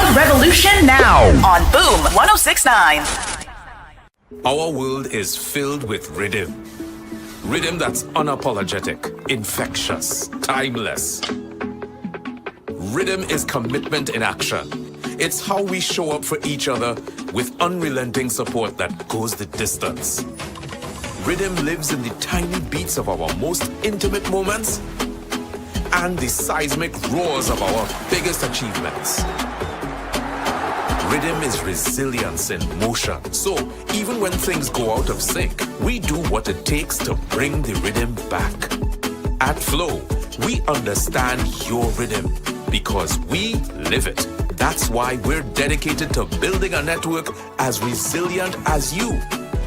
Sound revolution now on Boom 1069. Our world is filled with rhythm. Rhythm that's unapologetic, infectious, timeless. Rhythm is commitment in action. It's how we show up for each other with unrelenting support that goes the distance. Rhythm lives in the tiny beats of our most intimate moments and the seismic roars of our biggest achievements. Rhythm is resilience in motion. So even when things go out of sync, we do what it takes to bring the rhythm back. At Flow, we understand your rhythm because we live it. That's why we're dedicated to building a network as resilient as you,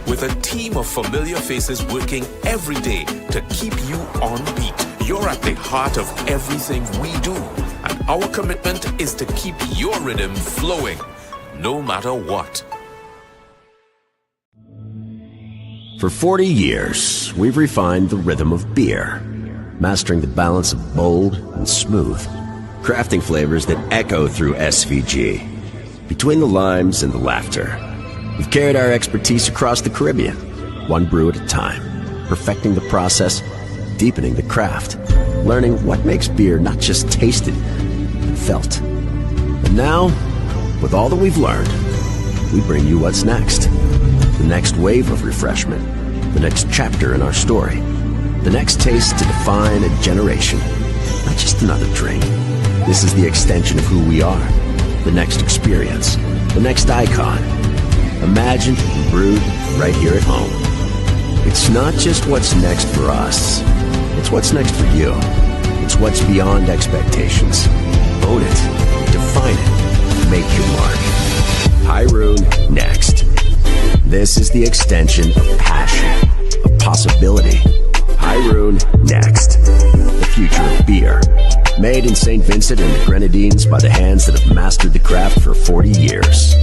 with a team of familiar faces working every day to keep you on beat. You're at the heart of everything we do, and our commitment is to keep your rhythm flowing, no matter what. For 40 years, we've refined the rhythm of beer, mastering the balance of bold and smooth, crafting flavors that echo through SVG. Between the limes and the laughter, we've carried our expertise across the Caribbean, one brew at a time, perfecting the process, deepening the craft, learning what makes beer not just tasted, but felt. And now, with all that we've learned, we bring you what's next. The next wave of refreshment, the next chapter in our story, the next taste to define a generation, not just another drink. This is the extension of who we are, the next experience, the next icon, imagined and brewed right here at home. It's not just what's next for us, it's what's next for you. It's what's beyond expectations. Own it, define it, make your mark. Hyrule next. This is the extension of passion, of possibility. Hyrule next. The future of beer. Made in St. Vincent and the Grenadines by the hands that have mastered the craft for 40 years.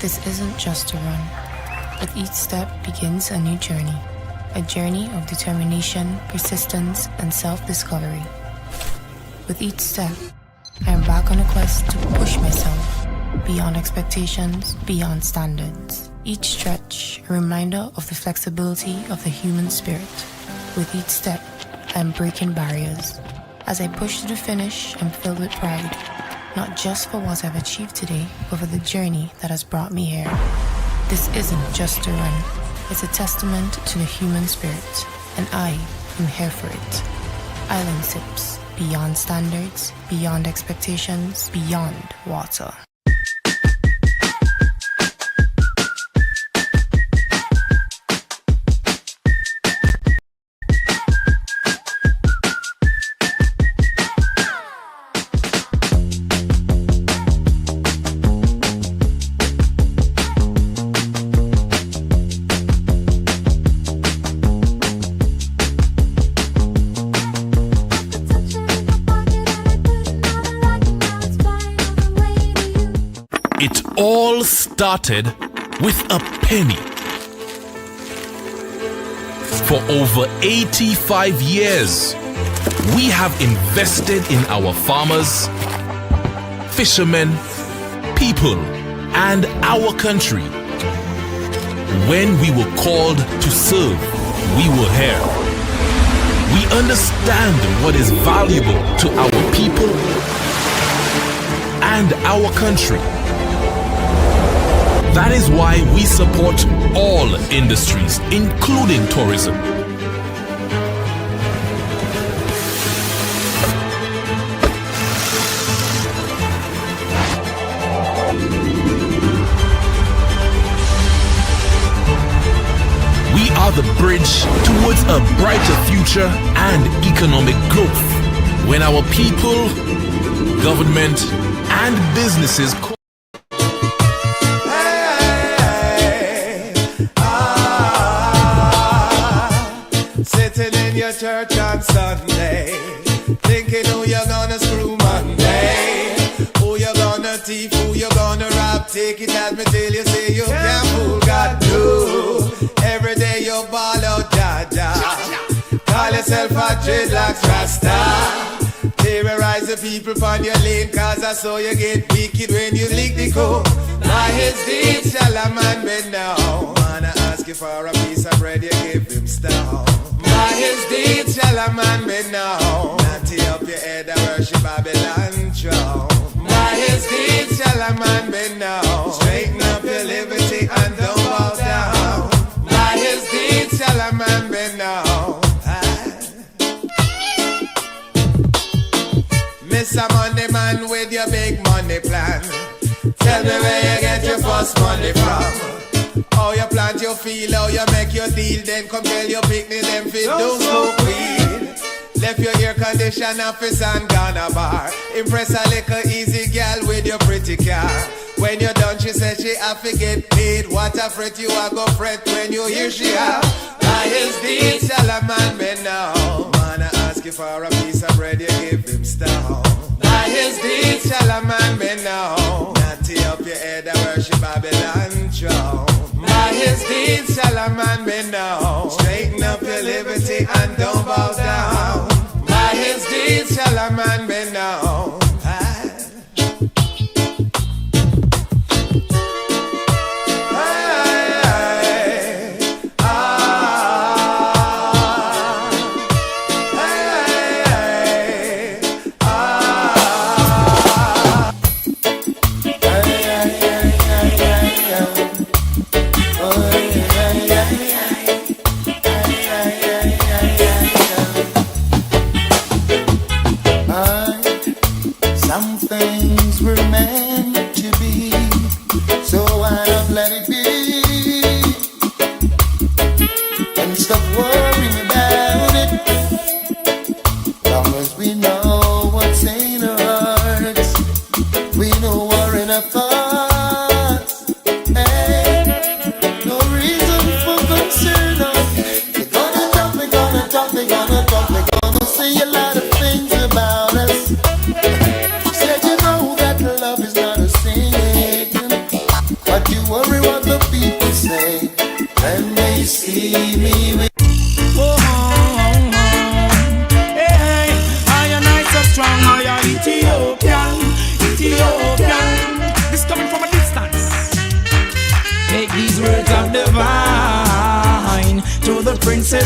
This isn't just a run. With each step begins a new journey. A journey of determination, persistence, and self-discovery. With each step, I am back on a quest to push myself beyond expectations, beyond standards. Each stretch, a reminder of the flexibility of the human spirit. With each step, I am breaking barriers. As I push to the finish, I'm filled with pride. Not just for what I've achieved today, but for the journey that has brought me here. This isn't just a run. It's a testament to the human spirit, and I am here for it. Island Sips, beyond standards, beyond expectations, beyond water. All started with a penny. For over 85 years, we have invested in our farmers, fishermen, people, and our country. When we were called to serve, we were here. We understand what is valuable to our people and our country. That is why we support all industries, including tourism. are the bridge towards a brighter future and economic growth. When our people, government, and businesses sitting in your church on Sunday, thinking who you're gonna screw Monday, who you're gonna thief, who you're gonna rob. Take it as me till you say you can't fool God too. Every day you ball out Jaja, call yourself a dreadlocks Rasta. Terrorize the people upon your lane, cause I saw you get wicked when you lick the code. By his deeds shall a man be known. Wanna ask you for a piece of bread, you give him stone. By his deeds shall a man be known. Natty up your head and worship Babylon throne. By his deeds shall a man be known. Straighten up your liberty and don't bow down. By his deeds shall a man be known. Mr. Money Man with your big money plan, tell me where you get your first money from. How you plant your field, how you make your deal, then come tell your picnic them fit don't smoke weed. Left your air condition office and gone a bar. Impress a little easy girl with your pretty car. When you're done, she said she have to get paid. What a fret you a go fret when you hear she have. By his deeds shall a man be known. Wanna ask you for a piece of bread, you give him stone. By his deeds shall a man be known. Natty up your head and worship Babylon throne. By his deeds shall a man be known. Straighten up your liberty and don't bow down. By his deeds shall a man be known.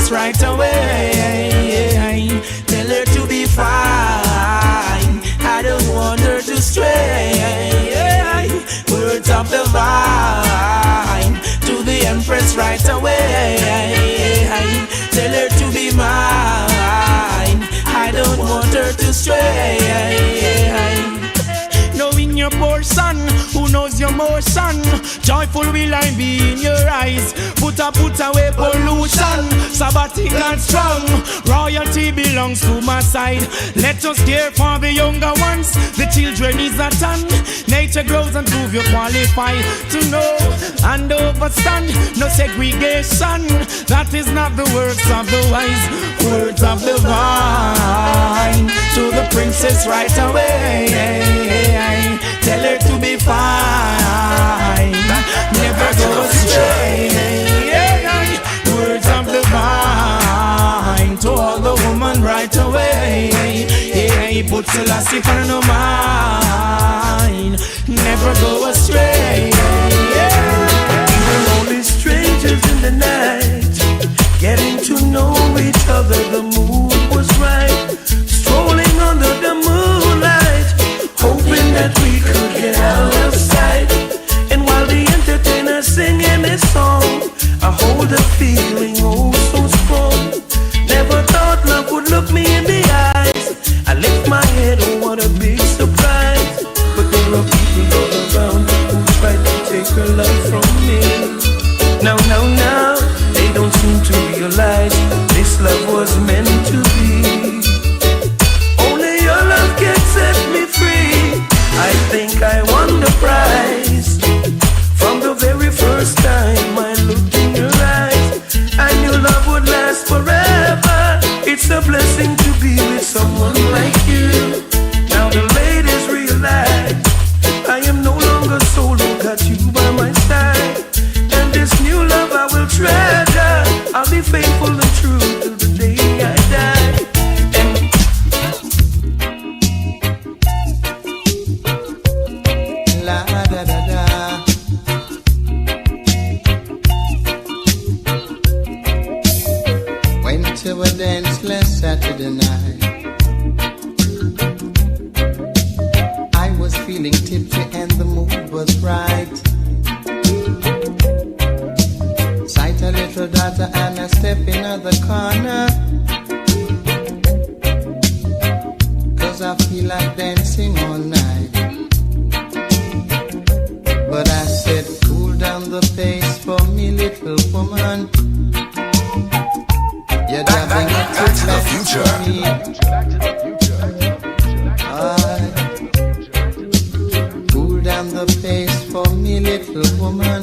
Right away, tell her to be fine. I don't want her to stray. Words of the vine to the Empress right away. Tell her to be mine. I don't want her to stray. Knowing your portion, who knows your motion? Joyful will I be in your eyes. Put away pollution. Sabbatic and strong. Royalty belongs to my side. Let us care for the younger ones. The children is a ton. Nature grows and prove you qualify to know and overstand. No segregation. That is not the works of the wise. Words of the vine to the princess right away. Tell her to be fine. Never go astray. Words of the vine to all the woman right away. Put Selassie for no mind. Never go astray. We're only strangers in the night, getting to know each other. The mood was right, strolling under the moonlight, hoping that we could get out of sight. And while the entertainer's singing his song, I hold a feeling oh so strong. Never thought love would look me in the eyes. I lift my head, oh what a big surprise. But there are people all around who I will treasure. I'll be faithful and true till the day I die. La da da da. Went to a dance last Saturday night. I was feeling tipsy and the mood was right. Sight a little daughter and I step in the corner. 'Cause I feel like dancing all night. But I said, cool down the pace for me, little woman. You're driving it too fast for me. Cool down the pace for me, little woman.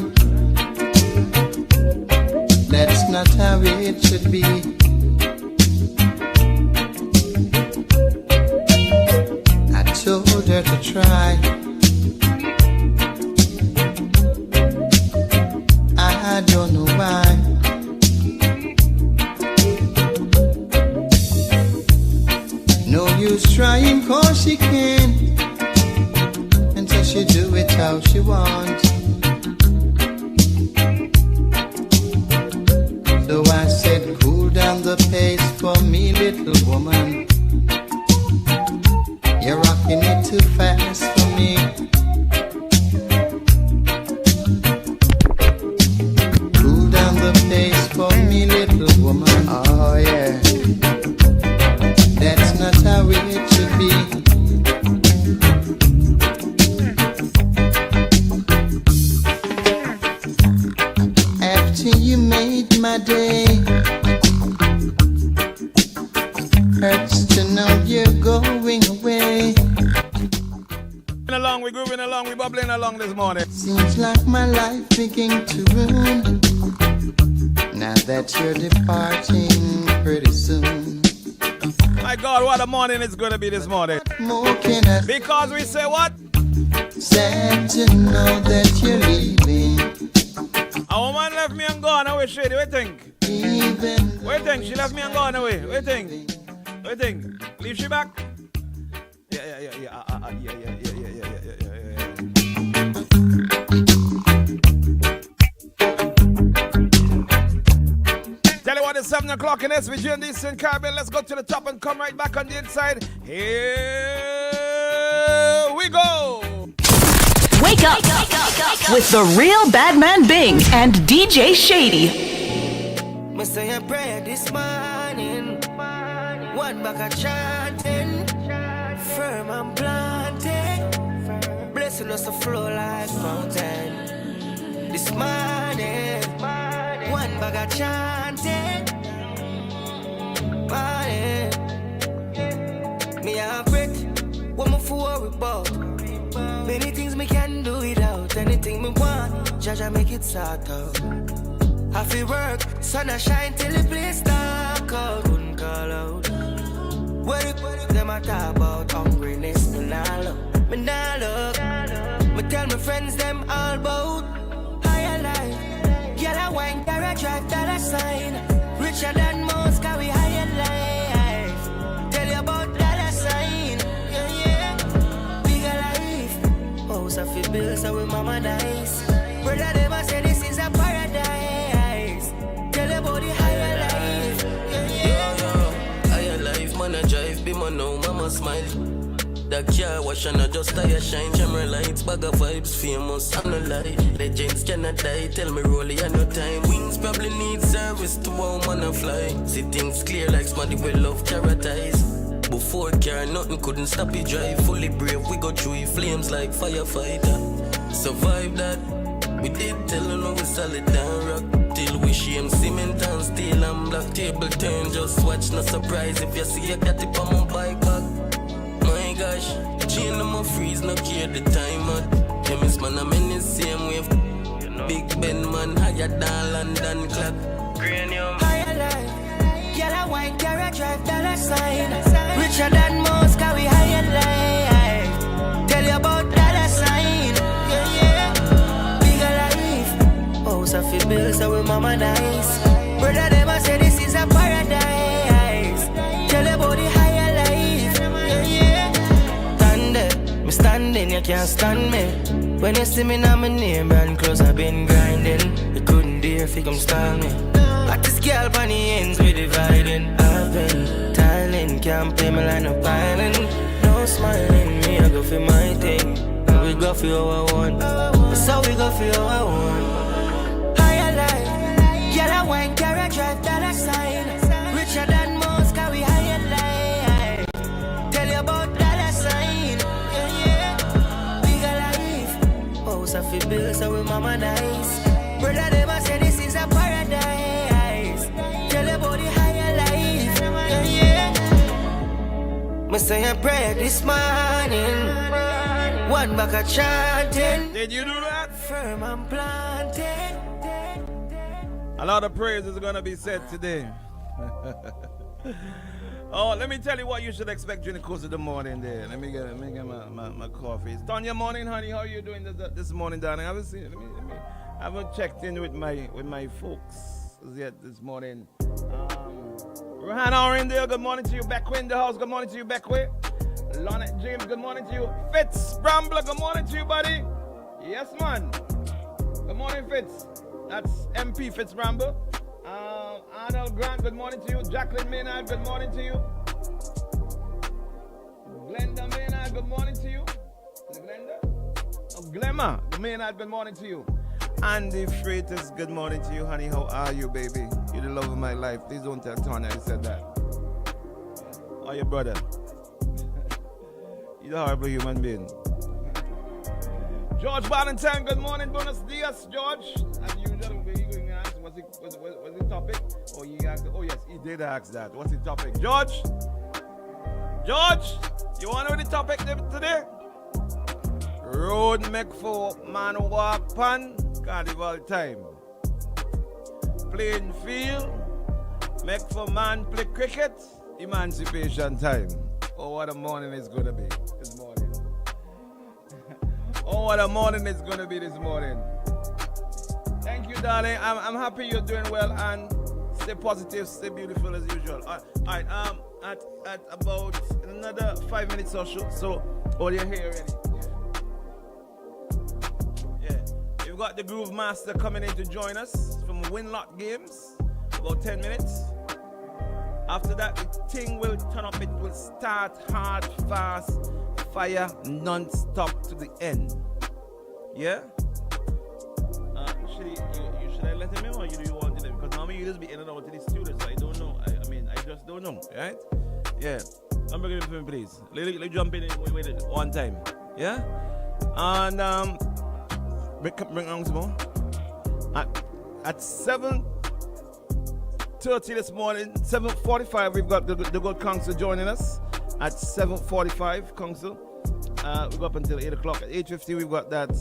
That's not how it should be. I told her to try. I don't know why. No use trying 'cause she can't until she do it how she wants. So I said, cool down the pace for me, little woman. You're rocking it too fast for me. Cool down the pace for me, little woman. Oh yeah. That's not how it should be. After you made my day, hurts to know you're going away. Along, we're grooving along, we're bubbling along this morning. Seems like my life begin to ruin now that you're departing pretty soon. My God, what a morning it's going to be this morning. More can I Because we say what? sad to know that you're leaving. A woman left me and gone away, Shady. What do you think? Even What do you think? She left me and gone away. What do you think? What do you think? Leave she back? Yeah. Tell you what, it's 7 o'clock in SVG and Eastern Caribbean. Let's go to the top and come right back on the inside. Here we go. Wake up with the real Badman Bing and DJ Shady. Must say a prayer this morning. One back a chanting. Firm and planted. Blessing us to flow like fountain. This morning. One bag a chanting. Morning. Me a breath. What me for worry about? Many things me can do without. Anything me want, Jaja make it sort out. I feel work, sun a shine till the place dark out. Couldn't call out. What if them a talk about hungriness? Me nah look, me nah look. Me tell my friends them all about higher life. Girl a wine, car a drive, dollar sign. Richer than most, carry higher life. Tell you about dollar sign. Yeah. Bigger life. House a fi bills and with mama dies. Brother them a say this is a paradise. Tell you about the higher life. Yeah. Higher life, man a drive, be man now, mama smile. That car wash and I just tire shine. Camera lights, bag of vibes, famous, I'm not lie. Legends cannot die, tell me roll it, no time. Wings probably need service to one man a fly. See things clear like somebody will love carrot eyes. Before car, nothing couldn't stop it drive. Fully brave, we go through flames like firefighter. Survive that, we did tell you no we solid down rock. Till we shame cement and steel and black table turn. Just watch, no surprise if you see I got it on my bike back. My gosh, the chain on my freeze, no care the time out. Chemist man, I'm in the same wave. Big Ben man, higher than London clock. Cranium. Higher life. Girl a wine, car a drive, dollar sign. Richer than most, carry higher life. Tell you about dollar sign. Yeah. Bigger life. Oh, House of the bills, so with mama nice. Brother, them I say this is a paradise. Tell about the higher life. Yeah. Stand there, me standing, you can't stand me. When you see me now, my name brand close, I've been grinding. You couldn't dare if you come stand me. Got this girl on the ends, we dividing. I've been tiling, can't pay me line up piling. No smiling, me I go for my thing. And we go for our one. So we go for our one. Higher life, yellow wine, carrot drive, dollar sign. Richer than most, carry higher life. Tell you about dollar sign. Yeah, yeah. Bigger life. House of the bills, so with mama nice. Brother, them I say this is a paradise. Tell you about the higher life. Yeah, yeah. Me say a prayer this morning. One back a chanting. Did you do that? Firm and planted. A lot of prayers is gonna be said today. Oh, let me tell you what you should expect during the course of the morning there. Let me get my coffee. It's Tanya morning, honey. How are you doing this morning, darling? I haven't seen it. I haven't checked in with my folks yet this morning. Rohan Orindale, good morning to you. Beckway in the house, good morning to you, Beckway. Lonette James, good morning to you. Fitz Brambler, good morning to you, buddy. Yes, man. Good morning, Fitz. That's MP Fitz Brambler. Arnold Grant, good morning to you. Jacqueline Maynard, good morning to you. Glenda Maynard, good morning to you. Is it Glenda? Oh, Glemma Maynard, good morning to you. Andy Freitas, good morning to you, honey. How are you, baby? You're the love of my life. Please don't tell Tanya I said that. Or your brother. You're a horrible human being. George Valentine, good morning. Buenos dias, George. As usual, where you going to ask? What's the topic? Oh, you asked. Oh, yes, he did ask that. What's the topic? George? George? You want to know the topic today? Road make for man walk pan. Carnival time. Playing field. Make for man play cricket. Emancipation time. Oh, what a morning it's going to be this morning. Oh, what a morning it's going to be this morning. Thank you, darling. I'm happy you're doing well and stay positive, stay beautiful as usual. All right, at about another 5 minutes or so, all you're here already. Yeah. We've got the Groove Master coming in to join us from Winlock Games, about 10 minutes. After that, the thing will turn up. It will start hard, fast, fire, non-stop to the end. Yeah? Should I let him in or do you want him? Because normally you just be in and out of the studio, so I don't know. I just don't know, right? Yeah. Come bring him for me, please. Let jump in and wait one time. Yeah? And bring on some more. At 7:30 this morning, 7:45, we've got the good council joining us. At 7:45, council. We go up until 8 o'clock. At 8:50, we've got that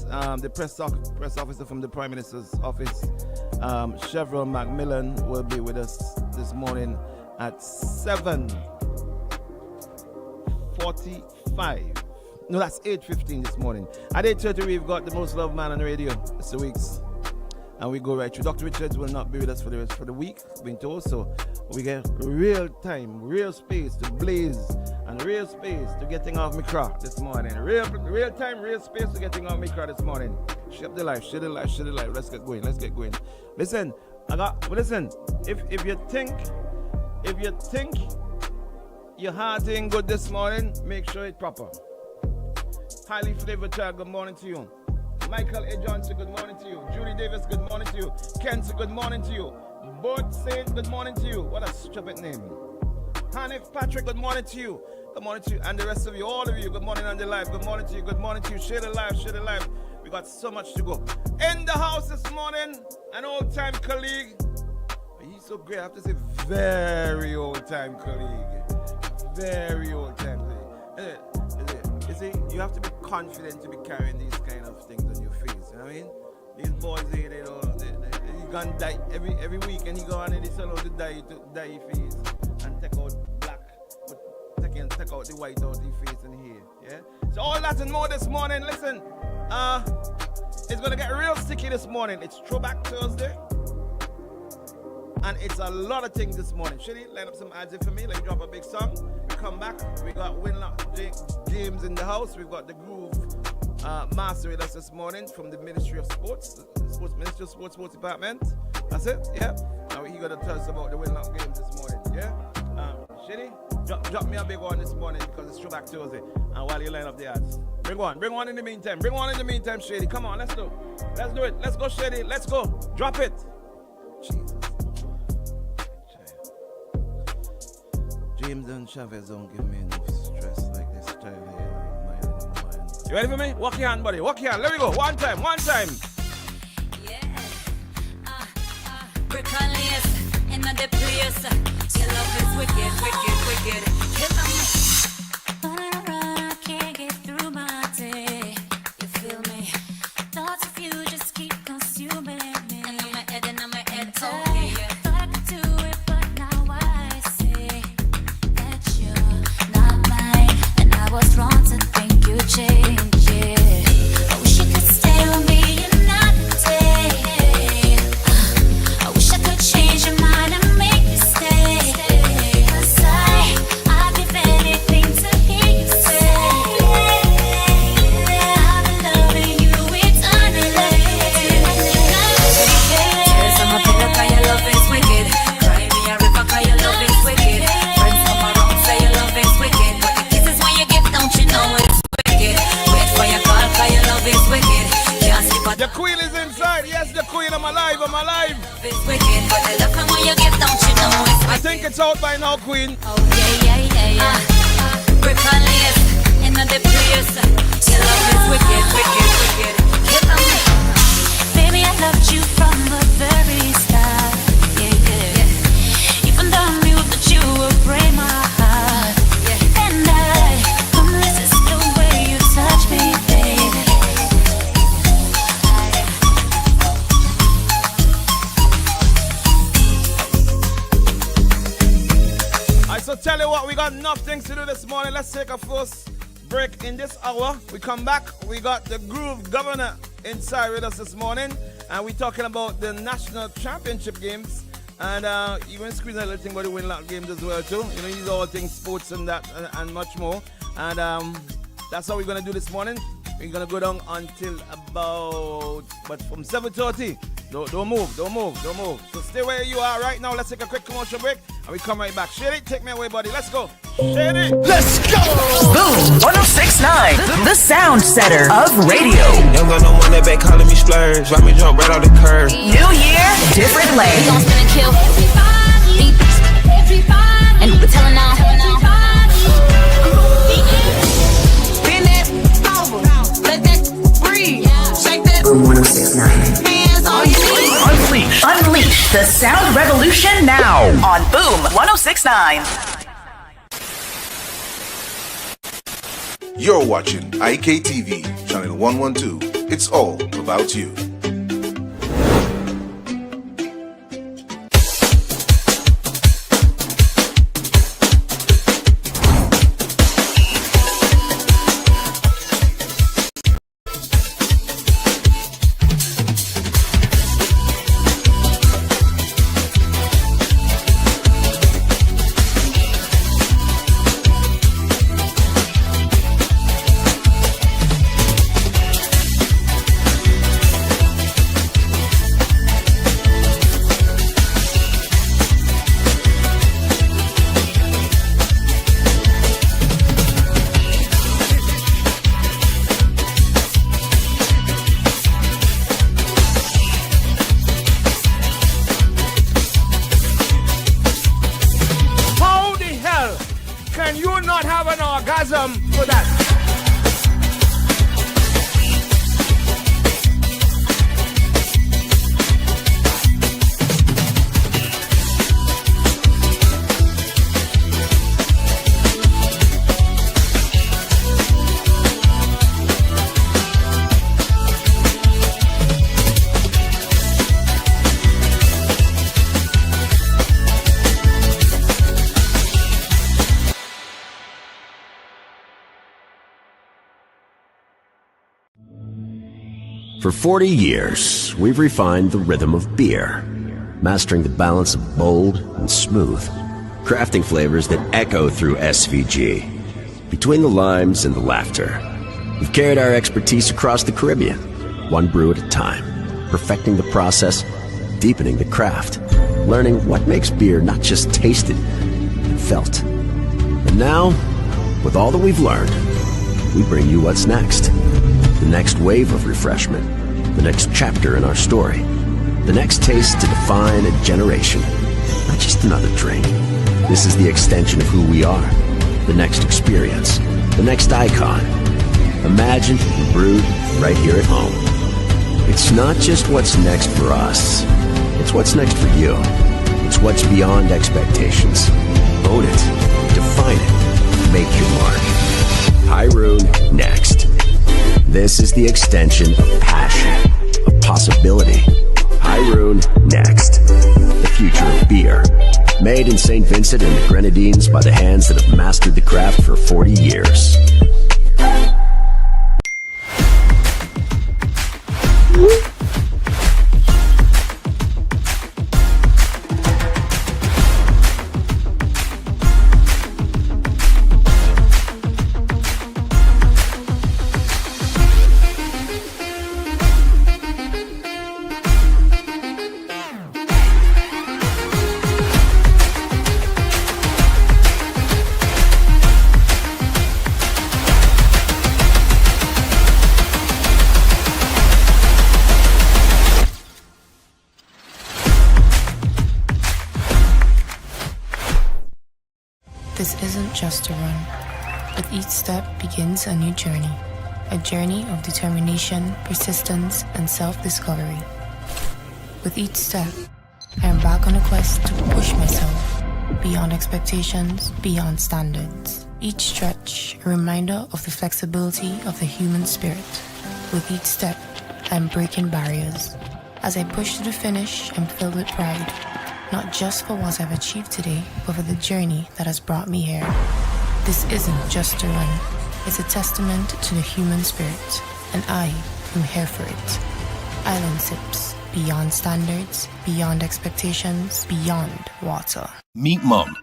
the press officer from the Prime Minister's office, Chevron Macmillan, will be with us this morning at 7:45. No, that's 8:15 this morning. At 8:30, we've got the most loved man on the radio, Mr. Weeks. And we go right through. Dr. Richards will not be with us for the rest of the week, been told, so we get real time, real space to blaze, and real space to getting off my car this morning. Real time, real space to getting off my car this morning. Share the life. Let's get going. Listen, if you think your heart ain't good this morning, make sure it's proper. Highly flavored child, good morning to you. Michael A. Johnson, good morning to you. Julie Davis, good morning to you. Kent, good morning to you. Bert Saint, good morning to you. What a stupid name. Hanif Patrick, good morning to you. Good morning to you. And the rest of you, all of you, good morning on the live. Good morning to you. Good morning to you. Share the live. We got so much to go. In the house this morning, an old-time colleague. He's so great. I have to say, very old-time colleague. Very old-time colleague. You see, you have to be confident to be carrying these kind of things on your face. You know what I mean? These boys here, they gonna die every week, and he go on and they sell out the dye his face and take out black, take out the white out the face and hair. Yeah. So all that and more this morning. Listen, It's gonna get real sticky this morning. It's Throwback Thursday. And it's a lot of things this morning. Shady, line up some ads for me. Let me drop a big song. We come back. We got Winlock James in the house. We've got the Groove Master with us this morning from the Ministry of Sports. Ministry of Sports Department. That's it, yeah. Now he gonna tell us about the Winlock games this morning, yeah. Shady, drop me a big one this morning because it's Throwback Thursday. And while you line up the ads, bring one in the meantime. Bring one in the meantime, Shady. Come on, let's do it. Let's go, Shady. Let's go. Drop it. Jesus. James and Chavez don't give me enough stress like this child here. You ready for me? Walk your hand, buddy. Walk your hand. Let me go. One time. Yeah. Brick on lace, in the place. Your love is wicked. Kill them. When I run, I can't get through my day. You feel me? Thoughts of you just keep consuming me. And on my head, okay, yeah. Thought I could do it, but now I see that you're not mine. And I was wrong to think you changed, yeah. I wish you could stay with me and not stay. I wish I could change your mind and make you stay. 'Cause I'd give anything to hear you say I've been loving you eternally. Tears on my pillow 'cause your love is wicked. Cry me a river 'cause your love is wicked. Friends come around say your love is wicked, but the kisses when you give, don't you know it's wicked? Wait for your call 'cause your love is wicked. Can't sleep at The queen is inside. Yes, the queen. I'm alive. it's wicked, but the love when you give, don't you know it's wicked? I think it's out by now, queen. Oh yeah. Brick on lace, in the place. Your love is wicked. Kill them. Baby, I loved you from the very start. Yeah. Even though I knew that you would break my heart. Yeah. And I couldn't resist the way you touch me, baby. So tell you what, we got enough things to do this morning. Let's take a first break in this hour. We come back. We got the Groove Governor inside with us this morning. And we're talking about the National Championship games. And you're going to squeeze a little thing about the Winlock games as well, too. You know, these are all things sports and that and much more. And that's what we're going to do this morning. We're going to go down until but from 7:30. Don't move. So stay where you are right now. Let's take a quick commercial break and we come right back. Shady, take me away, buddy. Let's go. Shady. Let's go. Boom 106.9, the sound setter of radio. Young got no one that back calling me splurge. Why me jump right off the curb? New year, different lane. We gon' spin and kill everybody. And we're telling now. Bend that over. Let that breathe. Shake that. Boom 106.9. Unleash the sound revolution now on Boom 106.9. You're watching IKTV, channel 112. It's all about you. For that. For 40 years, we've refined the rhythm of beer, mastering the balance of bold and smooth, crafting flavors that echo through SVG. Between the limes and the laughter, we've carried our expertise across the Caribbean, one brew at a time, perfecting the process, deepening the craft, learning what makes beer not just tasted, but felt. And now, with all that we've learned, we bring you what's next. The next wave of refreshment, the next chapter in our story, the next taste to define a generation, not just another drink. This is the extension of who we are, the next experience, the next icon, imagined and brewed right here at home. It's not just what's next for us, it's what's next for you. It's what's beyond expectations. Own it, define it, make your mark. Pyroon next. This is the extension of passion, of possibility. Pyroon next. The future of beer. Made in St. Vincent and the Grenadines by the hands that have mastered the craft for 40 years. This isn't just a run. With each step begins a new journey. A journey of determination, persistence, and self-discovery. With each step, I am back on a quest to push myself beyond expectations, beyond standards. Each stretch, a reminder of the flexibility of the human spirit. With each step, I am breaking barriers. As I push to the finish, I'm filled with pride. Not just for what I've achieved today, but for the journey that has brought me here. This isn't just a run. It's a testament to the human spirit, and I am here for it. Island Sips, beyond standards, beyond expectations, beyond water. Meet Mom.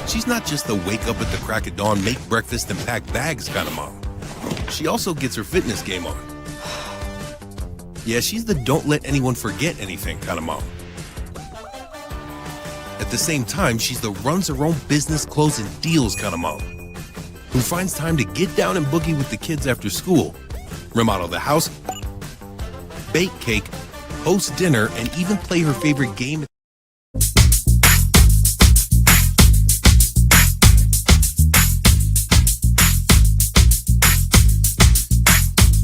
She's not just the wake up at the crack of dawn, make breakfast and pack bags kind of mom. She also gets her fitness game on. Yeah, she's the don't let anyone forget anything kind of mom. At the same time, she's the runs her own business, closing deals kind of mom, who finds time to get down and boogie with the kids after school, remodel the house, bake cake, host dinner, and even play her favorite game.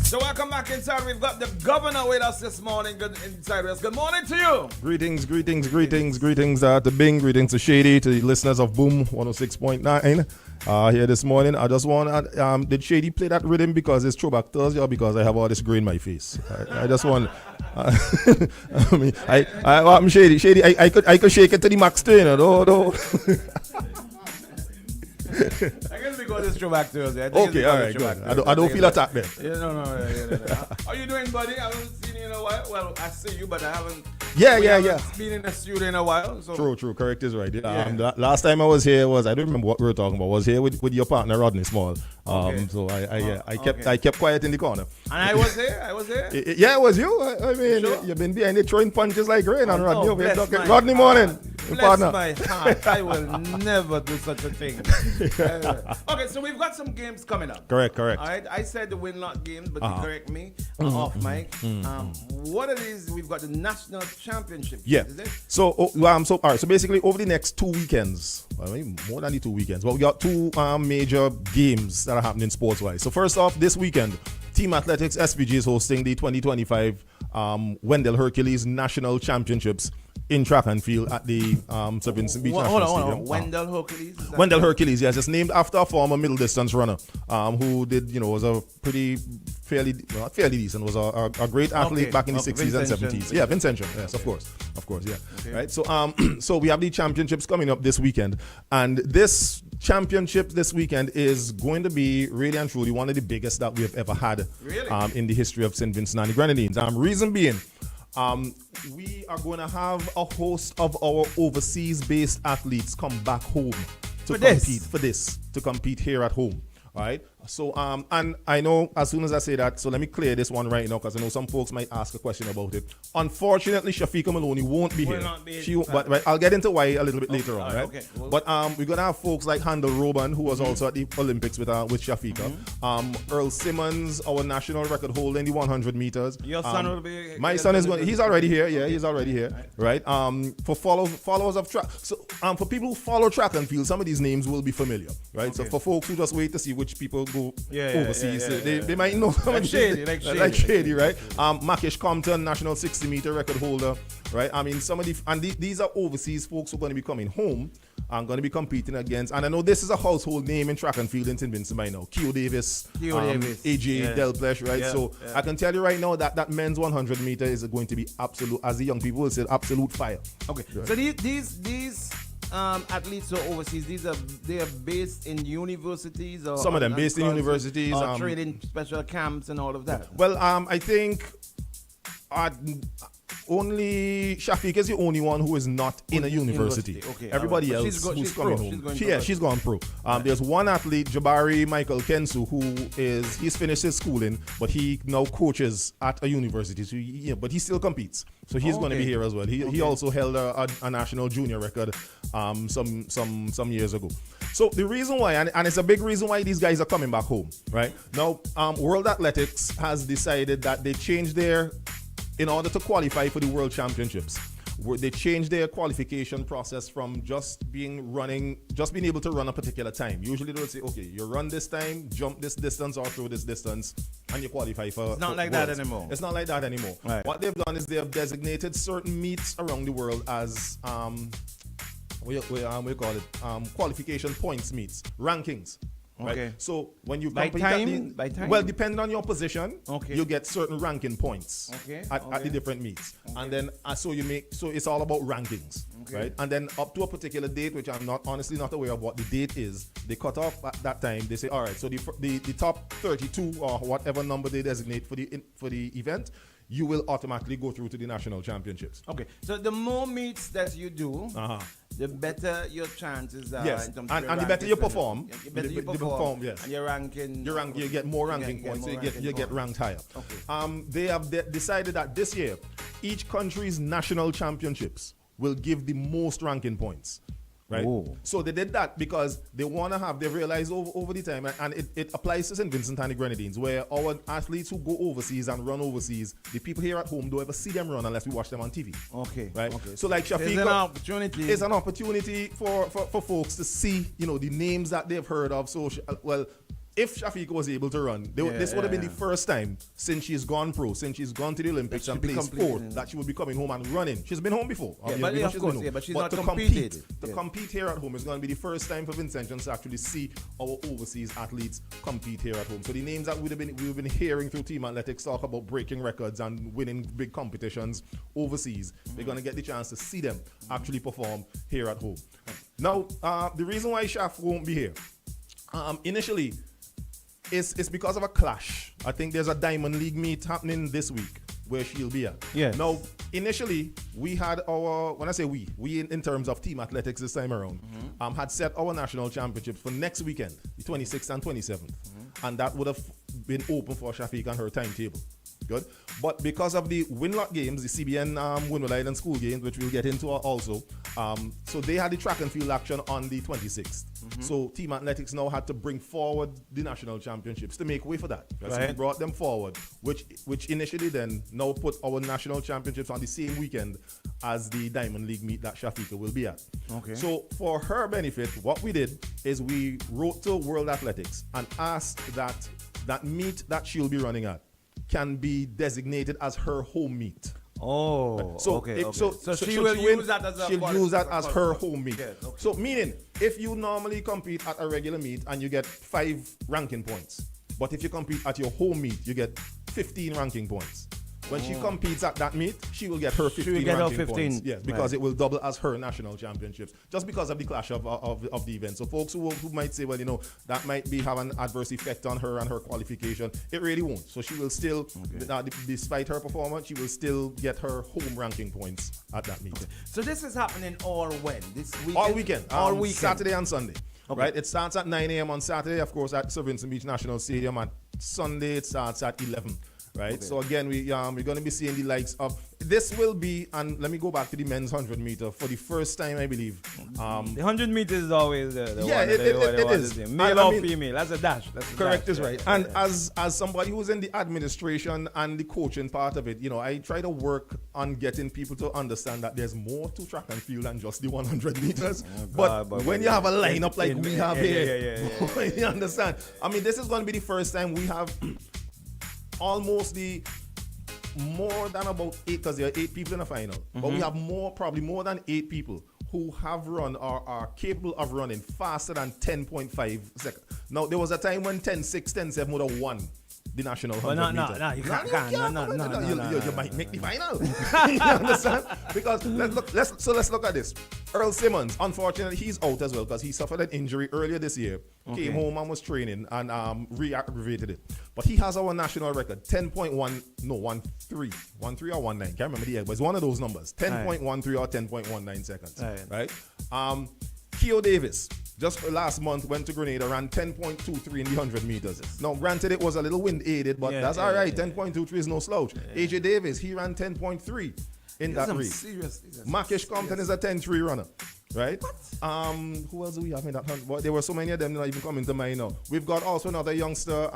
So welcome back inside. We've got the governor with us this morning. Good inside us. Good morning to you. Greetings to Bing, greetings to Shady, to the listeners of Boom 106.9 here this morning. I just want did Shady play that rhythm because it's Throwback Thursday or because I have all this gray in my face? I just want I'm Shady. I could shake it to the max too, you know. No. I guess because it's Throwback Thursday. Okay, all right, good. I don't feel attacked then. Yeah, no. How you doing, buddy? I haven't seen you in a while. Well, I see you, but I haven't. Yeah. Been in the studio in a while. So. True. Correct is right. Last time I was here I don't remember what we were talking about. Was here with your partner Rodney Small. Okay. So I kept quiet in the corner. And I was there. Yeah, it was you. I mean, sure? You've been behind it throwing punches like rain on Rodney. No, Rodney morning. Bless my heart. I will never do such a thing. Okay, so we've got some games coming up. Correct. All right, I said the Winlock games, but you correct me off mic. What it is, we've got the national championship. Yeah. Is it? So all right. So basically, over the next 2 weekends, more than the 2 weekends, but we got two major games that are happening sports-wise. So first off, this weekend, Team Athletics SVG is hosting the 2025 Wendell Hercules National Championships in track and field at the St. Vincent Beach National Stadium. Wendell Hercules? Wendell Hercules, yes. It's named after a former middle distance runner who was a fairly decent, was a great athlete back in the 60s and 70s. Yeah, Vincentian, yes, of course, yeah. Okay. Right, so we have the championships coming up this weekend, and this championship this weekend is going to be really and truly one of the biggest that we have ever had in the history of St. Vincent and the Grenadines. Reason being, we are going to have a host of our overseas-based athletes come back home to compete here at home. All right. So, and I know as soon as I say that, so let me clear this one right now because I know some folks might ask a question about it. Unfortunately, Shafika Maloney won't be here. But I'll get into why a little bit later on, right? Okay. But we're gonna have folks like Handel Roban, who was also at the Olympics with Shafika. Earl Simmons, our national record holder in the 100 meters. Your son will be. My son is going. He's already here. Yeah, he's already here. Right. For followers of track. So for people who follow track and field, some of these names will be familiar. Right. Okay. So for folks who just wait to see which people go overseas, they might know like Shady, right? Makish Compton, national 60-meter record holder, right? I mean, some of these are overseas folks who are going to be coming home and going to be competing against. And I know this is a household name in track and field in St. Vincent by now. Keo Davis, AJ Delplesh, right? So I can tell you right now that men's 100 meter is going to be absolute, as the young people will say, absolute fire. Okay, right. So these athletes who are overseas, they are based in universities, or some of them based in universities, or training special camps and all of that. Well, I think only Shafiq is the only one who is not in a university. Okay, everybody else who's coming home. She's gone pro. There's one athlete, Jabari Michael Kensu, he's finished his schooling, but he now coaches at a university. So but he still competes. So he's going to be here as well. He also held a national junior record some years ago. So the reason why, and it's a big reason why these guys are coming back home, right? Now, World Athletics has decided that they changed in order to qualify for the World Championships, they changed their qualification process from just being able to run a particular time. Usually they'll say, okay, you run this time, jump this distance or throw this distance, and you qualify for. It's not like that anymore. It's not like that anymore. Right. What they've done is they have designated certain meets around the world as we call it qualification points meets, rankings. Right? Okay. So when you by time? Well, depending on your position, you get certain ranking points at the different meets, and then so it's all about rankings, right? And then up to a particular date, which I'm honestly not aware of what the date is, they cut off at that time. They say, all right, so the top 32 or whatever number they designate for the event, you will automatically go through to the national championships. Okay, so the more meets that you do, the better your chances are. Yes, in terms and the better you perform, you perform, yes. And your ranking, you get more ranking points, so you get ranked higher. Okay. They have decided that this year, each country's national championships will give the most ranking points. Right. Whoa. So they did that because they realized over the time, and it applies to St. Vincent and the Grenadines, where our athletes who go overseas and run overseas, the people here at home don't ever see them run unless we watch them on TV. Okay. Right. Okay. So like Shafiq, it's an opportunity for folks to see, the names that they've heard of. So if Shafika was able to run, this would have been the first time since she's gone pro, since she's gone to the Olympics and placed fourth, that she would be coming home and running. She's been home before. But she's not competed. To compete here at home is going to be the first time for Vincentians to actually see our overseas athletes compete here at home. So the names that we've been hearing through Team Athletics talk about breaking records and winning big competitions overseas, they're going to get the chance to see them actually perform here at home. Now, the reason why Shaf won't be here, initially, it's because of a clash. I think there's a Diamond League meet happening this week where she'll be at. Yeah. Now, initially, we had when I say we in terms of Team Athletics this time around, had set our national championships for next weekend, the 26th and 27th. And that would have been open for Shafiq and her timetable. Good. But because of the Winlock games, the CBN Windward Island School games, which we'll get into also, so they had the track and field action on the 26th. So Team Athletics now had to bring forward the national championships to make way for that. Right? So we brought them forward, which initially then now put our national championships on the same weekend as the Diamond League meet that Shafika will be at. Okay. So for her benefit, what we did is we wrote to World Athletics and asked that meet that she'll be running at can be designated as her home meet. Oh, so okay. So she will use that as her home meet. Yes, okay. So meaning, if you normally compete at a regular meet and you get 5 ranking points, but if you compete at your home meet, you get 15 ranking points. When she competes at that meet, she will get her 15 will get her ranking 15. points. Yes, because Right. it will double as her national championships, just because of the clash of the event. So folks who might say, well, that might have an adverse effect on her and her qualification. It really won't. So she will still, despite her performance, she will still get her home ranking points at that meet. So this is happening all when? This weekend? All weekend. Saturday and Sunday. Okay. Right? It starts at 9 a.m. on Saturday, of course, at Sir Vincent Beach National Stadium. And Sunday, it starts at 11. Right? Okay. So again, we're going to be seeing the likes of, this will be, and let me go back to the men's 100 meter for the first time, I believe. The 100 meters is always the yeah, one. It is. Male or female, that's a dash. Correct is right. And as somebody who's in the administration and the coaching part of it, I try to work on getting people to understand that there's more to track and field than just the 100 meters. But when you have a lineup like we have here, you understand? I mean, this is going to be the first time we have almost more than about 8, because there are 8 people in the final. But we have probably more than 8 people who have run or are capable of running faster than 10.5 seconds. Now, there was a time when 10.6, 10.7 would have won the national 100 meter. No, you can't. You might make the final. You understand? Because let's look at this. Earl Simmons, unfortunately, he's out as well because he suffered an injury earlier this year. Okay. Came home and was training and re-aggravated it. But he has our national record, 13 or 19. Can't remember the egg, but it's one of those numbers, 10.13 or 10.19 seconds. Right? Keo Davis, just last month, went to Grenada, ran 10.23 in the 100 meters. Now, granted, it was a little wind aided, but that's all right. 10.23 is no slouch. AJ Davis, he ran 10.3 in that race. Markish Compton is a 10.3 runner. Right? Who else do we have in that 100? Well, there were so many of them that not even coming to mind now. We've got also another youngster,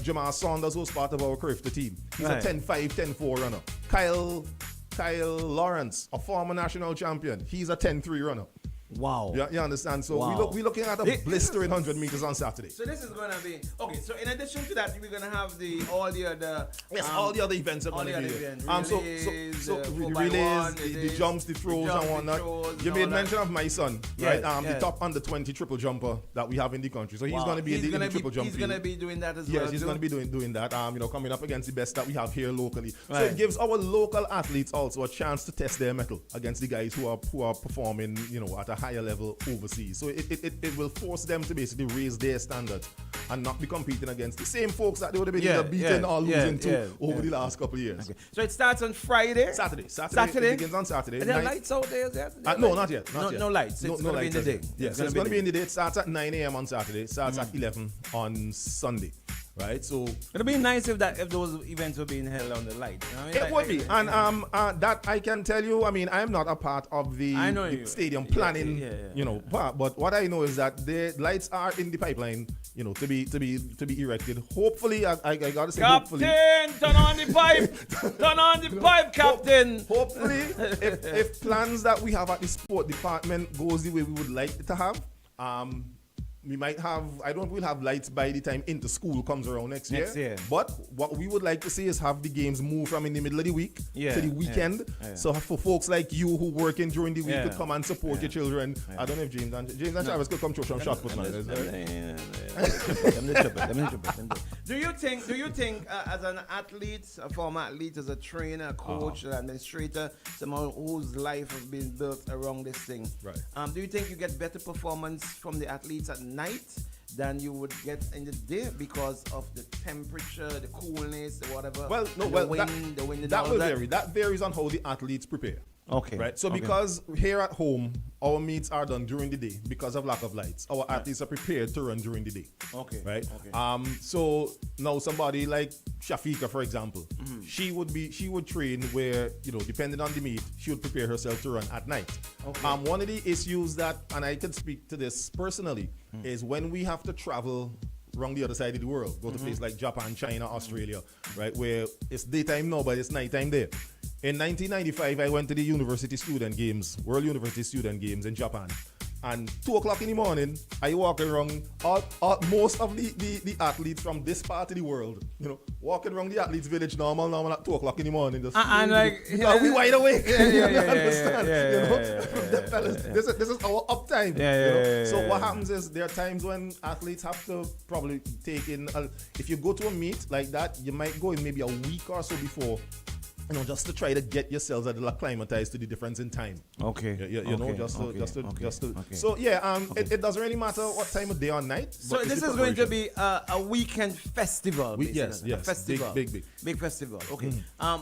Jamal Saunders, who's part of our Carifta team. He's a 10.5, 10.4 runner. Kyle Lawrence, a former national champion. He's a 10.3 runner. Wow. You understand? So we're looking at a blistering 100 meters on Saturday. So this is going to be... Okay, so in addition to that, we're going to have all the other... Yes, all the other events are going to be there. So relays, the jumps, the throws and whatnot. You made mention of my son, right? The top under 20 triple jumper that we have in the country. So he's going to be in the triple jump. He's going to be doing that as well. Yes, he's going to be doing that. Coming up against the best that we have here locally. So it gives our local athletes also a chance to test their mettle against the guys who are performing, at a higher level overseas. So it will force them to basically raise their standards and not be competing against the same folks that they would have been either beaten or losing to over the last couple of years. Okay. So it starts on Friday? Saturday. It begins on Saturday. Are there lights out there? No, not yet. No lights. It's going to be in the day. Yes, it's going to be in the day. It starts at 9 a.m. on Saturday. It starts at 11 on Sunday. Right, so it'd be nice if those events were being held on the light. It would be, and that I can tell you. I mean, I am not a part of the stadium planning, part. But what I know is that the lights are in the pipeline, to be erected. Hopefully, I gotta say, Captain, turn on the pipe, turn on the pipe, Captain. Hopefully, if plans that we have at the sport department goes the way we would like it to have, we might have, we'll have lights by the time into school comes around next year. But what we would like to see is have the games move from in the middle of the week to the weekend. So for folks like you who working during the week could come and support your children. I don't know if James and Travis could come through some shot put. Do you think as an athlete, a former athlete, as a trainer, a coach, an administrator, someone whose life has been built around this thing, do you think you get better performance from the athletes at night than you would get in the day because of the temperature, the coolness, the whatever? Well, no, the wind, that will vary. That varies on how the athletes prepare. Okay. Right. So because here at home, our meets are done during the day because of lack of lights. Our athletes are prepared to run during the day. Okay. Right. Okay. So now somebody like Shafika, for example, she would train where, depending on the meet, she would prepare herself to run at night. Okay. One of the issues that, and I can speak to this personally, is when we have to travel around the other side of the world, go to places like Japan, China, Australia, right, where it's daytime now, but it's nighttime there. In 1995, I went to the World University Student Games in Japan. And 2 o'clock in the morning, I walk around most of the athletes from this part of the world, walking around the athletes village normal at 2 o'clock in the morning. Just, because we wide awake. Understand? This is our uptime. So what happens is there are times when athletes have to probably take in, if you go to a meet like that, you might go in maybe a week or so before just to try to get yourselves a little acclimatized to the difference in time. Okay. Just to. So yeah, it doesn't really matter what time of day or night. So this is going to be a weekend festival. Yes. A festival. Big festival. Okay.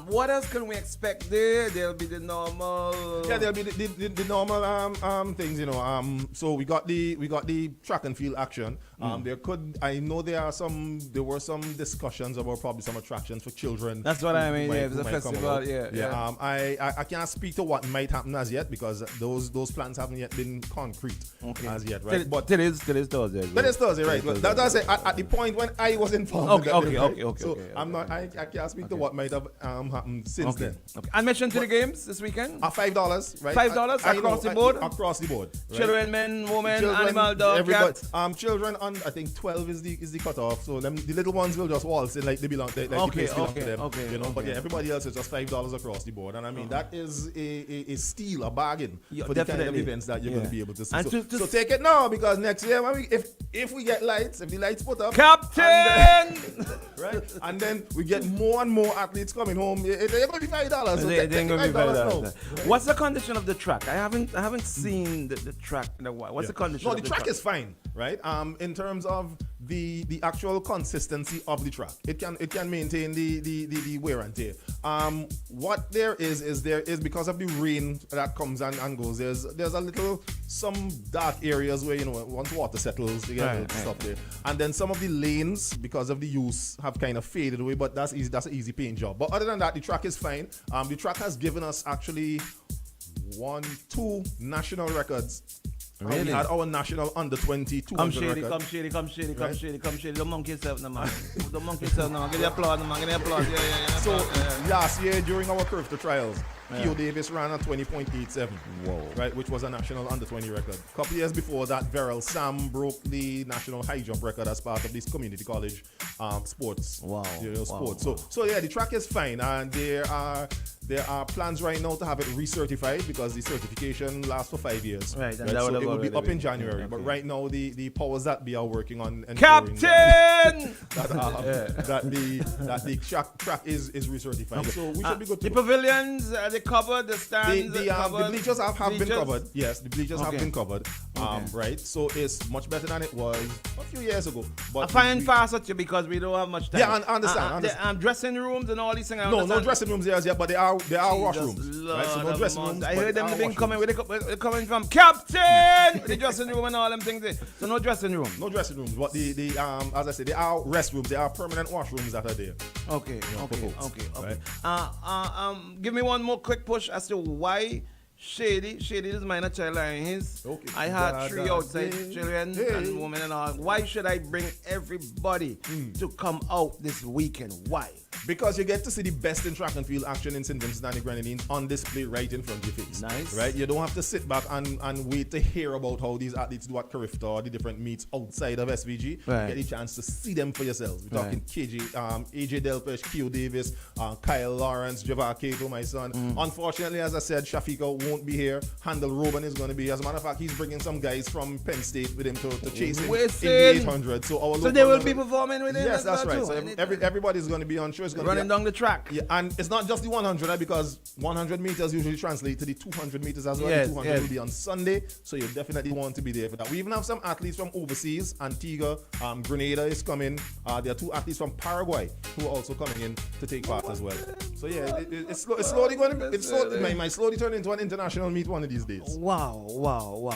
What else can we expect there? There'll be the normal. Yeah, there'll be the normal things. So we got the track and field action. There were some discussions about probably some attractions for children. That's what I mean. Yeah, it's a festival. Yeah. I can't speak to what might happen as yet because those plans haven't yet been concrete as yet, right? But it is Thursday. That is Thursday, right? But that's what I say at the point when I was informed. Okay. So I can't speak to what might have happened since then. Okay. Admission to the games this weekend? $5, right? $5 across the board. Across the board. Right? Children, men, women, animal, dog, cat. Children on I think 12 is the cutoff. So the little ones will just waltz in like they belong. Like okay. But yeah, everybody else is just $5 across the board, and I mean that is a steal, a bargain for the kind of events that you're going to be able to see. So take it now because next year if we get lights, if the lights put up, Captain, right, and then we get more and more athletes coming home, they're going to be $5. So they're going to be $5. Right? What's the condition of the track? I haven't seen the track in a while. What's the condition? No, the track is fine, right? In terms of the actual consistency of the track, it can maintain the wear and tear. What there is because of the rain that comes and goes. There's a little some dark areas where once water settles, you get stuff there, and then some of the lanes because of the use have kind of faded away. But that's easy. That's an easy paint job. But other than that, the track is fine. The track has given us actually 2 national records. Really? We had our national under 20 200 record. Come shady. Don't monkey yourself, no man. Don't monkey yourself, no man. Give the applause, no man. Give the applause. Yeah. So last year during our curve to trials, Keo Davis ran a 20.87. Whoa. Right, which was a national under 20 record. A couple years before that, Veril Sam broke the national high jump record as part of this community college sports. Wow. Sports. So yeah, the track is fine, and there are plans right now to have it recertified because the certification lasts for 5 years. Right, and so it will be up in January. Okay. But right now, the powers that be are working on Captain that the track is recertified. So we should be good to the go. pavilions, they covered, the stands. The bleachers have been covered. Yes, the bleachers have been covered. Right, so it's much better than it was a few years ago. But I find fast at you because we don't have much time. Yeah, I understand. Dressing rooms and all these things. No dressing rooms there as yet, but there are washrooms. Right, so no dressing rooms. I heard them been coming. They're coming from Captain. The dressing room and all them things. So no dressing room. No dressing rooms, but the as I said, there are restrooms. There are permanent washrooms that are there. Okay. Right? Give me one more quick push as to why Shady is minor child and his. Okay. I had 3 outside children and women and all. Why should I bring everybody to come out this weekend? Why? Because you get to see the best in track and field action in St. Vincent and the Grenadines on display right in front of your face. Nice. Right? You don't have to sit back and wait to hear about how these athletes do at Carifta or the different meets outside of SVG. Right. You get a chance to see them for yourselves. We're talking AJ Delpesh, Keo Davis, Kyle Lawrence, Javar Cato, my son. Unfortunately, as I said, Shafika won't be here. Handel Robin is going to be. As a matter of fact, he's bringing some guys from Penn State with him to chase him in the 800. So they will be performing with him? Yes, that's right. So everybody's going to be on show. Running down the track. Yeah, and it's not just the 100, right? Because 100 meters usually translate to the 200 meters as well. The 200 will be on Sunday, so you definitely want to be there for that. We even have some athletes from overseas. Antigua, Grenada is coming. There are 2 athletes from Paraguay who are also coming in to take part as well. So yeah, it's slowly going to be. Might slowly turn into an international meet one of these days. Wow.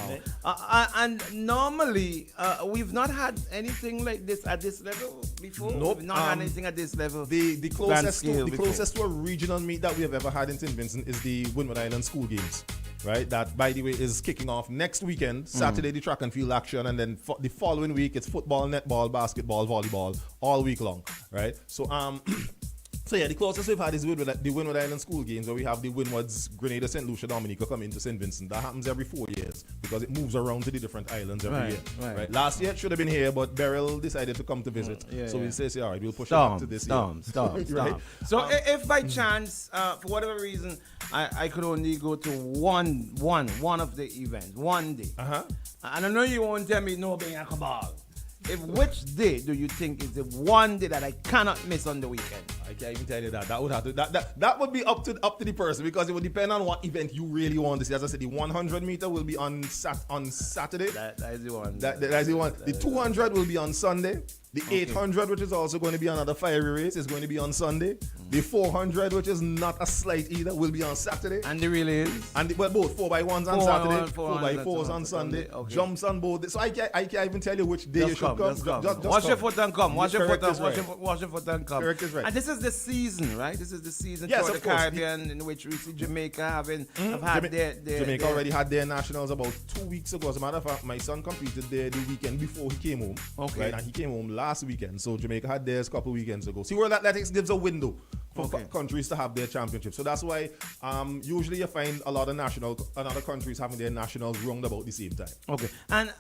And normally, we've not had anything like this at this level before. Nope. We've not had anything at this level. The closest to a regional meet that we have ever had in St. Vincent is the Windward Island School Games. Right, that by the way is kicking off next weekend. Saturday the track and field action, and then the following week it's football, netball, basketball, volleyball all week long. Right, so So yeah, the closest we've had is the Windward Island School Games, where we have the Windwards, Grenada, St. Lucia, Dominica come into St. Vincent. That happens every 4 years because it moves around to the different islands every year. Right. Last year it should have been here, but Beryl decided to come to visit. We say, all right, we'll push it back to this year. Right? So if by chance, for whatever reason, I could only go to one of the events, one day. And I know you won't tell me no being a cabal. Which day do you think is the one day that I cannot miss on the weekend? I can't even tell you that. That would have to that would be up to the person because it would depend on what event you really want to see. As I said, the 100 meter will be on Saturday. That is the one. That is the one. The 200 will be on Sunday. The 800, which is also going to be another fiery race, is going to be on Sunday. The 400, which is not a slight either, will be on Saturday. And the relay is? And both 4x1s on Saturday, 4x4s on Sunday, okay. Jumps on both. So I can't even tell you which day you should come. Just wash your foot and come. Wash your foot and come. Correct is right. And this is the season, right? This is the season yes, for the Caribbean in which we see Jamaica have had their Jamaica already had their nationals about 2 weeks ago. As a matter of fact, my son competed there the weekend before he came home. Okay. Right? And he came home last weekend. So Jamaica had theirs a couple weekends ago. See, World Athletics gives a window for countries to have their championship. So that's why usually you find a lot of other countries having their nationals round about the same time. Okay. And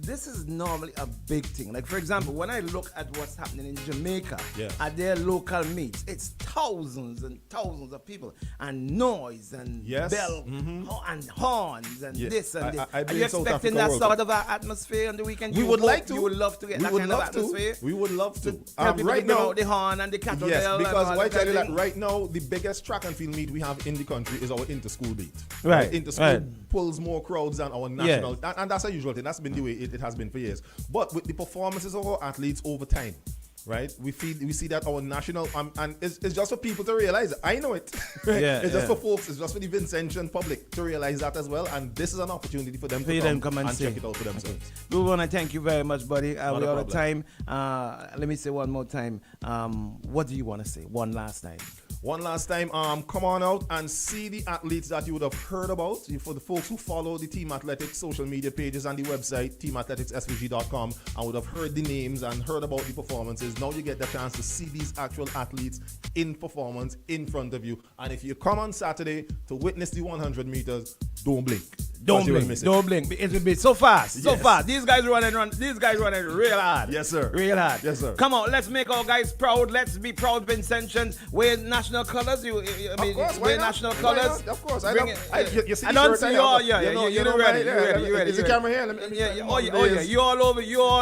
this is normally a big thing. Like, for example, when I look at what's happening in Jamaica at their local meets, it's thousands and thousands of people and noise and bell and horns and this and this. Are you expecting that sort of atmosphere on the weekend? We would like to. You would love to get that kind of atmosphere? We would love to. Tell people right now, about the horn and the cattle bell. Because why tell you that right now, the biggest track and field meet we have in the country is our inter-school beat. Right. Inter-school pulls more crowds than our national. And that's a usual thing. That's been the way it has been for years. But with the performances of our athletes over time, right? We see that our national and it's just for people to realize it. I know it. Right? It's just for folks. It's just for the Vincentian public to realize that as well. And this is an opportunity for them to come and check it out for themselves. We want to thank you very much, buddy. We're out of time. Let me say one more time. What do you want to say? One last time. One last time, come on out and see the athletes that you would have heard about. For the folks who follow the Team Athletics social media pages and the website, teamathleticssvg.com, and would have heard the names and heard about the performances. Now you get the chance to see these actual athletes in performance in front of you. And if you come on Saturday to witness the 100 meters, don't blink. Don't blink. It will be so fast. These guys running real hard. Yes, sir. Real hard. Yes, sir. Come on, let's make our guys proud. Let's be proud, Vincentians. Wear national colors. Wear national colors. Of course. You see the shirt. You're ready. Is the camera here? You all over. You're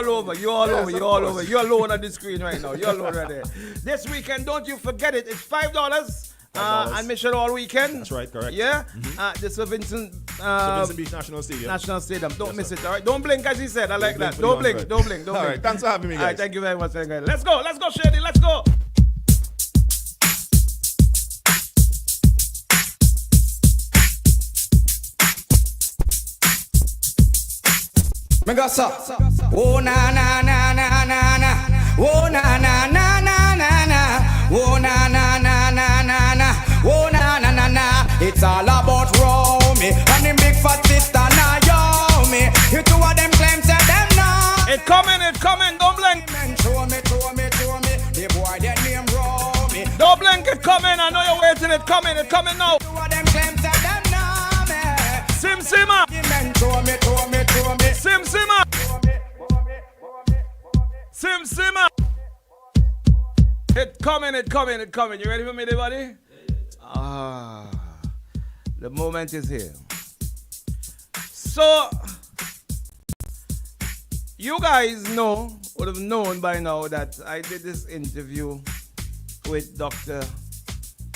alone on the screen right now. You're alone right there. This weekend, don't you forget it. It's $5. Admission all weekend. That's right, correct. Yeah? The Sir Vincent Beach National Stadium. Don't miss it, all right? Don't blink, as he said. I like that. Don't blink. All right, thanks for having me, guys. All right, thank you very much. Let's go, Shady. Let's go. Megasa. Oh na na na na na na. Oh na na na na na na. Oh na na na na na na. Oh na na na na. It's all about Romy and them big fat sister Naomi. You two of them claims that them now. It coming. Don't blink. Show me. The boy that name Romy. Don't blink. It coming. I know you're waiting. It coming now. Two of them claims that them now. Simma. Show me. Simma. It coming. You ready for me, everybody? The moment is here. So, you guys would have known by now that I did this interview with Dr.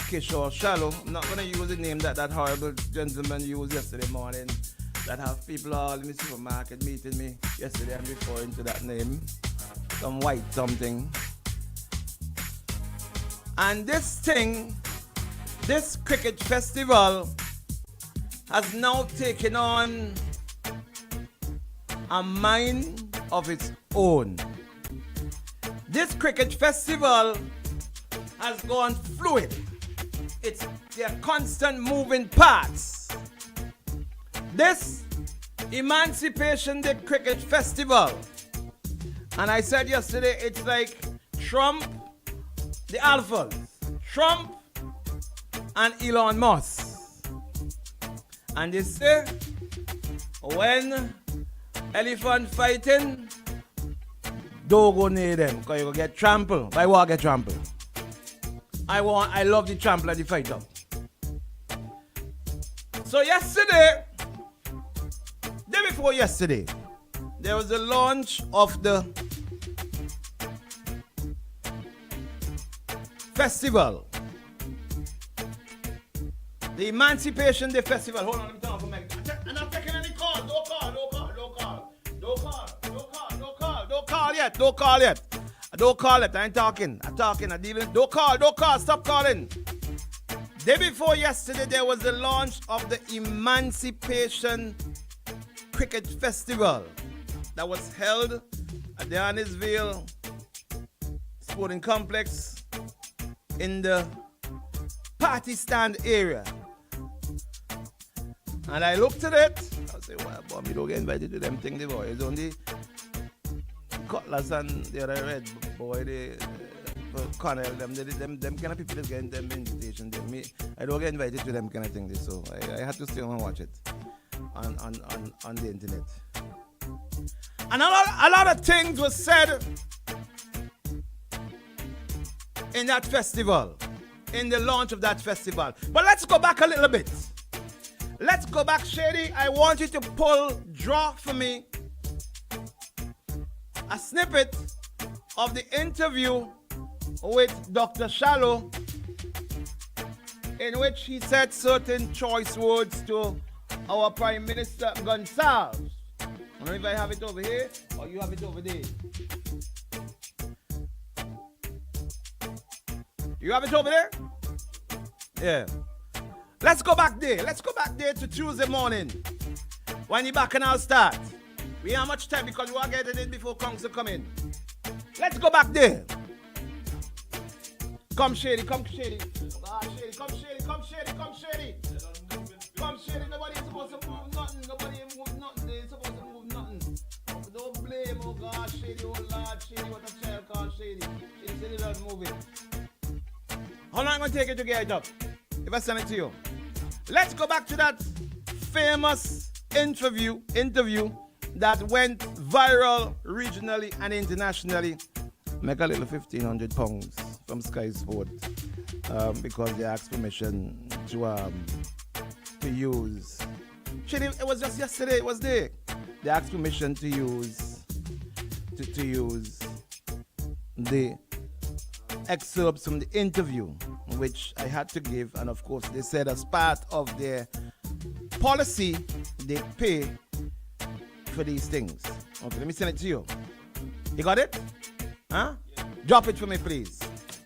Kishore Shallow. I'm not going to use the name that horrible gentleman used yesterday morning that have people all in the supermarket meeting me yesterday. I'm referring to that name. Some white something. And this cricket festival has now taken on a mind of its own. This cricket festival has gone fluid. There are constant moving parts. This Emancipation Day Cricket Festival, and I said yesterday, it's like Trump, the alphas, Trump and Elon Musk. And they say, when elephant fighting, don't go near them, because you will get trampled. By what get trampled? I love the trample and the fighter. So yesterday, day before yesterday, there was the launch of the Festival. The Emancipation Day Festival. Hold on, let me turn off the mic. I'm not taking any calls. Don't call yet. Don't call it. I ain't talking. I'm dealing. Don't call. Stop calling. Day before yesterday, there was the launch of the Emancipation Cricket Festival that was held at the Annisville Sporting Complex in the party stand area. And I looked at it. I say, well, boy, me don't get invited to them thing, the boy. It's only Cutlass and the other red boy, Connell, them kind of people that get them invitation. I don't get invited to them kind of thing. So I had to stay home and watch it on the internet. And a lot of things were said in that festival, in the launch of that festival. But let's go back a little bit. Let's go back, Shady. I want you to draw for me a snippet of the interview with Dr. Shallow, in which he said certain choice words to our Prime Minister Gonsalves. I don't know if I have it over here or you have it over there. You have it over there? Yeah. Let's go back there. Let's go back there to Tuesday morning when the Bacchanal start. We have much time because we are getting in before Council come in. Let's go back there. Come Shady. Come Shady. Nobody is supposed to move nothing. They're supposed to move nothing. Don't blame, oh God, Shady, oh Lord, Shady, what a child called Shady. Shady said he doesn't move it. How long going to take it to get it up? If I send it to you. Let's go back to that famous interview that went viral regionally and internationally. Make a little £1,500 from Sky Sport because they asked permission to use. It was just yesterday. It was there. They asked permission to use the excerpts from the interview, which I had to give, and of course they said as part of their policy they pay for these things. Okay, let me send it to you. You got it? Huh? Yeah. Drop it for me, please.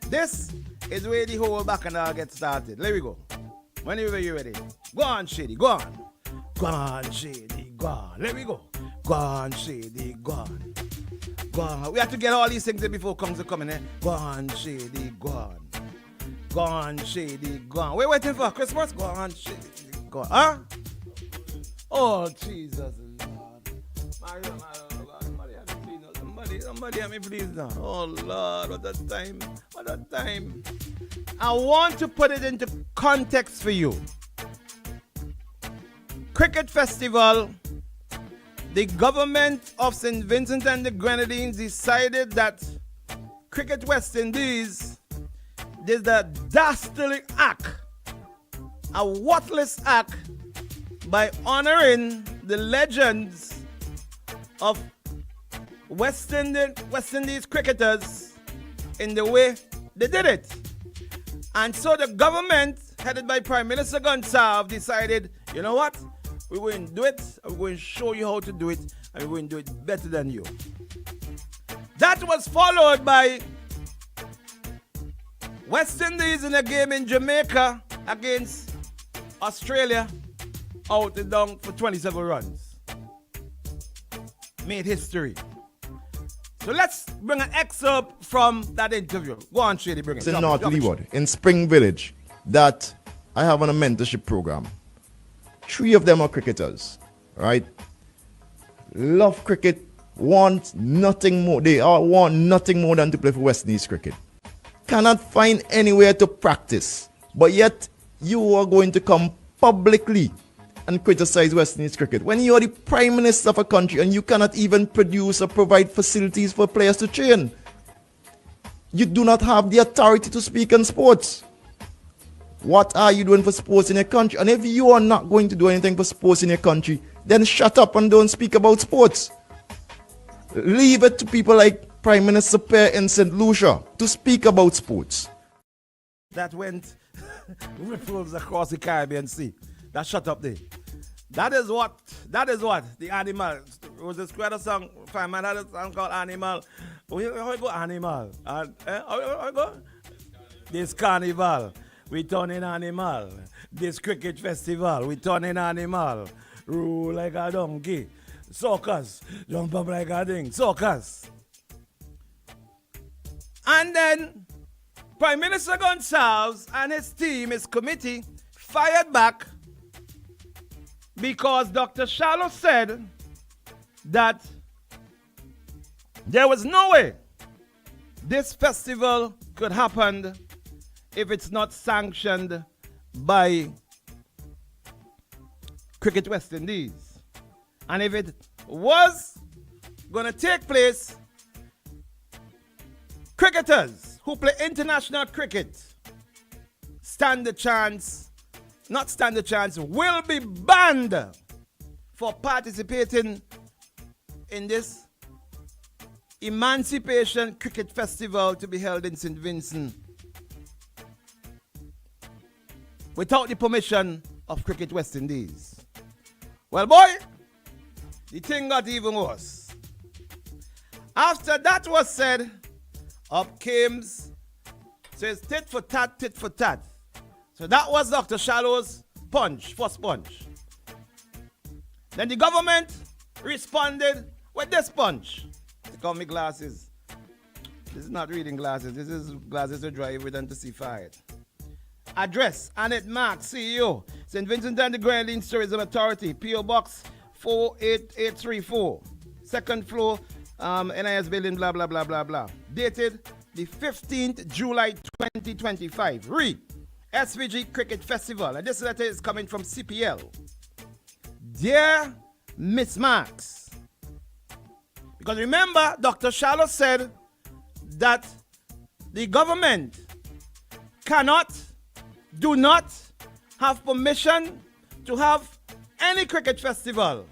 This is where the whole Bacchanal gets started. There we go. Whenever you're ready. Go on, Shady, go on. Go on, Shady, go on. There we go. Go on, Shady, go on. Go on. We have to get all these things before Council come in. Go on, Shady, go on. Go on, Shady, go on. We're waiting for Christmas. Go on, Shady, go on. Huh? Oh, Jesus, Lord. Somebody help me please now. Oh, Lord, what a time. What a time. I want to put it into context for you. Cricket Festival. The government of St. Vincent and the Grenadines decided that Cricket West Indies did a dastardly act, a worthless act, by honoring the legends of West Indies cricketers in the way they did it. And so the government, headed by Prime Minister Gonsalves, decided, you know what? We're going to do it, and we're going to show you how to do it, and we're going to do it better than you. That was followed by West Indies in a game in Jamaica against Australia, out and down for 27 runs. Made history. So let's bring an excerpt from that interview. Go on, Shady, bring it. It's in North Leeward, in Spring Village, that I have on a mentorship program. 3 of them are cricketers, right? Love cricket, want nothing more. They all want nothing more than to play for West Indies cricket. Cannot find anywhere to practice, but yet you are going to come publicly and criticize West Indies cricket when you are the Prime Minister of a country and you cannot even produce or provide facilities for players to train. You do not have the authority to speak on sports. What are you doing for sports in your country? And if you are not going to do anything for sports in your country, then shut up and don't speak about sports. Leave it to people like Prime Minister Pierre in St. Lucia to speak about sports. that went ripples across the Caribbean Sea. That shut up there. That is what the animal. Was this quite a song? Fireman had a song called Animal. How you go animal? How you go? This carnival, we turn in animal. This cricket festival, we turn in animal. Rule like a donkey. Circus, jump up like a thing. Circus. And then Prime Minister Gonsalves and his team, his committee, fired back because Dr. Shallow said that there was no way this festival could happen if it's not sanctioned by Cricket West Indies. And if it was going to take place, cricketers who play international cricket will be banned for participating in this Emancipation Cricket Festival to be held in St. Vincent without the permission of Cricket West Indies. Well, boy, the thing got even worse. After that was said, up came, says tit for tat, tit for tat. So that was Dr. Shallow's first punch. Then the government responded with this punch. They call me glasses. This is not reading glasses. This is glasses to drive with and to see fire. Address, Annette Marks, CEO, St. Vincent and the Grenadines Tourism Authority, P.O. Box 48834, second floor, NIS building, blah, blah, blah, blah, blah. Dated the 15th July 2025. Read, SVG Cricket Festival. And this letter is coming from CPL. Dear Miss Marks, because remember, Dr. Shallow said that the government do not have permission to have any cricket festival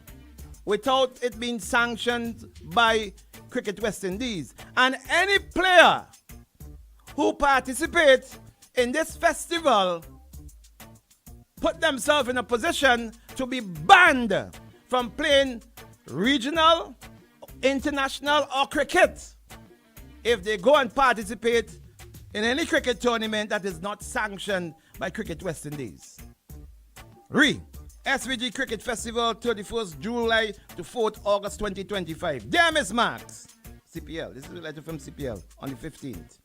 without it being sanctioned by Cricket West Indies. And any player who participates in this festival put themselves in a position to be banned from playing regional, international, or cricket if they go and participate in any cricket tournament that is not sanctioned by Cricket West Indies. SVG Cricket Festival, 31st July to 4th August 2025. Dear Ms. Marks, CPL, this is a letter from CPL on the 15th.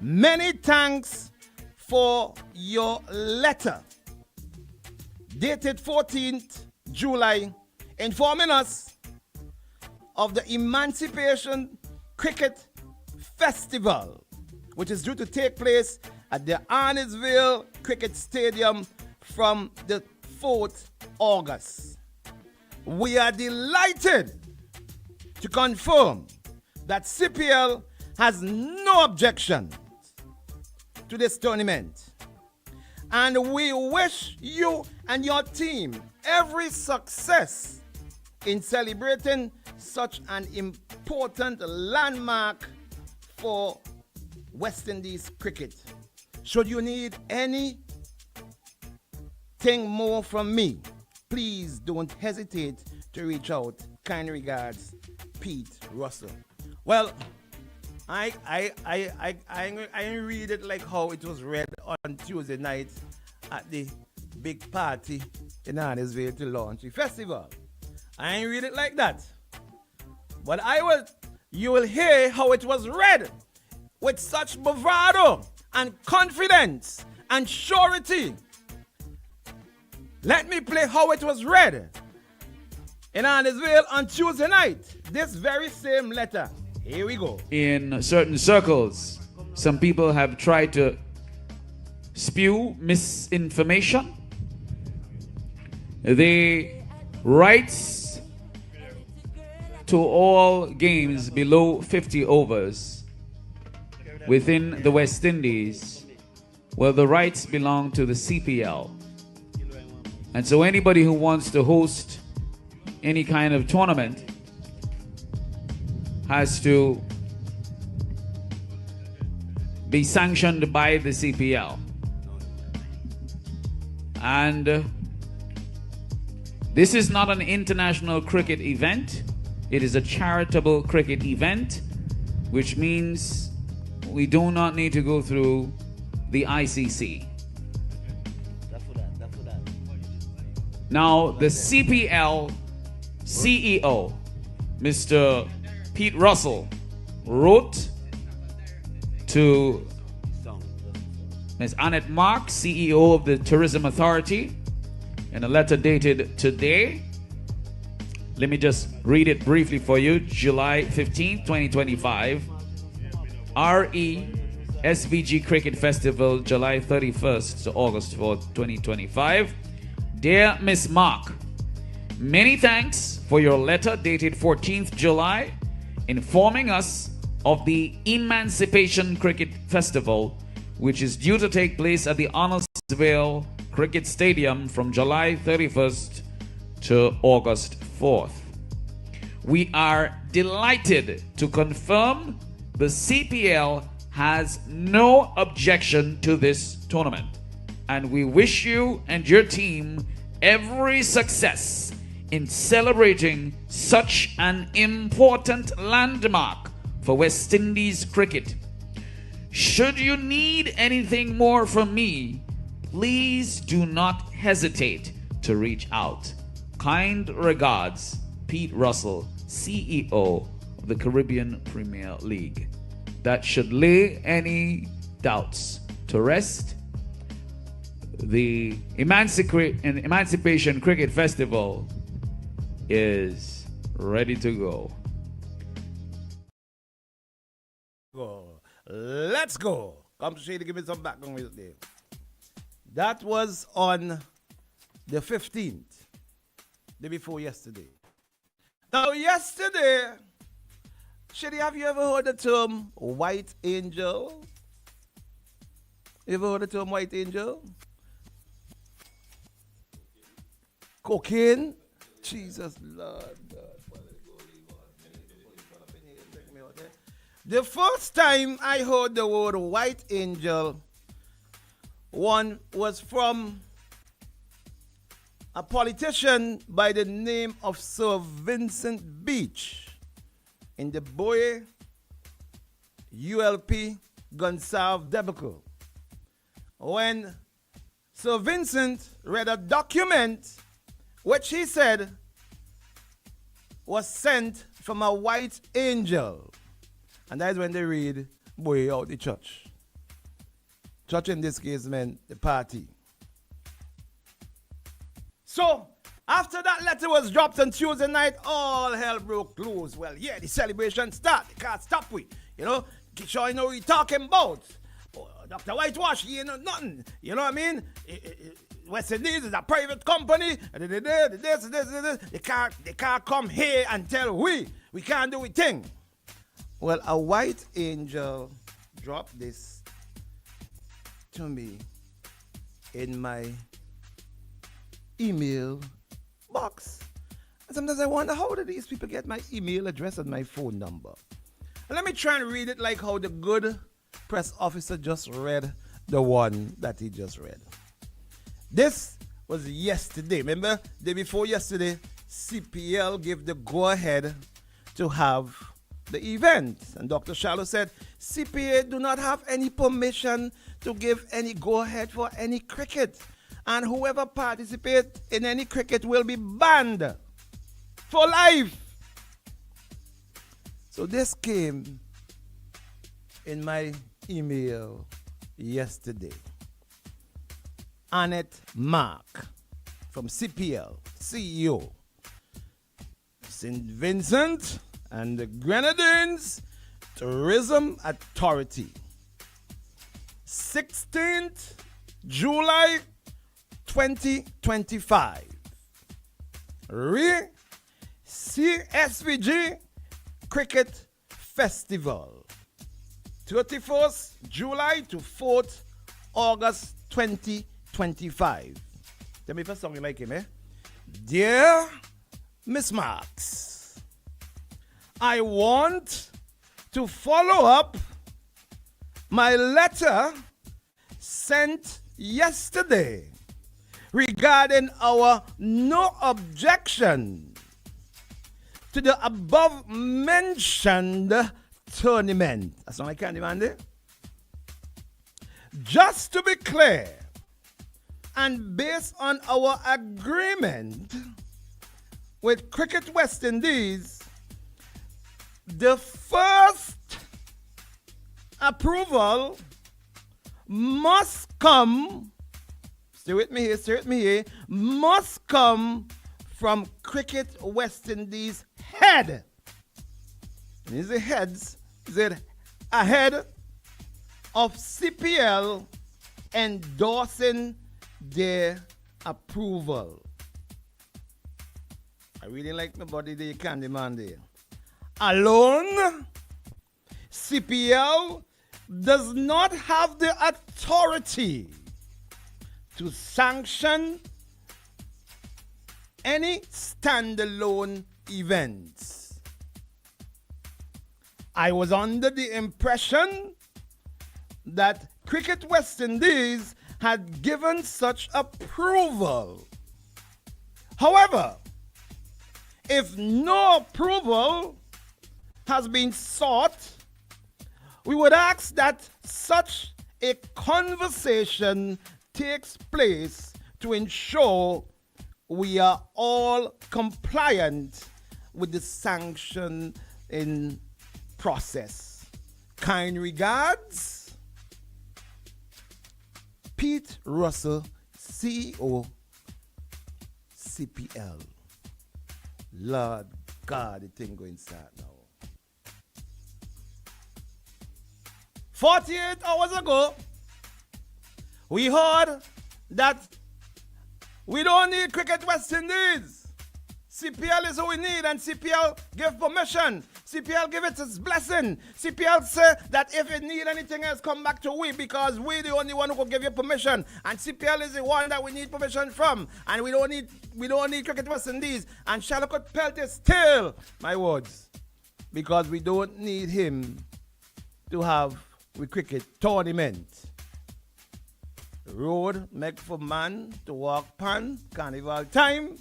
Many thanks for your letter dated 14th July informing us of the Emancipation Cricket Festival, which is due to take place at the Arnisville Cricket Stadium from the 4th August. We are delighted to confirm that CPL has no objection to this tournament. And we wish you and your team every success in celebrating such an important landmark for West Indies cricket. Should you need anything more from me, please don't hesitate to reach out. Kind regards, Pete Russell. Well, I read it like how it was read on Tuesday night at the big party in Arnisville to launch the festival. I ain't read it like that. But you will hear how it was read with such bravado and confidence and surety. Let me play how it was read in Arnisville on Tuesday night. This very same letter. Here we go. In certain circles, some people have tried to spew misinformation. The rights to all games below 50 overs within the West Indies, well, the rights belong to the CPL. And so anybody who wants to host any kind of tournament has to be sanctioned by the CPL. And this is not an international cricket event. It is a charitable cricket event, which means we do not need to go through the ICC. Now, the CPL CEO, Mr. Pete Russell, wrote to Ms. Annette Mark, CEO of the Tourism Authority, in a letter dated today. Let me just read it briefly for you. July 15, 2025. RE SVG Cricket Festival, July 31st to August 4th, 2025. Dear Miss Mark, many thanks for your letter dated 14th July informing us of the Emancipation Cricket Festival, which is due to take place at the Arnoldville Cricket Stadium from July 31st to August 4th. We are delighted to confirm the CPL has no objection to this tournament, and we wish you and your team every success in celebrating such an important landmark for West Indies cricket. Should you need anything more from me, please do not hesitate to reach out. Kind regards, Pete Russell, CEO of the Caribbean Premier League. That should lay any doubts to rest. The Emancipation Cricket Festival is ready to go. Let's go. Come to Shady, give me some background music there. That was on the 15th, day before yesterday. Now, yesterday, Shady, have you ever heard the term white angel? You ever heard the term white angel? Cocaine? Jesus, Lord. The first time I heard the word white angel, one was from a politician by the name of Sir Vincent Beach in the Boye ULP Gonsalve debacle. When Sir Vincent read a document which he said was sent from a white angel. And that is when they read, boy, out the church. Church in this case meant the party. So, after that letter was dropped on Tuesday night, all hell broke loose. Well, yeah, the celebration start. They can't stop with. You know, sure you know what you're talking about. Oh, Dr. Whitewash, you know nothing. You know what I mean? West Indies is a private company. This. They can't come here and tell we can't do a thing. Well, a white angel dropped this to me in my email box. And sometimes I wonder, how do these people get my email address and my phone number? And let me try and read it like how the good press officer just read the one that he just read. This was yesterday. Remember, day before yesterday, CPL gave the go-ahead to have the event. And Dr. Shallow said, CPA do not have any permission to give any go-ahead for any cricket. And whoever participates in any cricket will be banned for life. So this came in my email yesterday. Annette Mark from CPL, CEO. St. Vincent and the Grenadines Tourism Authority. 16th July 2025. CSVG Cricket Festival. 31st July to 4th August 2025. Tell me first song you like him, eh? Dear Miss Marks, I want to follow up my letter sent yesterday regarding our no objection to the above mentioned tournament. That's all I can demand it. Just to be clear, and based on our agreement with Cricket West Indies, the first approval must come, stay with me here, must come from Cricket West Indies head. These are heads, is it ahead of CPL endorsing their approval. I really like my body there, you can demand there. Alone, CPL does not have the authority to sanction any standalone events. I was under the impression that Cricket West Indies had given such approval. However, if no approval has been sought, we would ask that such a conversation takes place to ensure we are all compliant with the sanction in process. Kind regards, Pete Russell, CEO, CPL. Lord God, the thing going start now. 48 hours ago, we heard that we don't need Cricket West Indies. CPL is who we need, and CPL give permission. CPL give it its blessing. CPL say that if it need anything else, come back to we, because we the only one who can give you permission. And CPL is the one that we need permission from. And we don't need Cricket West Indies. And Shalakot Pelt is still, my words, because we don't need him to have a cricket tournament. Road make for man to walk pan, carnival time.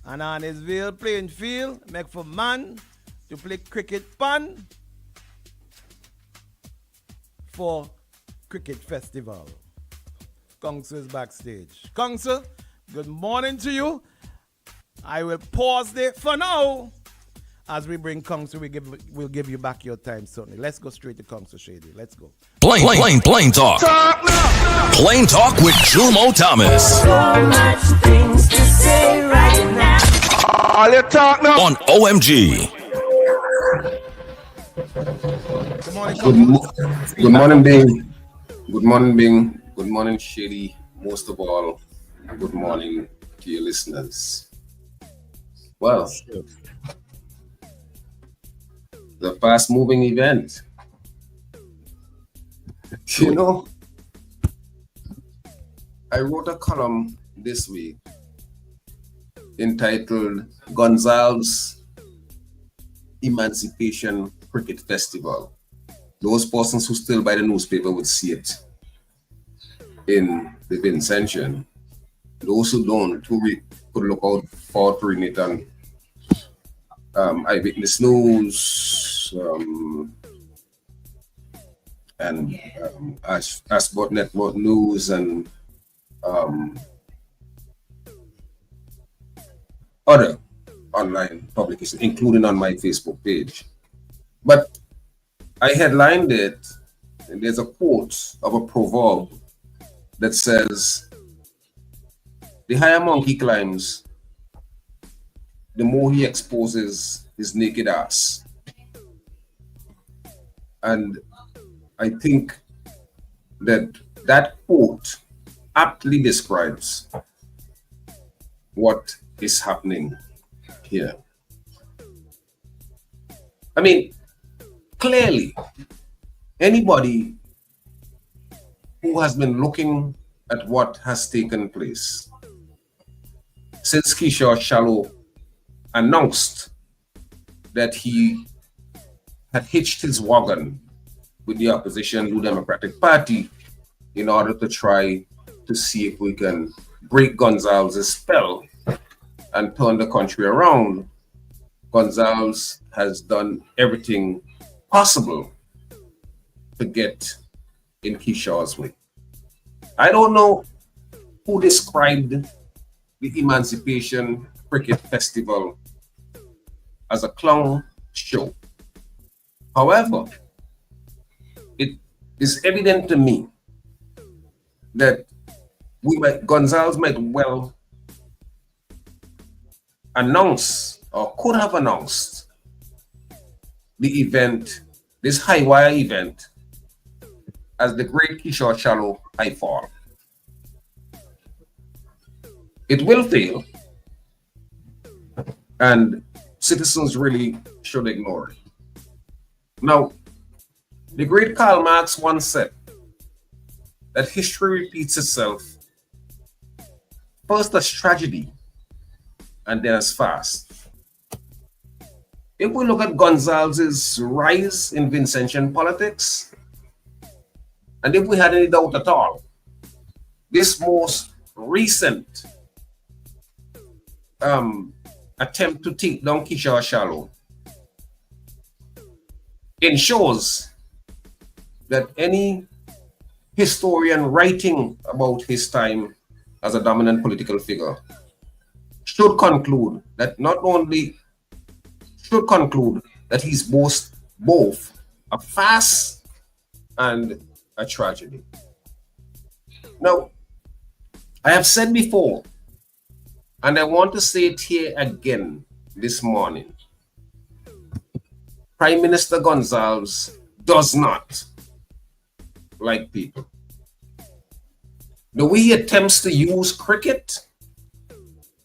And on his Ville playing field, make for man to play cricket pan for cricket festival. Kongsu is backstage. Kongsu, good morning to you. I will pause there for now. As we bring Kongsu, we'll give you back your time certainly. Let's go straight to Kongsu Shady. Let's go. Plain talk. Plain talk with Jumo Thomas. So much things to say right now. All you talk now on OMG. Good morning, Good morning, Bing. Good morning, Bing. Good morning, Shady. Most of all, good morning to your listeners. Well, the fast-moving event. You know, I wrote a column this week entitled Gonzalez Emancipation Cricket Festival. Those persons who still buy the newspaper would see it in the Vincention. Those who don't, could look out for reading it on Eyewitness News and Ashbot Network News and other online publications, including on my Facebook page. But I headlined it, and there's a quote of a proverb that says, "The higher monkey climbs, the more he exposes his naked ass." And I think that quote aptly describes what is happening here. I mean, clearly, anybody who has been looking at what has taken place since Kishore Shallow announced that he had hitched his wagon with the opposition New Democratic Party in order to try to see if we can break Gonzalez's spell and turn the country around, Gonzalez has done everything possible to get in Keishaw's way. I don't know who described the Emancipation Cricket Festival as a clown show. However, it is evident to me that Gonzalez might well announce or could have announced the event, this high wire event, as the Great Keishaw Shallow High Fall. It will fail, and citizens really should ignore it. Now, the great Karl Marx once said that history repeats itself first as tragedy and then as fast. If we look at Gonzalez's rise in Vincentian politics, and if we had any doubt at all, this most recent attempt to take down Keishaw Shallow ensures that any historian writing about his time as a dominant political figure should conclude that he's both a farce and a tragedy. Now, I have said before, and I want to say it here again this morning, Prime Minister Gonzalez does not like people. The way he attempts to use cricket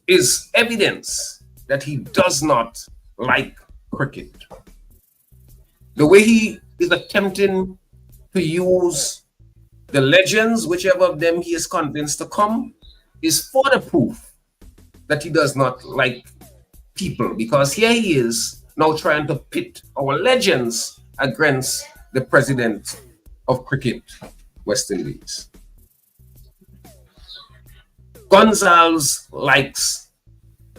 is evidence that he does not like cricket. The way he is attempting to use the legends, whichever of them he is convinced to come, is further proof that he does not like people, because here he is now trying to pit our legends against the president of cricket, West Indies. Gonzalez likes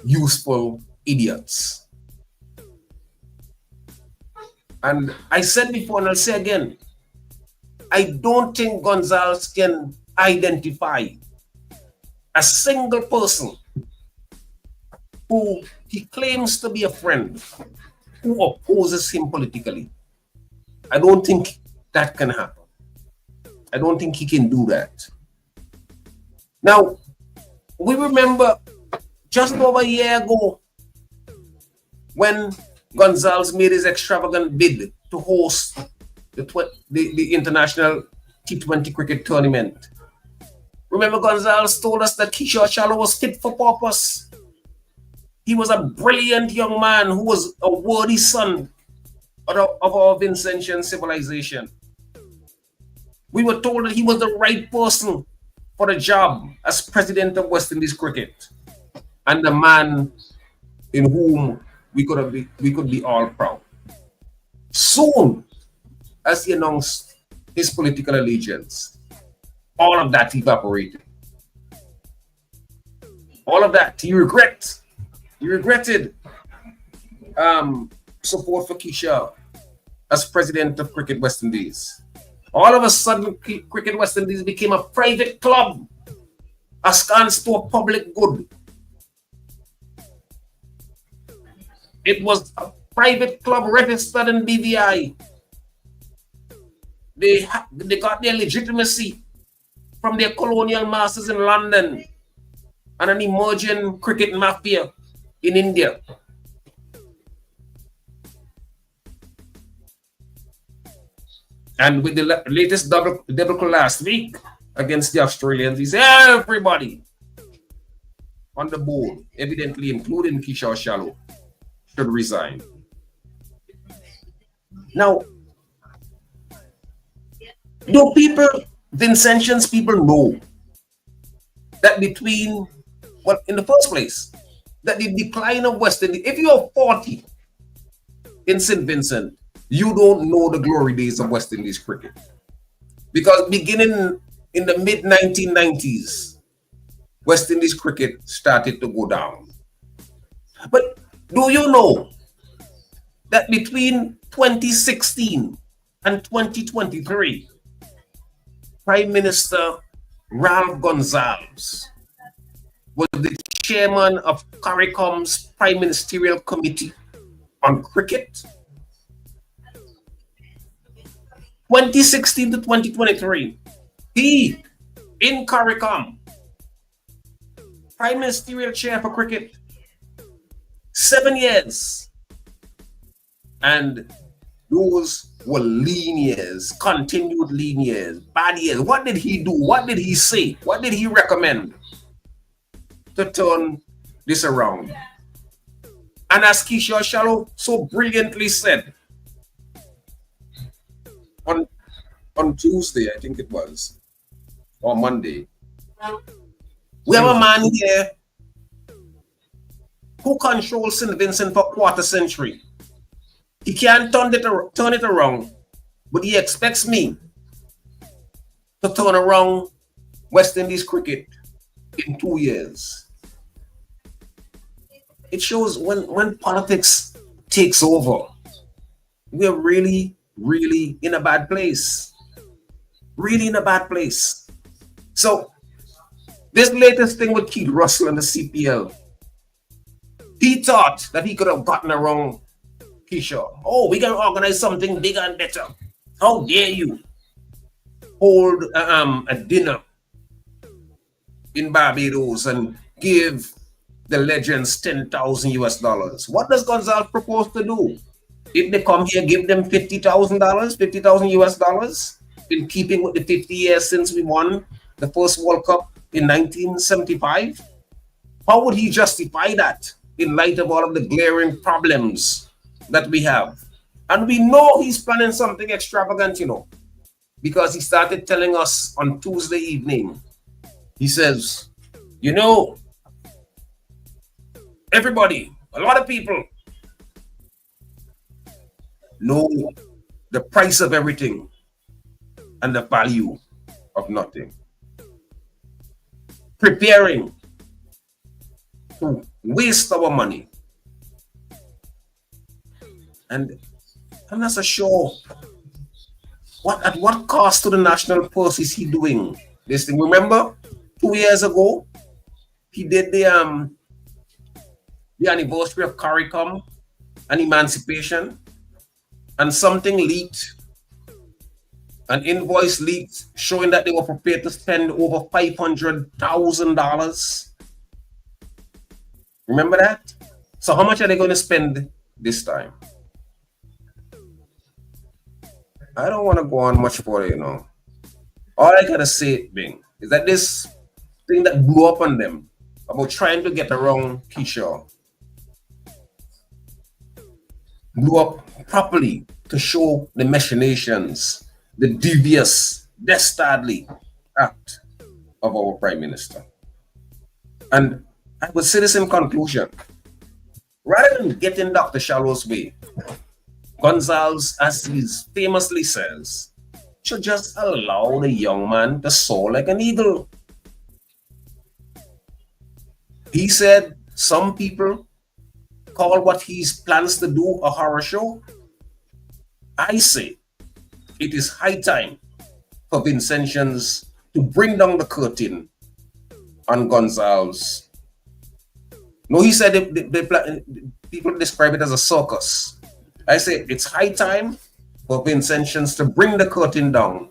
useful idiots. And I said before and I'll say again, I don't think Gonzalez can identify a single person who he claims to be a friend who opposes him politically. I don't think that can happen. I don't think he can do that. Now, we remember just over a year ago when Gonzalez made his extravagant bid to host the international T20 cricket tournament. Remember, Gonzalez told us that Keishaw Shallow was fit for purpose. He was a brilliant young man who was a worthy son of our Vincentian civilization. We were told that he was the right person for the job as president of West Indies cricket, and the man in whom we could be all proud. Soon as he announced his political allegiance, all of that evaporated. All of that he regretted support for Keishaw as president of Cricket West Indies. All of a sudden, Cricket West Indies became a private club, askance to a public good. It was a private club registered in BVI. They got their legitimacy from their colonial masters in London and an emerging cricket mafia in India. And with the latest debacle last week against the Australians, everybody on the board, evidently including Keishaw Shallow, should resign. Now, do Vincentians people know that in the first place, that the decline of West Indies, if you're 40 in St. Vincent, you don't know the glory days of West Indies cricket. Because beginning in the mid-1990s, West Indies cricket started to go down. But do you know that between 2016 and 2023, Prime Minister Ralph Gonsalves was the chairman of CARICOM's Prime Ministerial Committee on Cricket? 2016 to 2023, he, in CARICOM, Prime Ministerial Chair for Cricket, 7 years. And those were lean years, continued lean years, bad years. What did he do? What did he say? What did he recommend to turn this around? And as Kishore Shallow so brilliantly said on Tuesday, I think it was, or Monday, we have a man here who controls St. Vincent for a quarter century. He can't turn it around, but he expects me to turn around West Indies cricket in 2 years. It shows when politics takes over, we're really, really in a bad place. Really in a bad place. So, this latest thing with Keith Russell and the CPL, he thought that he could have gotten around Kishore. Oh, we can organize something bigger and better. How dare you hold a dinner in Barbados and give the legends $10,000 US. What does Gonzalez propose to do? If they come here, give them $50,000 US, in keeping with the 50 years since we won the first World Cup in 1975? How would he justify that in light of all of the glaring problems that we have? And we know he's planning something extravagant, because he started telling us on Tuesday evening. He says, everybody, a lot of people know the price of everything and the value of nothing. Preparing to waste our money. And I'm not so sure at what cost to the national purse is he doing this thing. Remember, 2 years ago, he did the anniversary of CARICOM and emancipation, and something leaked, an invoice leaked showing that they were prepared to spend over $500,000. Remember that? So how much are they going to spend this time? I don't want to go on much further, All I gotta say, Bing, is that this thing that blew up on them about trying to get around Kishore blew up properly to show the machinations, the devious, dastardly act of our Prime Minister. And I would say this in conclusion. Rather than getting Dr. Shallow's way, Gonzalez, as he famously says, should just allow the young man to soar like an eagle. He said some people call what he plans to do a horror show. I say it is high time for Vincentians to bring down the curtain on Gonzalez. No, he said people describe it as a circus. I say it's high time for Vincentians to bring the curtain down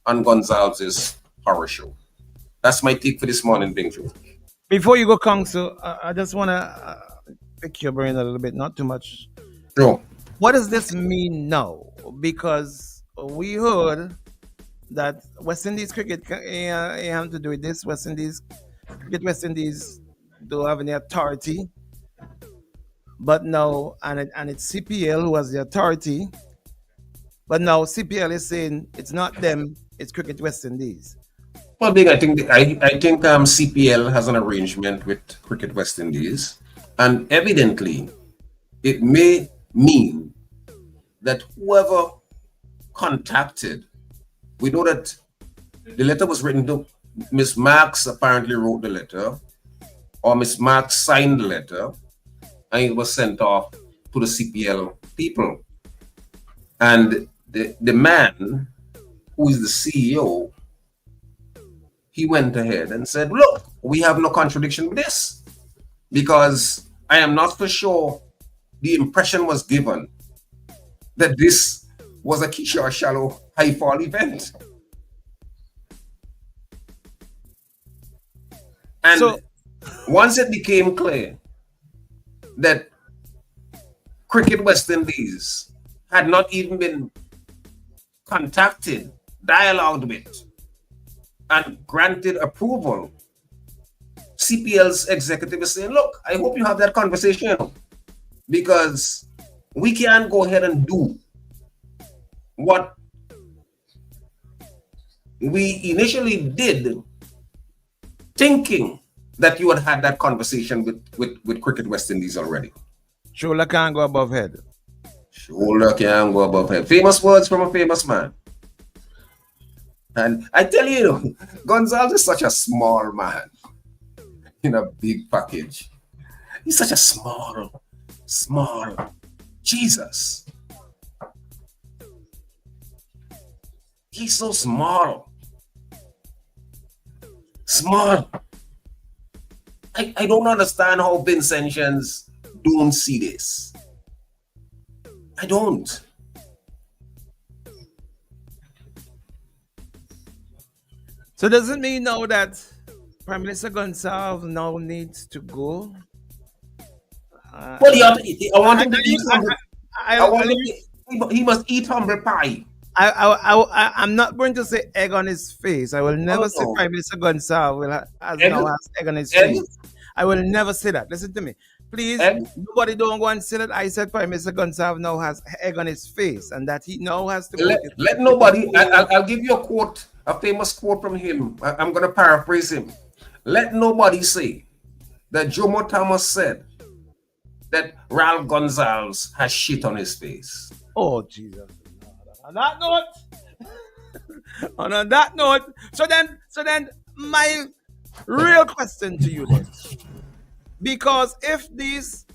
on Gonzalez's horror show. That's my take for this morning, Bing Joe. Before you go, Council, I just want to pick your brain a little bit, not too much. Sure. What does this mean now? Because we heard that West Indies cricket have to do with this. West Indies don't have any authority. But now, and it's CPL who has the authority. But now CPL is saying it's not them, it's Cricket West Indies. Well, Big, I think CPL has an arrangement with Cricket West Indies, and evidently, it may mean that whoever contacted, we know that the letter was written to Miss Marks apparently wrote the letter, or Miss Marks signed the letter, and it was sent off to the CPL people. And the man who is the CEO, he went ahead and said, look, we have no contradiction with this, because I am not so sure the impression was given that this was a Keisha Shallow high fall event. And so, once it became clear that Cricket West Indies had not even been contacted, dialogued with, and granted approval, CPL's executive is saying, look, I hope you have that conversation, because we can't go ahead and do what we initially did, thinking that you had that conversation with Cricket West Indies already. Shoulder can't go above head. Shoulder can't go above head. Famous words from a famous man. And I tell you, Gonzalez is such a small man in a big package. He's such a small Jesus. He's so small. Small. I don't understand how Vincentians don't see this. I don't. So does it mean now that Prime Minister Gonsalves now needs to go? Well, I want him to eat humble. He must eat humble pie. I'm not going to say egg on his face. I will never say Prime Minister Gonsalves has egg on his face. I will never say that. Listen to me. Please, nobody don't go and say that I said Prime Minister Gonsalves now has egg on his face and that he now has to... Let nobody... I'll give you a quote, a famous quote from him. I'm going to paraphrase him. Let nobody say that Jomo Thomas said that Ralph Gonsalves has shit on his face. Oh, Jesus. On that note, so then my real question to you then, because if these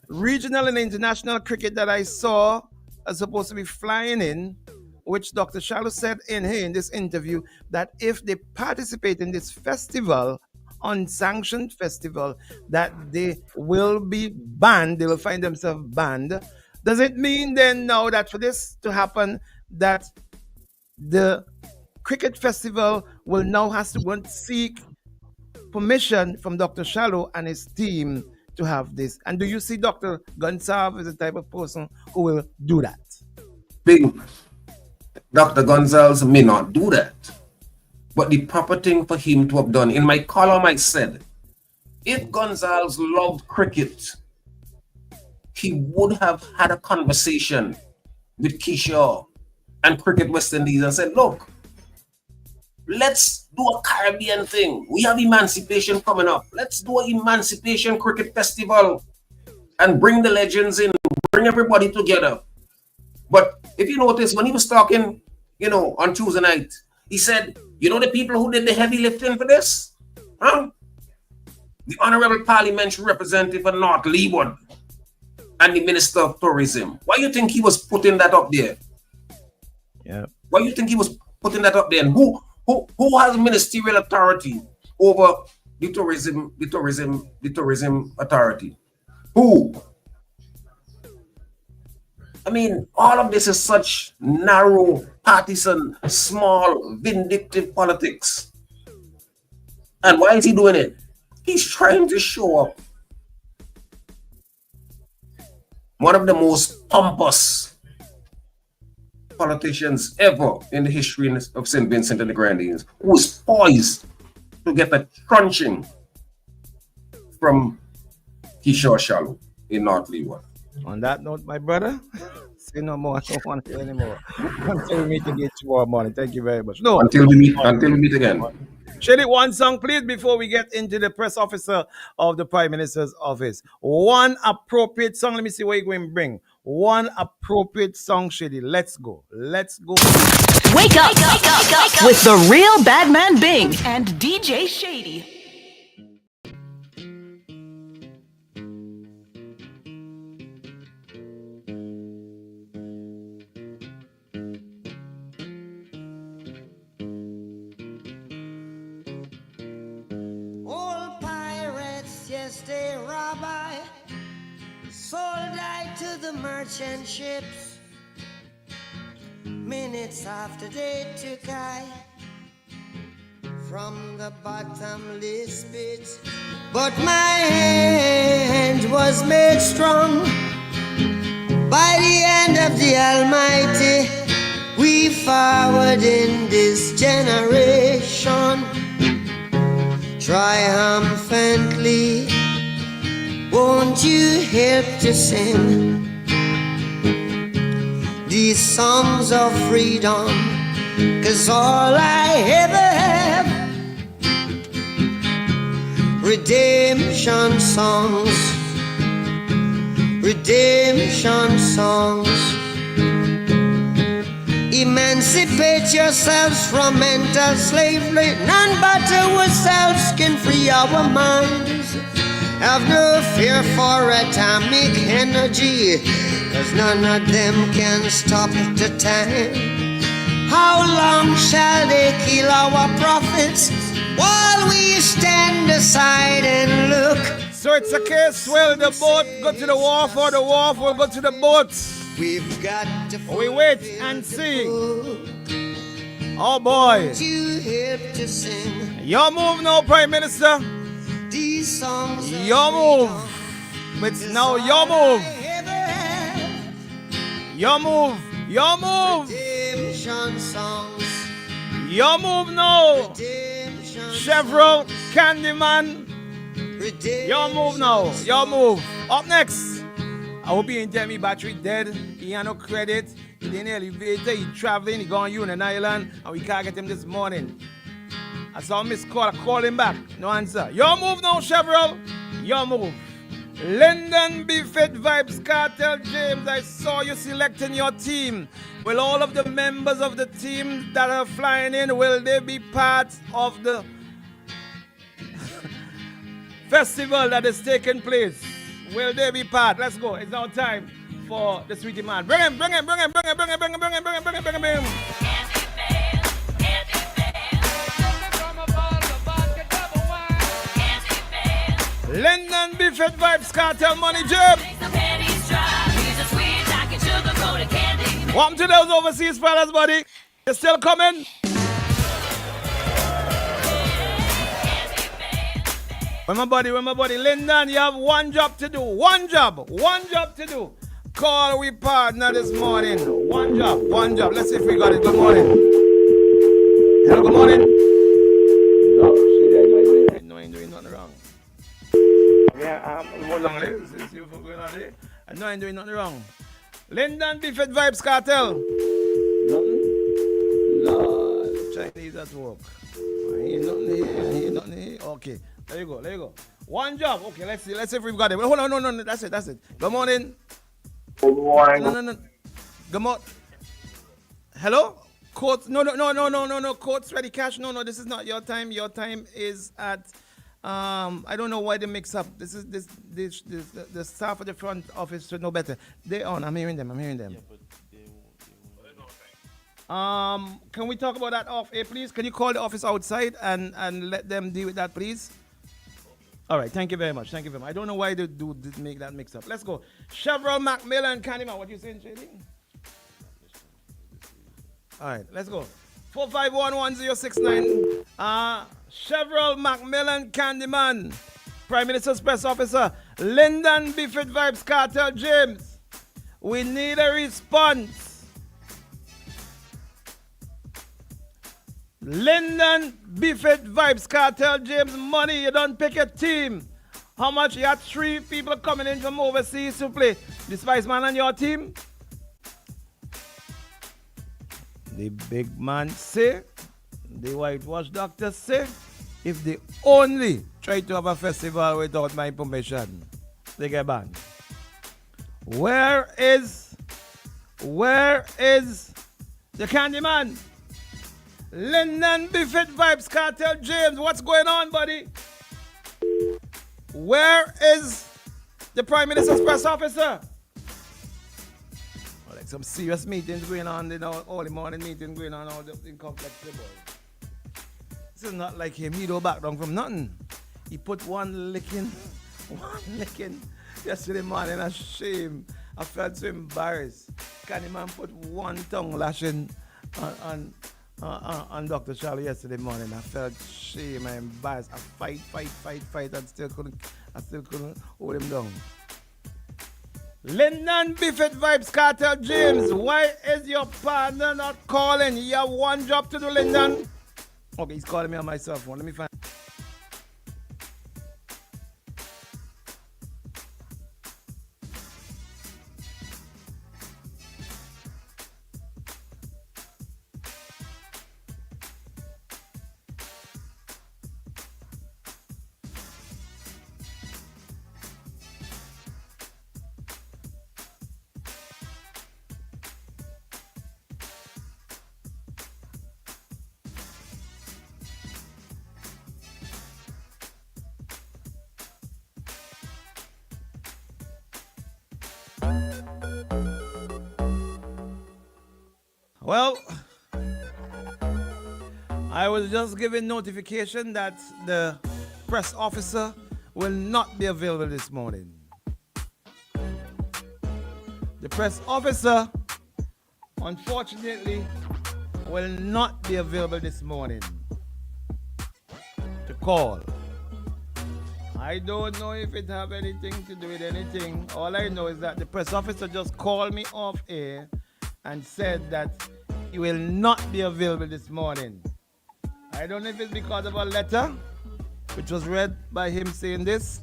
regional and international cricket that I saw are supposed to be flying in, which Dr. Shallow said in this interview, that if they participate in this festival, unsanctioned festival, that they will be banned, they will find themselves banned. Does it mean then now that for this to happen, that the cricket festival will now have to go and seek permission from Dr. Shallow and his team to have this? And do you see Dr. Gonsalves as the type of person who will do that? Dr. Gonsalves may not do that. But the proper thing for him to have done, in my column I said, if Gonsalves loved cricket, he would have had a conversation with Keisha and Cricket West Indies and said, look, let's do a Caribbean thing. We have emancipation coming up. Let's do an emancipation cricket festival and bring the legends in, bring everybody together. But if you notice, when he was talking, on Tuesday night, he said, the people who did the heavy lifting for this? Huh? The Honorable Parliamentary Representative for North Leeward and the Minister of Tourism. Why do you think he was putting that up there? Yeah. Why do you think he was putting that up there? And who has ministerial authority over the tourism authority? Who? I mean, all of this is such narrow, partisan, small, vindictive politics. And why is he doing it? He's trying to show up. One of the most pompous politicians ever in the history of St. Vincent and the Grenadines, who was poised to get a trunching from Keisha Shallow in North Leeward. On that note, my brother, say no more. I don't want to hear anymore. Until we meet again tomorrow morning. Thank you very much. No, until we meet again. Shady, one song, please, before we get into the press officer of the Prime Minister's office. One appropriate song. Let me see what you're going to bring. one appropriate song, Shady. Let's go. Let's go. Wake up with the real Badman Bing and DJ Shady. Old pirates, yes, they rob I, sold I to the merchant ships. Minutes after they took I from the bottomless pit, but my hand was made strong by the hand of the Almighty. We forward in this generation triumphantly. Won't you help to sing these songs of freedom? 'Cause all I ever have, redemption songs, redemption songs. Emancipate yourselves from mental slavery. None but ourselves can free our minds. Have no fear for atomic energy, 'cause none of them can stop the time. How long shall they kill our prophets while we stand aside and look? So it's a case, well, the boat go to the wharf or the wharf will go to the boat. We've got to we wait and see. Oh boy. You help to sing your move now, Prime Minister. These songs. Your move. It's now your move. Your move. Your move. Redemption songs. Your move now. Chevron, Candyman. Your move now. Your move. Up next. I hope he ain't tell me battery dead. He had no credit. He didn't elevator. He traveling. He gone Union Island. And we can't get him this morning. I saw him miss call. I called him back. No answer. Your move now, Chevron. Your move. Lyndon B. Fit Vibes Cartel James. I saw you selecting your team. Will all of the members of the team that are flying in, will they be part of the festival that is taking place? Will they be part? Let's go. It's now time for the sweetie man. Bring him, bring him, bring him, bring him, bring him, bring him, bring him, bring him, bring him, bring him, bring him. Lyndon B. Fit Vibes Cartel Money Jam. Welcome to those overseas fellas, buddy. You still coming? Where my buddy? Lyndon, you have one job to do. One job to do. Call we partner this morning. One job. Let's see if we got it. Good morning. Hello, good morning. No, shit, I know I ain't doing nothing wrong. Yeah, how long is this? See what's going on there? I know I ain't doing nothing wrong. Lyndon B. Fit Vibes Cartel. Nothing? Lord, Chinese at work. Ain't nothing here. Okay. There you go. One job. Okay, let's see if we've got it. Hold on, no. That's it. Good morning. Good morning. No. Good morning. Hello? Court? No. Court's ready cash. No. This is not your time. Your time is at. I don't know why they mix up. This is the staff at the front office should know better. They're on. I'm hearing them. Yeah, but they won't. Can we talk about that off air, please? Can you call the office outside and let them deal with that, please? All right, thank you very much. I don't know why they do make that mix up. Let's go. Chevron, Macmillan, Candyman. What you saying, Shady? All right, let's go. 4511069. Chevron, Macmillan, Candyman. Prime Minister's Press Officer. Lyndon B. Fit Vibes Cartel James. We need a response. Lyndon B. Fit Vibes Cartel James Money. You don't pick a team. How much? You had 3 people coming in from overseas to play. The Spice Man on your team. The big man say, the whitewash doctor say, if they only try to have a festival without my permission, they get banned. Where is the Candyman? Lyndon Biffett Vibes Cartel James, what's going on, buddy? Where is the Prime Minister's press officer? Well, like some serious meetings going on, early morning meetings going on, all the complex, boy. This is not like him. He don't back down from nothing. He put one licking yesterday morning. A shame. I felt so embarrassed. Candyman put one tongue lashing on Dr. Charlie yesterday morning. I felt shame and embarrassed. I fight and still couldn't hold him down. Lyndon Biffett Vibes Cartel James, why is your partner not calling? You have one job to do, Lyndon. Okay, he's calling me on my cell phone. Let me find. Well, I was just given notification that the press officer will not be available this morning. The press officer, unfortunately, will not be available this morning to call. I don't know if it have anything to do with anything. All I know is that the press officer just called me off air and said that he will not be available this morning. I don't know if it's because of a letter which was read by him saying this.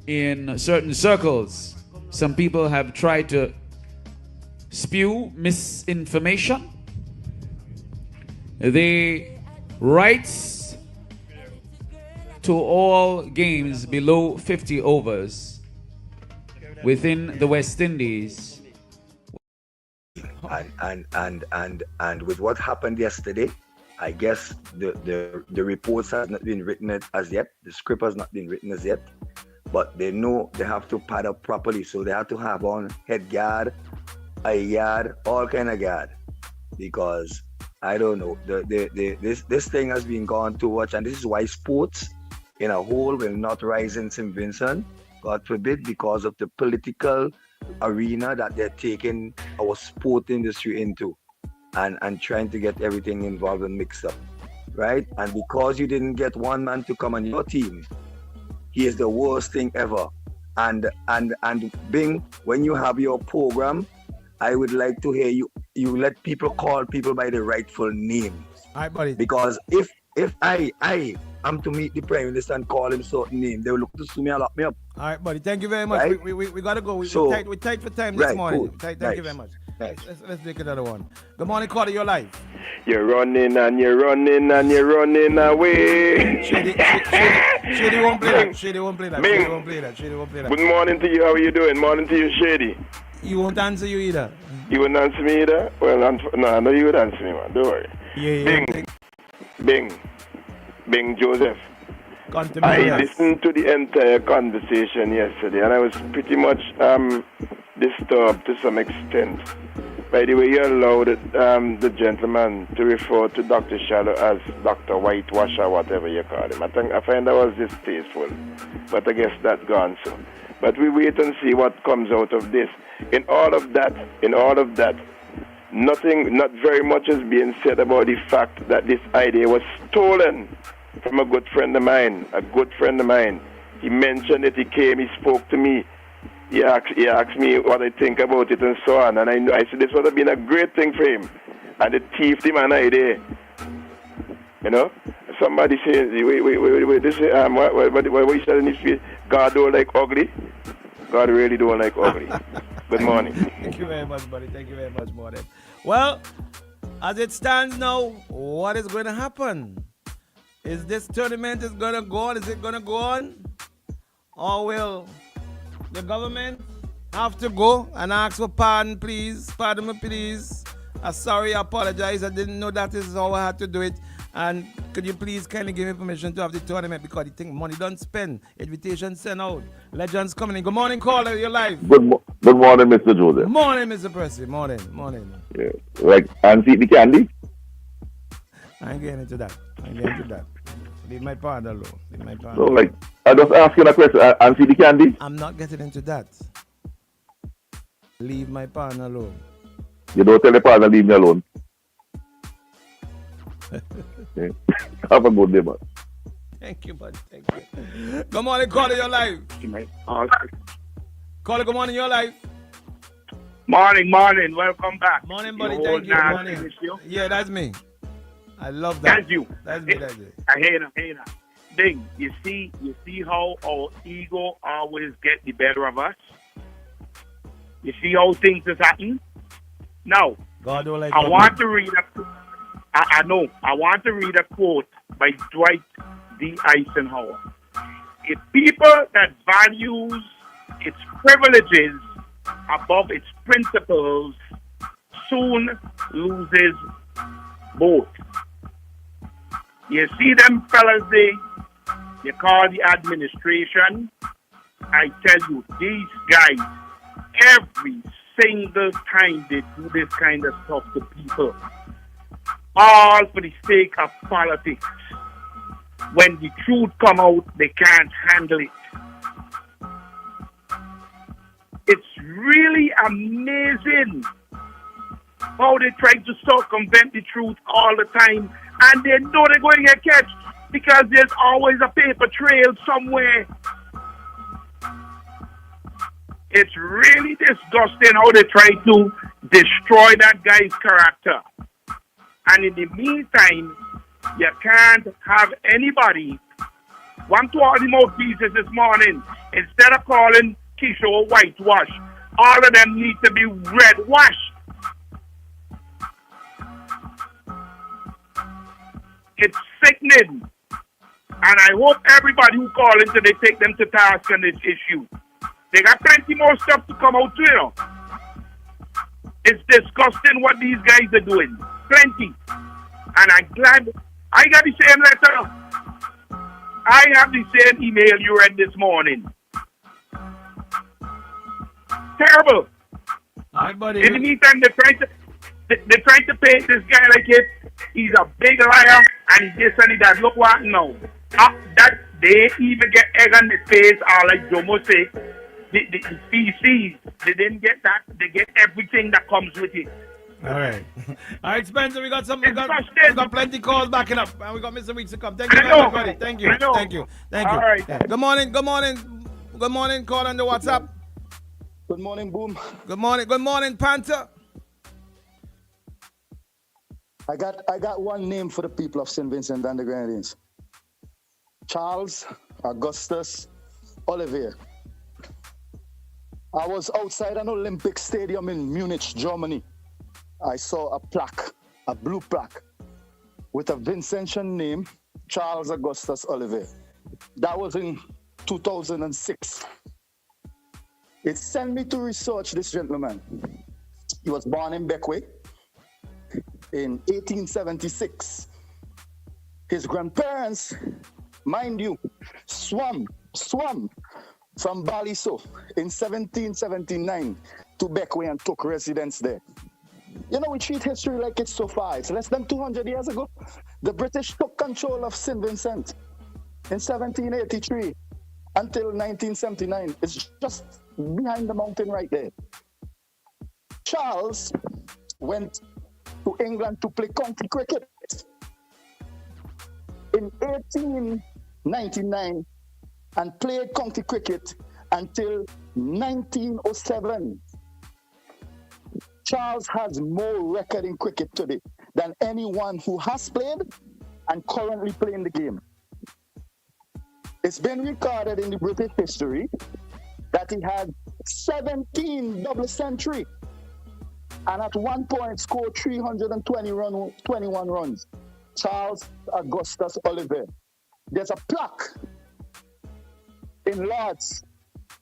In certain circles, some people have tried to spew misinformation. The rights to all games below 50 overs within the West Indies. And with what happened yesterday, I guess the reports has not been written as yet. The script has not been written as yet. But they know they have to pad up properly, so they have to have on head guard, eye guard, all kind of guard. Because I don't know, this thing has been gone too much, and this is why sports in a whole will not rise in St. Vincent, God forbid, because of the political arena that they're taking our sport industry into and trying to get everything involved and mixed up, right? And because you didn't get one man to come on your team, he is the worst thing ever. And Bing, when you have your program, I would like to hear you let people call people by the rightful names. All right, buddy. Because if I am to meet the Prime Minister and call him certain name, they will look to sue me and lock me up. All right, buddy. Thank you very much. Right? We got to go. We're tight for time Right, this morning. cool. Thank Nice. you very much. Nice. Let's take another one. Good morning, Carter. You're live. You're running and you're running and you're running away. Shady won't play that. Shady won't play that. Ming. Shady won't play that. Shady won't play that. Good morning to you. How are you doing? Morning to you, Shady. He won't answer you either. You wouldn't answer me either? Well, no, I know you would answer me, man. Don't worry. Yeah. Bing, Joseph. I listened to the entire conversation yesterday, and I was pretty much disturbed to some extent by the way you allowed the gentleman to refer to Dr. Shallow as Dr. Whitewasher, whatever you call him. I find that was distasteful, but I guess that's gone so. But we wait and see what comes out of this. In all of that, not very much is being said about the fact that this idea was stolen from a good friend of mine. He mentioned it, he came, he spoke to me. He asked me what I think about it and so on. And I said this would have been a great thing for him. And it thieved him an idea. You know? Somebody says, wait, this what he said in his face, God don't like ugly. God really don't like ugly. Good morning. Thank you very much, buddy. Thank you very much, Morning. Well, as it stands now, what is going to happen? Is this tournament going to go on? Is it going to go on? Or will the government have to go and ask for pardon, please. Pardon me, please. I'm sorry, I apologize. I didn't know that is how I had to do it. And could you please kindly give me permission to have the tournament because you think money don't spend. Invitation sent out. Legends coming in. Good morning, caller. You're live. Good morning, Mr. Joseph. Morning, Mr. Percy. Morning. Yeah. Like, and see the candy? I ain't getting into that. Leave my partner alone. No, like, I just asking a question. And see the candy? I'm not getting into that. Leave my partner alone. You don't tell the partner leave me alone. Yeah. Have a good day, man. Thank you, buddy. Thank you. Good morning, caller. You're live. Caller, good morning. You're live. Morning. Welcome back. Morning, buddy. Thank you. Good morning. Yeah, that's me. I love that. That's you. That's me. I hate him. Ding. You see how our ego always get the better of us? You see how things is happening? Now, God don't like I want to read I know. I want to read a quote by Dwight D. Eisenhower. A people that values its privileges above its principles soon loses both. You see them fellas they call the administration. I tell you, these guys, every single time they do this kind of stuff to people, all for the sake of politics. When the truth come out, they can't handle it. It's really amazing how they try to circumvent the truth all the time, and they know they're going to get catch because there's always a paper trail somewhere. It's really disgusting how they try to destroy that guy's character. And in the meantime, you can't have anybody. One to all the mouthpieces this morning, instead of calling Kishore whitewash, all of them need to be red washed. It's sickening. And I hope everybody who call in today take them to task on this issue. They got plenty more stuff to come out to, you know. It's disgusting what these guys are doing. Plenty. And I'm glad I got the same letter. I have the same email you read this morning. Terrible. Hi, buddy. In the meantime, they're trying to paint this guy like he's a big liar and he's this and he that. Look what now. That they even get egg on the face, or like Jomo say, the feces. They didn't get that. They get everything that comes with it. All right, Spencer, we got plenty calls backing up, and we got Mr. Weeks to come. Thank you, everybody. Thank you. All right. Yeah. Good morning, call on the WhatsApp. Good morning, Boom. Good morning, Panther. I got one name for the people of St. Vincent and the Grenadines. Charles Augustus Olivier. I was outside an Olympic stadium in Munich, Germany. I saw a plaque, a blue plaque, with a Vincentian name, Charles Augustus Olivier. That was in 2006. It sent me to research this gentleman. He was born in Beckway in 1876. His grandparents, mind you, swam from Baliso in 1779 to Beckway and took residence there. You know, we treat history like it's so far. It's less than 200 years ago. The British took control of St. Vincent in 1783 until 1979. It's just behind the mountain right there. Charles went to England to play county cricket. In 1899 and played county cricket until 1907. Charles has more record in cricket today than anyone who has played and currently playing the game. It's been recorded in the British history that he had 17 double century and at one point scored 321 runs. Charles Augustus Olivier. There's a plaque in Lord's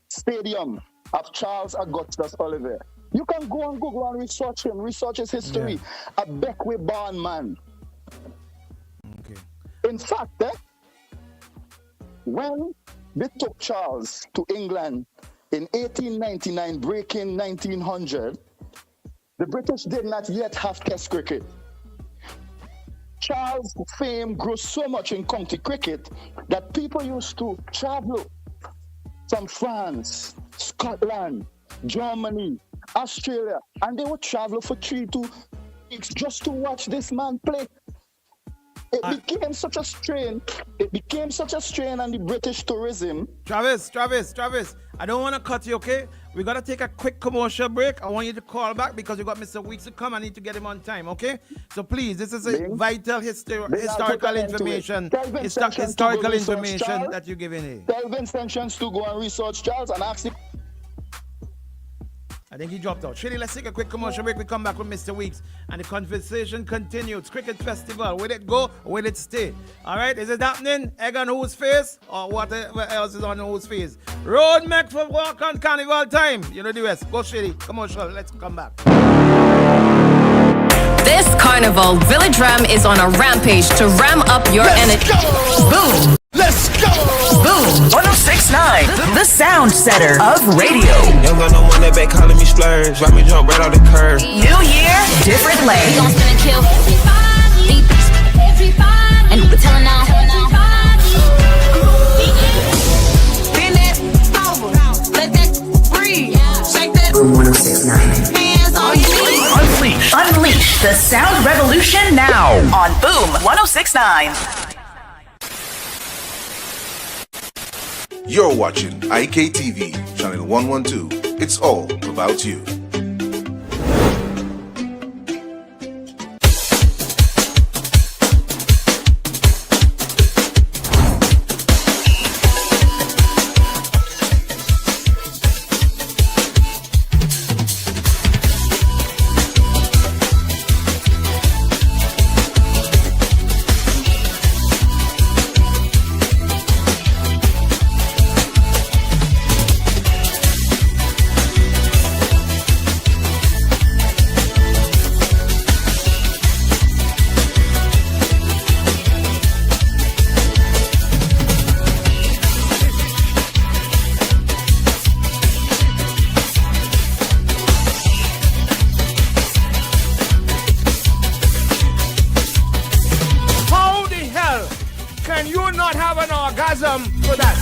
Stadium of Charles Augustus Oliver. You can go on Google and research him, research his history. A Beckwith born man. Okay. In fact, when they took Charles to England in 1899, breaking 1900, the British did not yet have Test cricket. Charles' fame grew so much in county cricket that people used to travel from France, Scotland, Germany, Australia, and they would travel for 3 to 2 weeks just to watch this man play. It became such a strain. It became such a strain on the British tourism. Travis, I don't want to cut you, okay? We got to take a quick commercial break. I want you to call back because you got Mr. Weeks to come. I need to get him on time, okay? So please, this is a vital historical information. Historical information that you're giving here. Tell Vincentians to go and research Charles and ask him. I think he dropped out. Shady, let's take a quick commercial break. We come back with Mr. Weeks and the conversation continues. Cricket Festival, will it go or will it stay? All right, is it happening? Egg on whose face or whatever else is on whose face? Road make for walk on carnival time. You know the rest. Go Shady, commercial, let's come back. This carnival, Village Ram is on a rampage to ram up your energy. Boom! Let's go! Boom! 1069, the sound setter of radio. Young got no one that back calling me splurge. Why me jump right off the curb? New year, different lane. We gon' spin and kill everybody. And we telling now. Bend that over, let that breathe. Shake that. Boom 1069. Hands on your knees. Unleash the sound revolution now on Boom 1069. You're watching IKTV, channel 112. It's all about you. For that.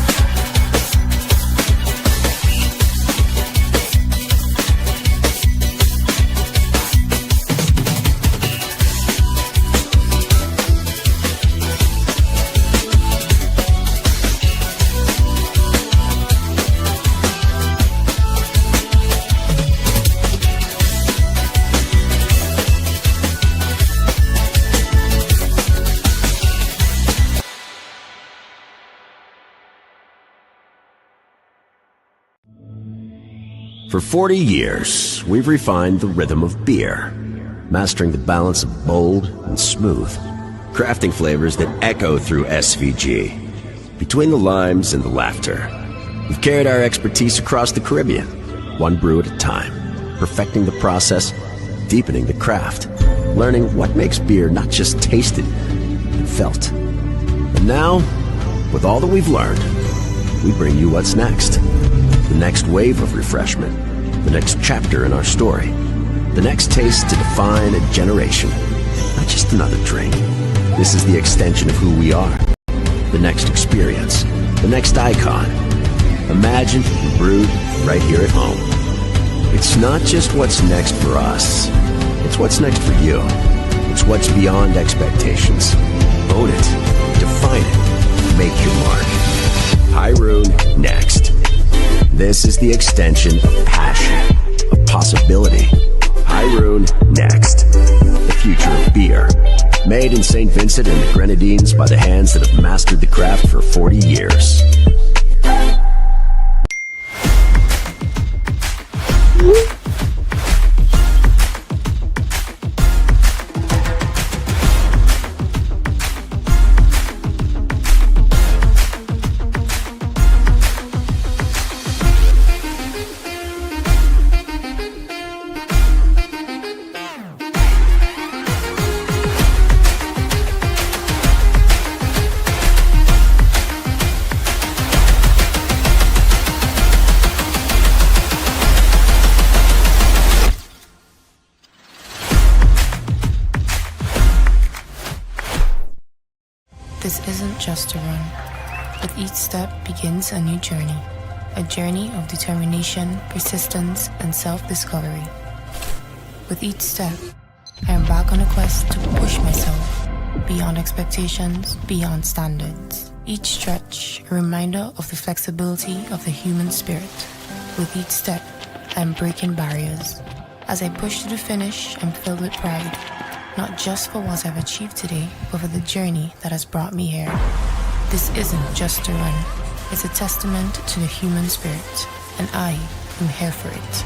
For 40 years, we've refined the rhythm of beer, mastering the balance of bold and smooth, crafting flavors that echo through SVG. Between the limes and the laughter, we've carried our expertise across the Caribbean, one brew at a time, perfecting the process, deepening the craft, learning what makes beer not just tasted, but felt. And now, with all that we've learned, we bring you what's next. The next wave of refreshment, the next chapter in our story, the next taste to define a generation, not just another drink. This is the extension of who we are, the next experience, the next icon, imagined and brewed right here at home. It's not just what's next for us, it's what's next for you. It's what's beyond expectations. Own it, define it, make your mark. Pyroon next. This is the extension of passion, of possibility. Pyroon next. The future of beer. Made in St. Vincent and the Grenadines by the hands that have mastered the craft for 40 years. This isn't just a run. With each step begins a new journey. A journey of determination, persistence, and self-discovery. With each step, I embark on a quest to push myself beyond expectations, beyond standards. Each stretch, a reminder of the flexibility of the human spirit. With each step, I am breaking barriers. As I push to the finish, I'm filled with pride, not just for what I've achieved today, but for the journey that has brought me here. This isn't just a run. It's a testament to the human spirit, and I am here for it.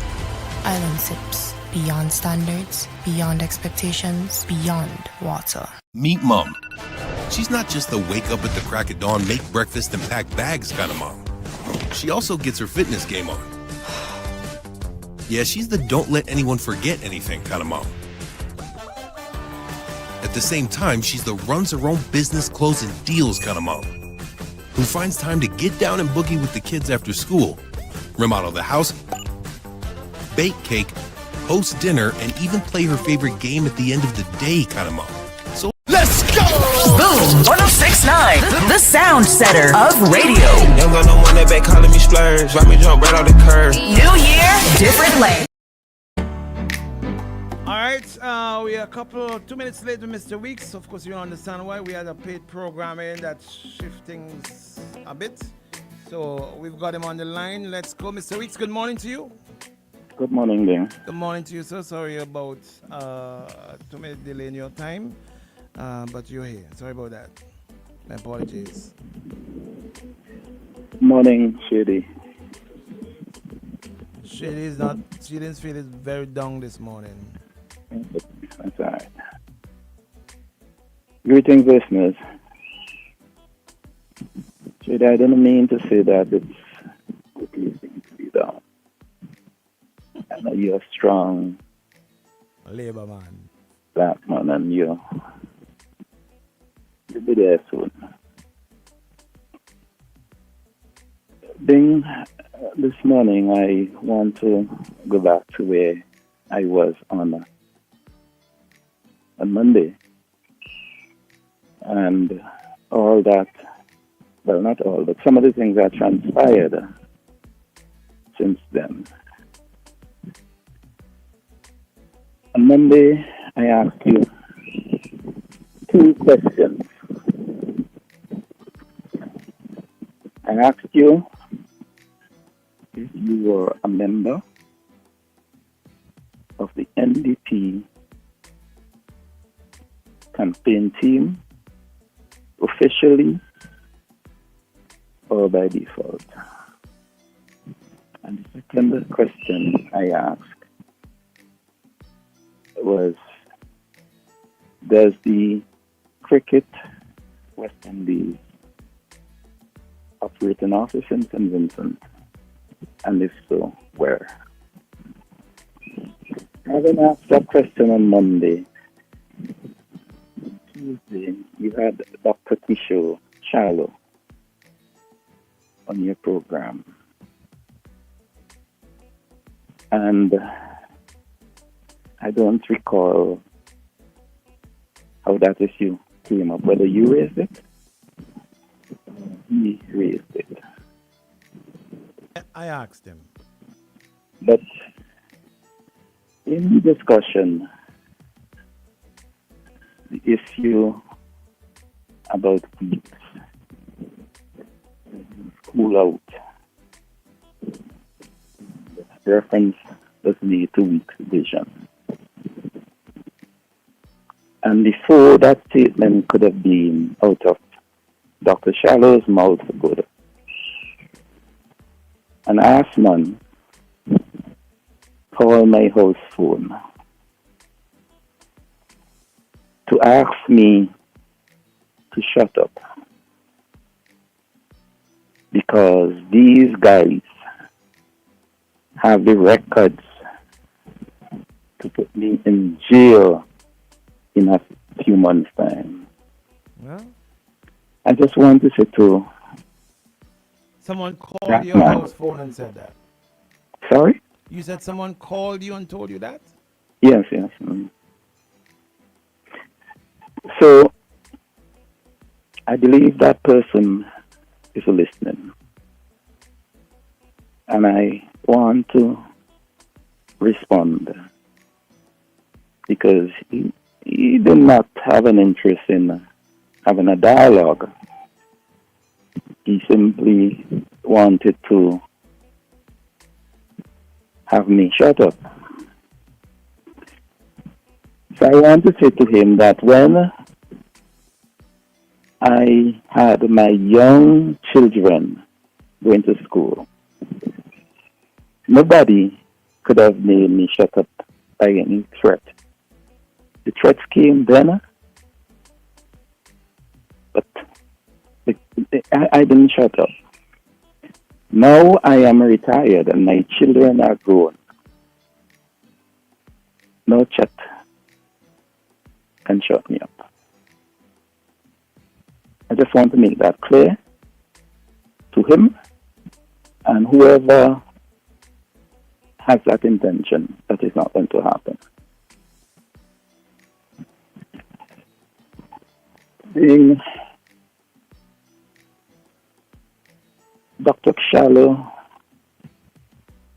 Island Sips, beyond standards, beyond expectations, beyond water. Meet Mom. She's not just the wake up at the crack of dawn, make breakfast, and pack bags kind of mom. She also gets her fitness game on. Yeah, she's the don't let anyone forget anything kind of mom. At the same time, she's the runs her own business, closing deals kind of mom, who finds time to get down and boogie with the kids after school, remodel the house, bake cake, host dinner, and even play her favorite game at the end of the day kind of mom. So let's go! Boom 1069, the sound setter of radio. Don't got no money back calling me splurge. Watch me jump right off the curb. New year, different lane. Alright, we are 2 minutes late with Mr. Weeks. Of course, you understand why. We had a paid programming that's shifting a bit. So we've got him on the line. Let's go. Mr. Weeks, good morning to you. Good morning, there. Good morning to you, sir. Sorry about 2 minute delay in your time. But you're here. Sorry about that. My apologies. Morning, Shady. She didn't feel it very down this morning. That's all right. Greetings, listeners. Shady, I didn't mean to say that it's good listening to be down. I know you're strong. Labor man. Batman, and you'll be there soon. This morning I want to go back to where I was on Monday. And all that, well, not all, but some of the things that transpired since then. On Monday, I asked you 2 questions. I asked you if you were a member of the NDP campaign team officially or by default. And the second question I asked was, does the Cricket West Indies operate an office in St. Vincent? And if so, where? Having asked that question on Monday, Tuesday, you had Dr. Kisho Charlo on your program. And I don't recall how that issue came up, whether you raised it or he raised it. I asked him. But in the discussion, the issue about weeks, school out, reference was the 2 weeks vision. And before that statement could have been out of Dr. Shallo's mouth good, an assman called my house phone to ask me to shut up because these guys have the records to put me in jail in a few months' time. Well, I just want to say to someone called your house phone and said that. Sorry? You said someone called you and told you that? Yes. So I believe that person is listening. And I want to respond because he did not have an interest in having a dialogue. He simply wanted to have me shut up. So I want to say to him that when I had my young children going to school, nobody could have made me shut up by any threat. The threats came then, but I didn't shut up. Now I am retired and my children are grown. No chat can shut me up. I just want to make that clear to him and whoever has that intention. That is not going to happen. Dr. Shallow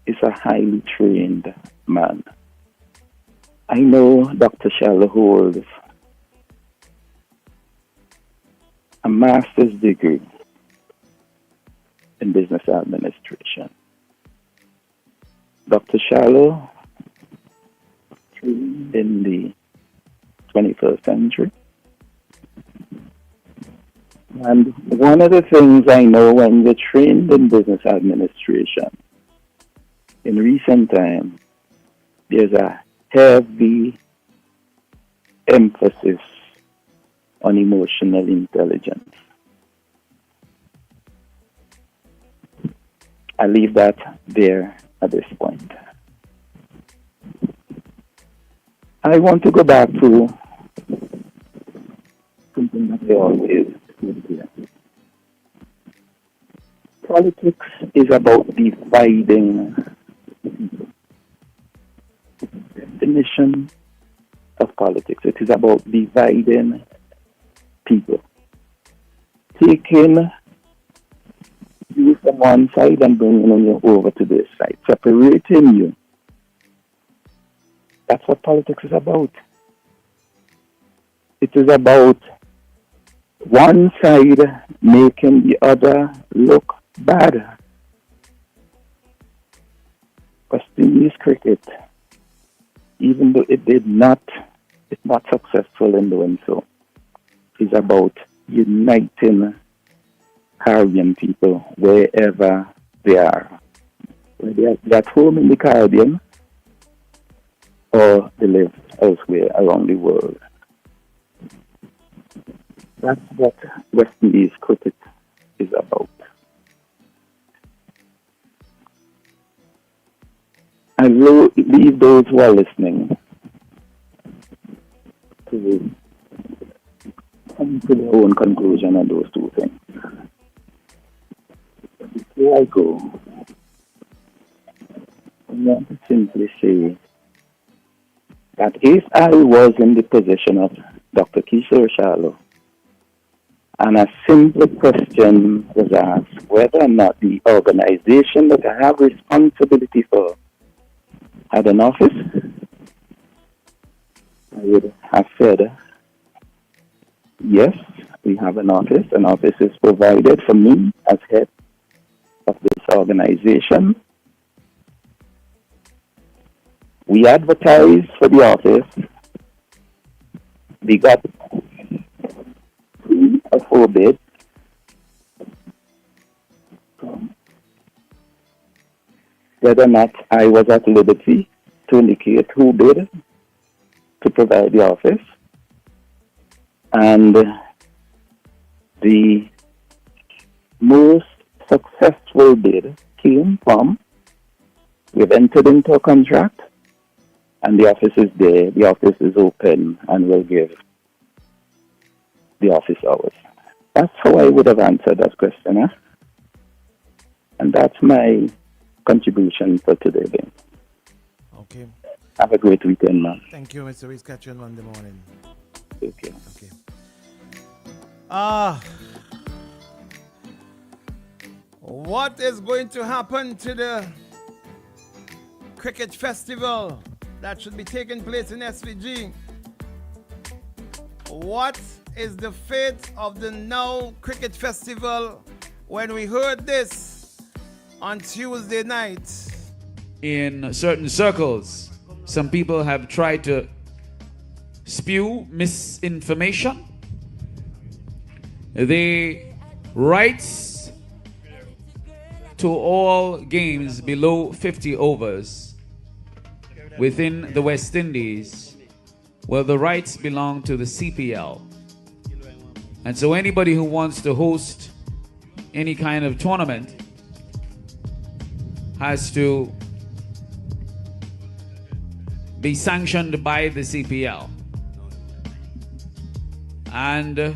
is a highly trained man. I know Dr. Shallow holds a master's degree in business administration. Dr. Shallow trained in the 21st century. And one of the things I know when you're trained in business administration, in recent times, there's a heavy emphasis on emotional intelligence. I leave that there at this point. I want to go back to something that I always do here. Politics is about dividing people. The definition of politics, it is about dividing people. Taking you from one side and bringing you over to this side, separating you. That's what politics is about. It is about one side making the other look bad. West Indies cricket, even though it's not successful in doing so, is about uniting Caribbean people wherever they are. Whether they're at home in the Caribbean or they live elsewhere around the world. That's what West Indies cricket is about. I will leave those who are listening to come to their own conclusion on those two things. Before I go, I want to simply say that if I was in the position of Dr. Kishore Shallow, and a simple question was asked whether or not the organization that I have responsibility for had an office, I would have said, yes, we have an office. An office is provided for me as head of this organization. We advertised for the office. We got 3 or 4 bids. Whether or not I was at liberty to indicate who bid to provide the office. And the most successful bid came from, we've entered into a contract, and the office is there, the office is open, and we'll give the office hours. That's how I would have answered that question, huh? And that's my contribution for today, Ben. Okay. Have a great weekend, man. Thank you, Mr. Reese. Catch you on Monday morning. Okay. What is going to happen to the cricket festival that should be taking place in SVG? What is the fate of the Now Cricket Festival when we heard this on Tuesday night? In certain circles, some people have tried to spew misinformation. The rights to all games below 50 overs within the West Indies, well, the rights belong to the CPL. And so anybody who wants to host any kind of tournament has to be sanctioned by the CPL. And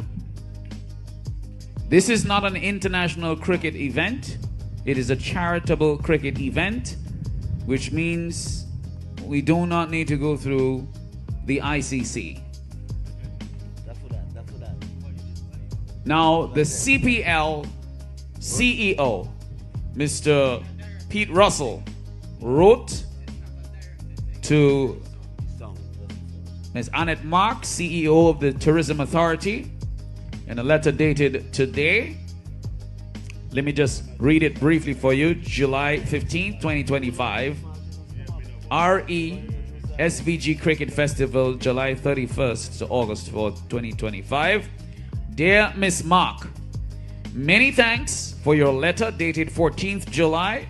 this is not an international cricket event. It is a charitable cricket event, which means we do not need to go through the ICC. Now, the CPL CEO, Mr. Pete Russell, wrote to Ms. Annette Mark, CEO of the Tourism Authority, in a letter dated today. Let me just read it briefly for you. July 15, 2025. RE SVG Cricket Festival, July 31st to August 4th, 2025. Dear Miss Mark, many thanks for your letter dated 14th July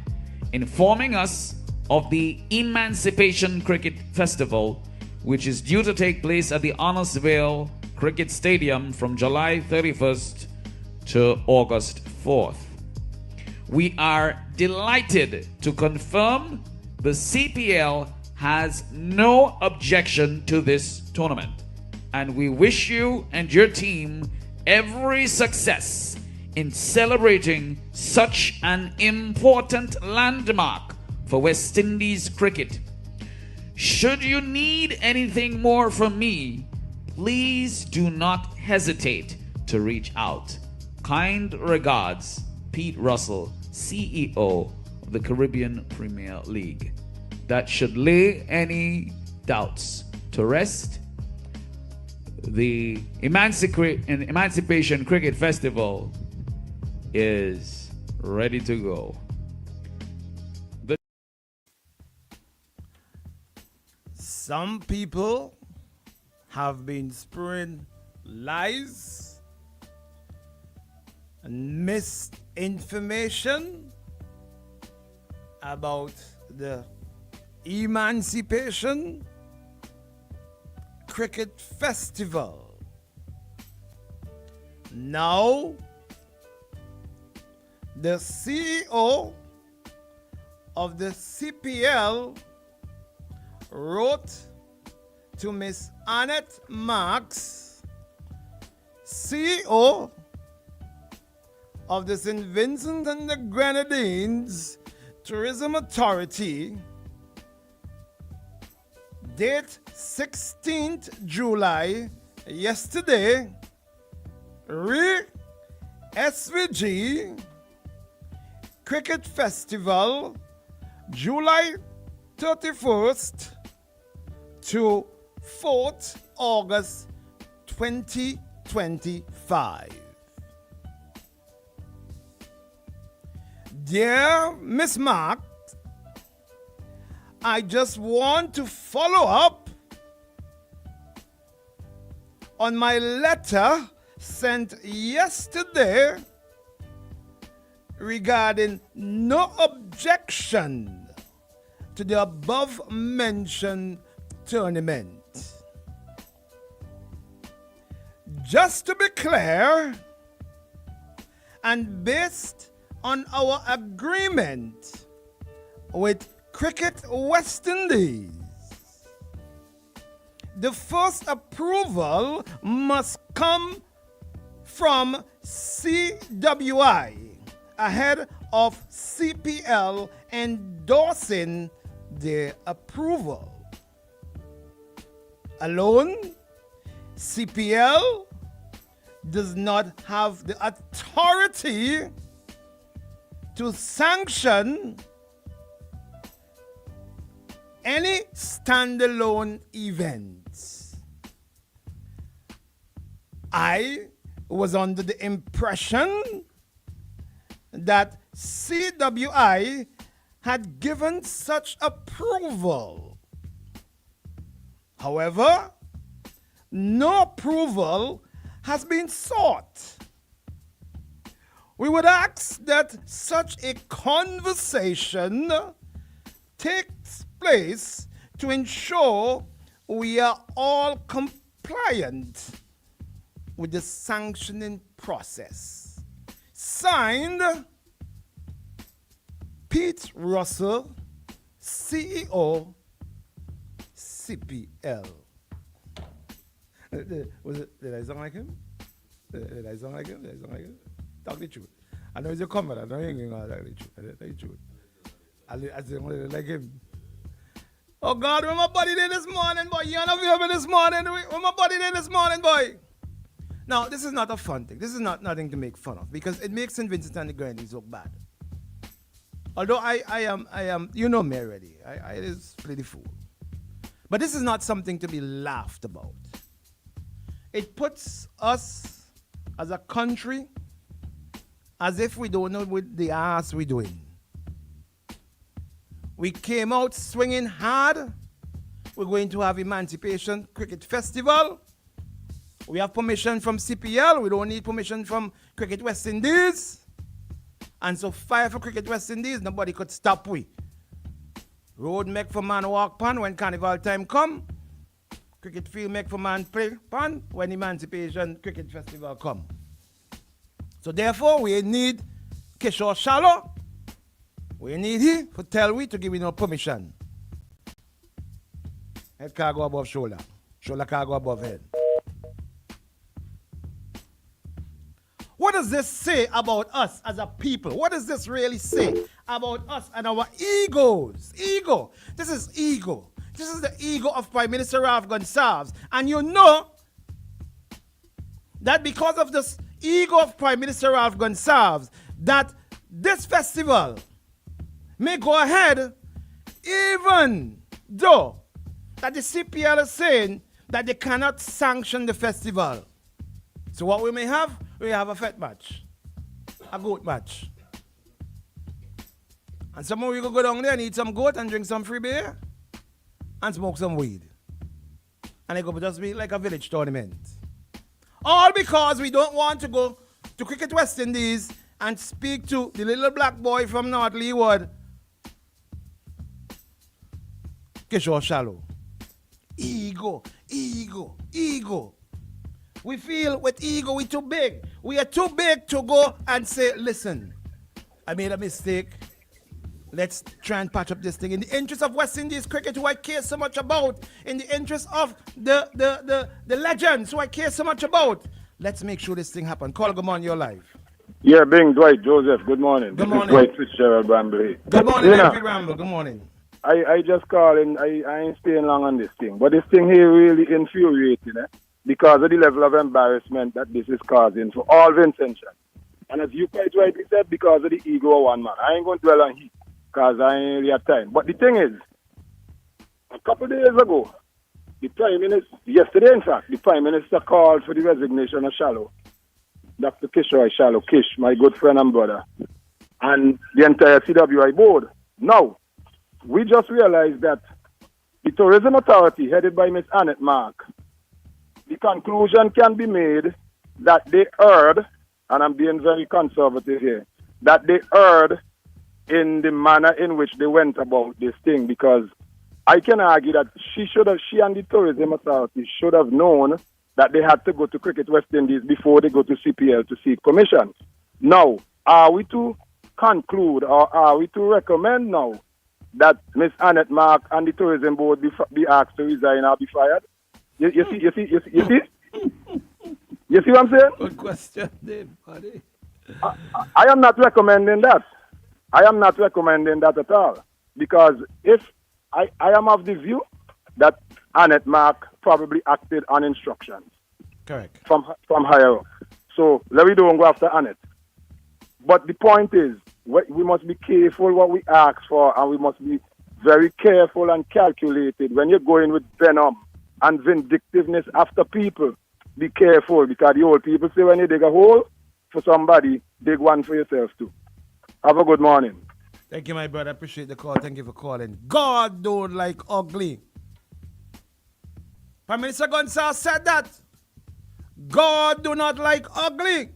informing us of the Emancipation Cricket Festival, which is due to take place at the Honorsville Cricket Stadium from July 31st to August 4th. We are delighted to confirm the CPL has no objection to this tournament, and we wish you and your team every success in celebrating such an important landmark for West Indies cricket. Should you need anything more from me, please do not hesitate to reach out. Kind regards, Pete Russell, CEO of the Caribbean Premier League. That should lay any doubts to rest. The Emancipation Cricket Festival is ready to go. Some people have been spreading lies and misinformation about the Emancipation Cricket Festival. Now, the CEO of the CPL wrote to Miss Annette Marks, CEO of the St. Vincent and the Grenadines Tourism Authority, date 16th July, yesterday, SVG Cricket Festival, July 31st to 4th August 2025. Dear Miss Mark, I just want to follow up on my letter sent yesterday regarding no objection to the above mentioned tournament. Just to be clear, and based on our agreement with Cricket West Indies, the first approval must come from CWI ahead of CPL endorsing the approval. Alone, CPL does not have the authority to sanction any standalone events. I was under the impression that CWI had given such approval. However, no approval has been sought. We would ask that such a conversation takes place to ensure we are all compliant with the sanctioning process. Signed, Pete Russell, CEO, CPL. Did I sound like him? Did I sound like him? Talk the truth. I know he's a comment. I know he ain't gonna talk the truth. Tell the truth. I say like him. Oh God, where my body there this morning, boy? You're not available this morning. Where my body there this morning, boy? Now, this is not a fun thing. This is not nothing to make fun of because it makes St. Vincent and the Grenadines look bad. Although I am, you know me already. I is play the fool. But this is not something to be laughed about. It puts us as a country as if we don't know what the ass we're doing. We came out swinging hard. We're going to have Emancipation Cricket Festival. We have permission from CPL. We don't need permission from Cricket West Indies. And so fire for Cricket West Indies, nobody could stop we. Road make for man walk pan when carnival time come. Cricket field make for man play pan when Emancipation Cricket Festival come. So therefore, we need Kishore Shallow. We need he for tell we to give you no permission. Head can't go above shoulder. Shoulder can't go above head. What does this say about us as a people? What does this really say about us and our egos? Ego. This is ego. This is the ego of Prime Minister Ralph Gonsalves. And you know that because of this ego of Prime Minister Ralph Gonsalves, that this festival may go ahead even though that the CPL is saying that they cannot sanction the festival. So what we may have, we have a fete match, a goat match. And some of we go down there and eat some goat and drink some free beer and smoke some weed. And it could just be like a village tournament. All because we don't want to go to Cricket West Indies and speak to the little black boy from North Leeward, Kishore Shallow. Ego, ego, ego. We feel with ego we're too big. We are too big to go and say, listen, I made a mistake. Let's try and patch up this thing. In the interest of West Indies cricket, who I care so much about, in the interest of the legends who I care so much about, let's make sure this thing happens. Call, good morning, you're live. Yeah, Bing, Dwight, Joseph, good morning. Good morning. This is Dwight Fitzgerald Brambley. Good morning, MP Ramble, good morning. I just call in, I ain't staying long on this thing. But this thing here really infuriating, because of the level of embarrassment that this is causing for all Vincentians. And as you quite rightly said, because of the ego of one man. I ain't going to dwell on heat, because I ain't really have time. But the thing is, a couple of days ago, the Prime Minister, yesterday in fact, the Prime Minister called for the resignation of Shallow. Dr. Kishore Shallow, Kish, my good friend and brother, and the entire CWI board. Now, we just realized that the Tourism Authority, headed by Ms. Annette Mark, the conclusion can be made that they erred, and I'm being very conservative here, that they erred in the manner in which they went about this thing, because I can argue that she and the Tourism Authority should have known that they had to go to Cricket West Indies before they go to CPL to seek permission. Now, are we to conclude or are we to recommend now that Ms. Annette Mark and the Tourism Board be asked to resign or be fired? You see? You see what I'm saying? Good question, Dave, buddy. I am not recommending that. I am not recommending that at all. Because if I am of the view that Annette Mark probably acted on instructions. Correct. From higher up. So let me don't go after Annette. But the point is, we must be careful what we ask for, and we must be very careful and calculated when you're going with venom and vindictiveness after people. Be careful, because the old people say when you dig a hole for somebody, dig one for yourself too. Have a good morning. Thank you, my brother. I appreciate the call. Thank you for calling. God don't like ugly. Prime Minister Gonzalez said that. God do not like ugly.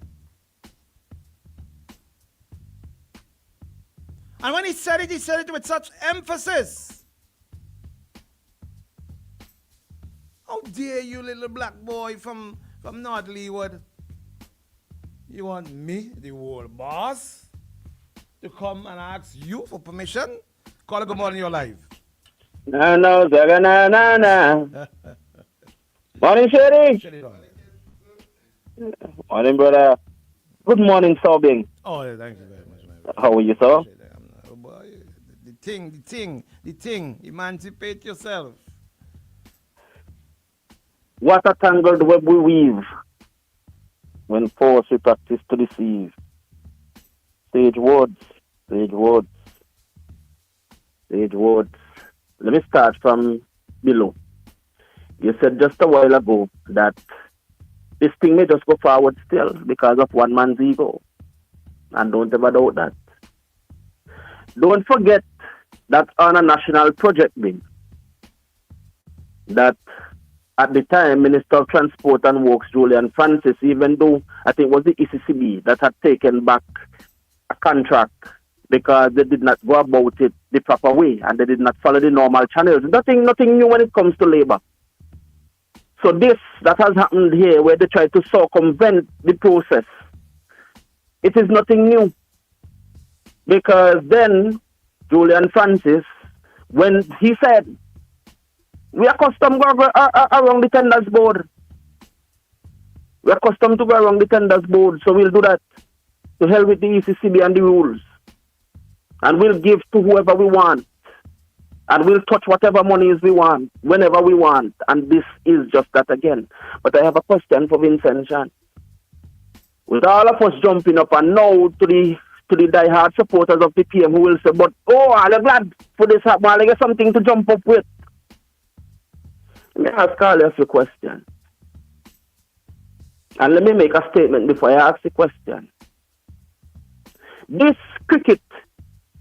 And when he said it with such emphasis. How dare you, little black boy from North Leeward? You want me, the world boss, to come and ask you for permission? Call a good morning, you're live. No, Zaga, na. Morning, Shady. Morning, brother. Good morning, Sobing. Oh, thank you very much, my brother. How are you, sir? Oh boy, the thing. Emancipate yourself. What a tangled web we weave when force we practice to deceive. Sage words. Let me start from below. You said just a while ago that this thing may just go forward still because of one man's ego. And don't ever doubt that. Don't forget that on a national project being, that at the time, Minister of Transport and Works, Julian Francis, even though I think it was the ECCB that had taken back a contract because they did not go about it the proper way and they did not follow the normal channels. Nothing new when it comes to labor. So this that has happened here, where they try to circumvent the process, it is nothing new. Because then, Julian Francis, when he said, we are accustomed to go around the tenders board. We are accustomed to go around the tenders board, so we'll do that. To hell with the ECCB and the rules. And we'll give to whoever we want. And we'll touch whatever monies we want, whenever we want. And this is just that again. But I have a question for Vincent Chan. With all of us jumping up and now to the die-hard supporters of the PM who will say, but I'm glad for this happen. I get something to jump up with. Let me ask Carly a few questions. And let me make a statement before I ask the question. This cricket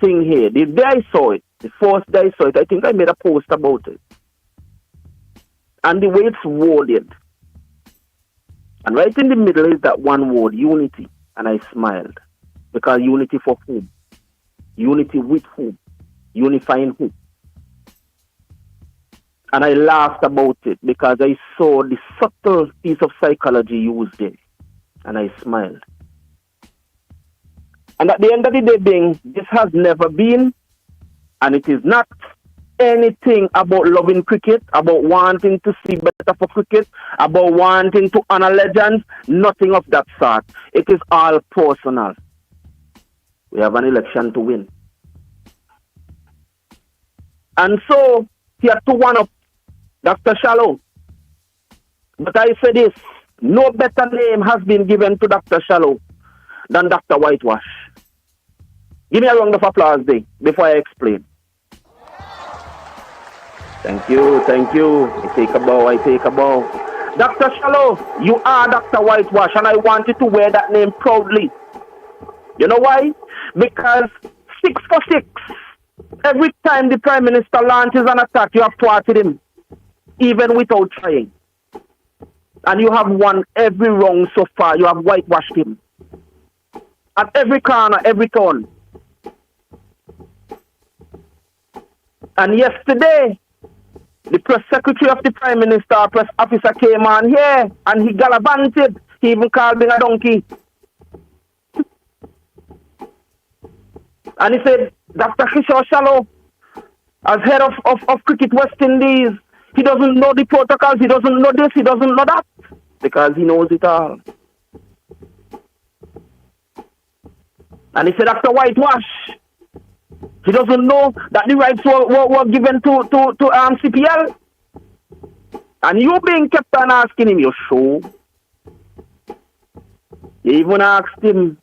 thing here, the day I saw it, the first day I saw it, I think I made a post about it. And the way it's worded. And right in the middle is that one word, unity. And I smiled. Because unity for whom? Unity with whom? Unifying whom? And I laughed about it because I saw the subtle piece of psychology used there. And I smiled. And at the end of the day, Bing, this has never been, and it is not anything about loving cricket, about wanting to see better for cricket, about wanting to honor legends, nothing of that sort. It is all personal. We have an election to win. And so, here to one up Dr. Shallow. But I say this, no better name has been given to Dr. Shallow than Dr. Whitewash. Give me a round of applause, Bing, before I explain. Thank you. I take a bow. Dr. Shallow, you are Dr. Whitewash, and I want you to wear that name proudly. You know why? Because 6 for 6. Every time the Prime Minister launches an attack, you have thwarted him, even without trying. And you have won every round so far. You have whitewashed him. At every corner, every turn. And yesterday, the press secretary of the Prime Minister, press officer came on here and he gallivanted. He even called me a donkey. And he said, Dr. Kishore Shallow, as head of Cricket West Indies, he doesn't know the protocols, he doesn't know this, he doesn't know that. Because he knows it all. And he said, Dr. Whitewash, he doesn't know that the rights were given to CPL. And you being kept on asking him, you sure? You even asked him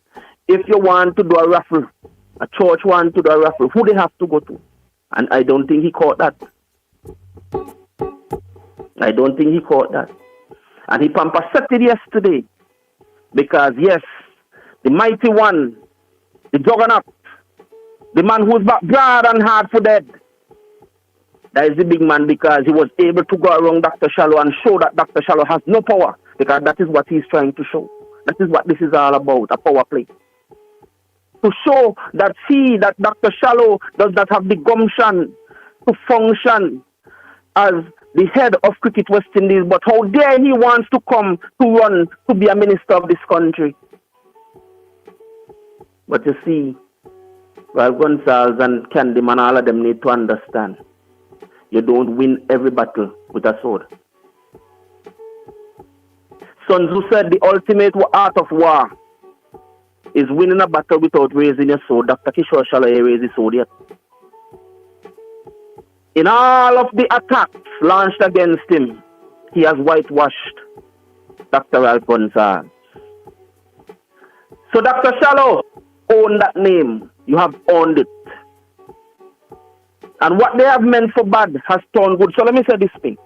if you want to do a raffle, a church want to do a raffle, who they have to go to. And I don't think he caught that. I don't think he caught that. And he pampered yesterday. Because yes, the mighty one, the juggernaut, the man who's back broad and hard for dead, that is the big man, because he was able to go around Dr. Shallow and show that Dr. Shallow has no power, because that is what he's trying to show. That is what this is all about, a power play. To show that that Dr. Shallow does not have the gumption to function as the head of Cricket West Indies, but how dare he wants to come to run to be a minister of this country. But you see, Ralph Gonsalves and Candyman, all of them need to understand, you don't win every battle with a sword. Sun Tzu said the ultimate art of war is winning a battle without raising your sword. Dr. Kishore Shallow raised his sword yet. In all of the attacks launched against him, he has whitewashed Dr. Ralph Gonsalves. So Dr. Shallow, own that name. You have owned it. And what they have meant for bad has turned good. So let me say this thing.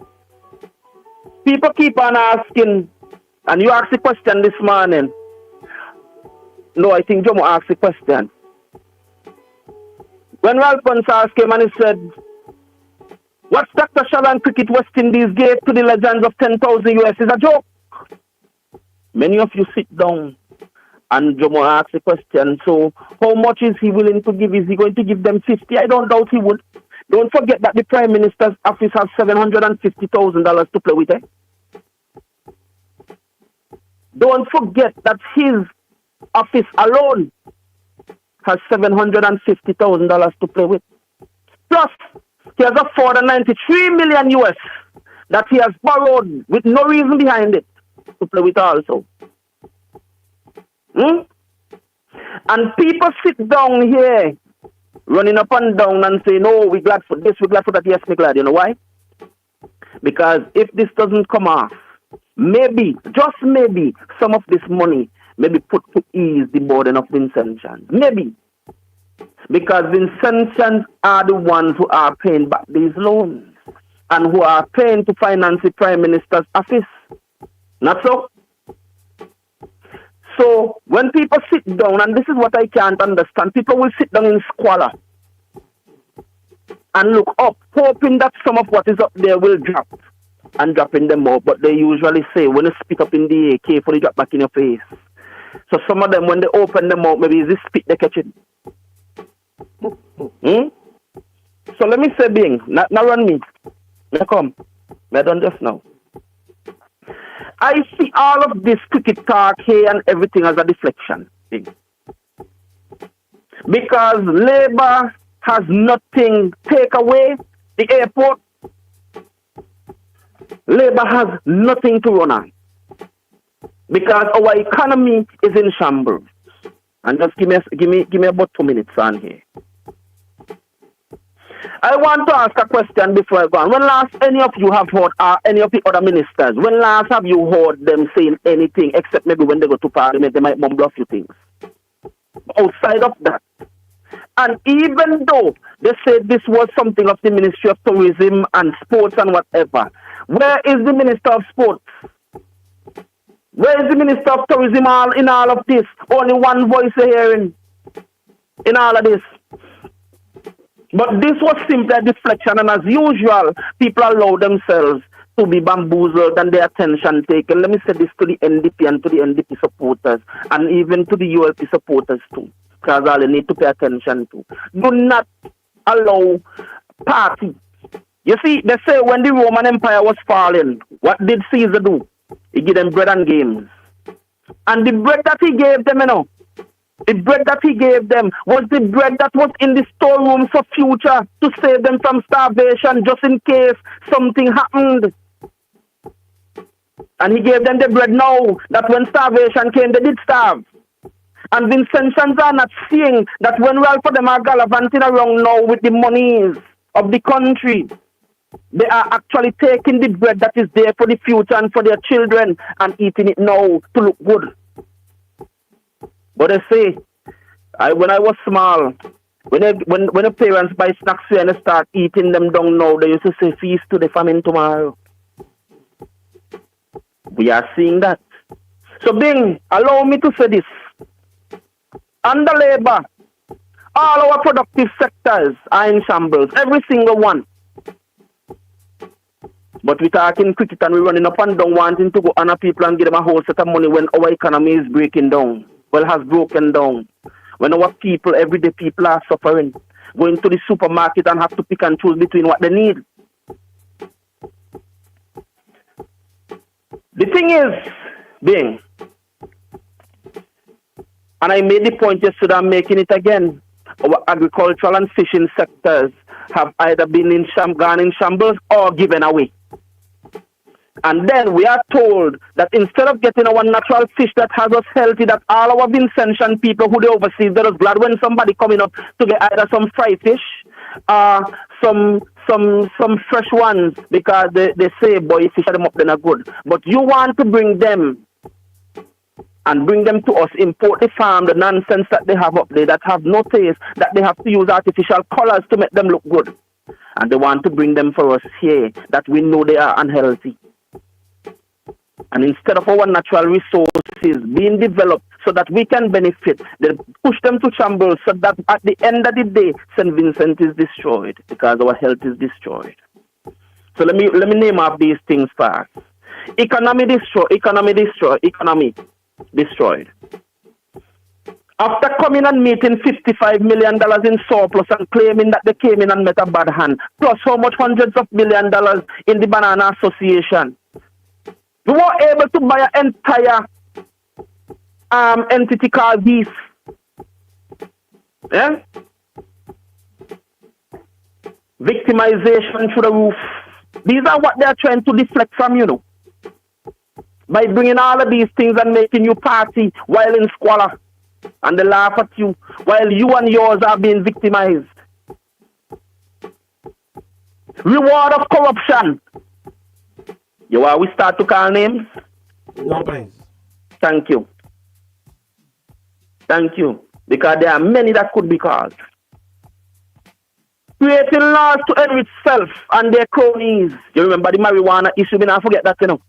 People keep on asking, and you asked the question this morning. No, I think Jomo asked the question. When Ralph Gonsalves came and he said, what's Dr. Shallow and Cricket West Indies gave to the legends of 10,000 US is a joke. Many of you sit down and Jomo asked the question, so how much is he willing to give? Is he going to give them 50? I don't doubt he would. Don't forget that the Prime Minister's office has $750,000 to play with. Don't forget that his office alone has $750,000 to play with. Plus, he has a 493 million US that he has borrowed with no reason behind it to play with also. And people sit down here running up and down and say, no, we're glad for this, we're glad for that. Yes, we're glad. You know why? Because if this doesn't come off, maybe, just maybe, some of this money maybe put to ease the burden of Vincentians. Maybe. Because Vincentians are the ones who are paying back these loans and who are paying to finance the Prime Minister's office. Not so? So when people sit down, and this is what I can't understand, people will sit down in squalor and look up, hoping that some of what is up there will drop, and dropping them out. But they usually say, when you spit up in the air, carefully drop back in your face. So some of them, when they open them out, maybe it's this spit they catch it. So let me say, Bing, not run me. Now come. I done just now. I see all of this cricket talk here and everything as a deflection. Bing. Because Labour has nothing take away the airport. Labour has nothing to run on. Because our economy is in shambles. And just give me about 2 minutes on here. I want to ask a question before I go on. When last any of you have heard any of the other ministers, when last have you heard them saying anything except maybe when they go to Parliament, they might mumble a few things? Outside of that. And even though they said this was something of the Ministry of Tourism and Sports and whatever, where is the Minister of Sports? Where is the Minister of Tourism in all of this? Only one voice you're hearing in all of this. But this was simply a deflection, and as usual, people allow themselves to be bamboozled and their attention taken. Let me say this to the NDP and to the NDP supporters, and even to the ULP supporters too, because all they need to pay attention to. Do not allow party. You see, they say when the Roman Empire was falling, what did Caesar do? He gave them bread and games. And the bread that he gave them, the bread that he gave them was the bread that was in the storerooms for future to save them from starvation just in case something happened. And he gave them the bread now that when starvation came, they did starve. And Vincentians are not seeing that when Ralph of them are gallivanting around now with the monies of the country, they are actually taking the bread that is there for the future and for their children and eating it now to look good. But they say, when I was small, when the parents buy snacks and they start eating them down now, they used to say, feast to the famine tomorrow. We are seeing that. So, Bing, allow me to say this. Under labor, all our productive sectors are in shambles, every single one. But we're talking cricket and we're running up and down wanting to go honor people and give them a whole set of money when our economy is breaking down. Well, has broken down. When our people, everyday people are suffering. Going to the supermarket and have to pick and choose between what they need. The thing is, Bing, and I made the point yesterday, I'm making it again. Our agricultural and fishing sectors have either been gone in shambles or given away. And then we are told that instead of getting our natural fish that has us healthy, that all our Vincentian people who they overseas, they're just glad when somebody coming up to get either some fried fish, some fresh ones, because they say, boy, fish them up, then are good. But you want to bring them and bring them to us, import the farm, the nonsense that they have up there that have no taste, that they have to use artificial colors to make them look good. And they want to bring them for us here, that we know they are unhealthy. And instead of our natural resources being developed so that we can benefit, they push them to shambles so that at the end of the day, St. Vincent is destroyed because our health is destroyed. So let me name up these things fast. Economy destroyed. After coming and meeting $55 million in surplus and claiming that they came in and met a bad hand, plus how much hundreds of million dollars in the Banana Association, we were able to buy an entire entity called Beef. Yeah? Victimization through the roof. These are what they are trying to deflect from, you know. By bringing all of these things and making you party while in squalor. And they laugh at you while you and yours are being victimized. Reward of corruption. You want we start to call names? No, please. Thank you. Thank you. Because there are many that could be called. Creating laws to enrich self and their cronies. You remember the marijuana issue? We not forget that, you know.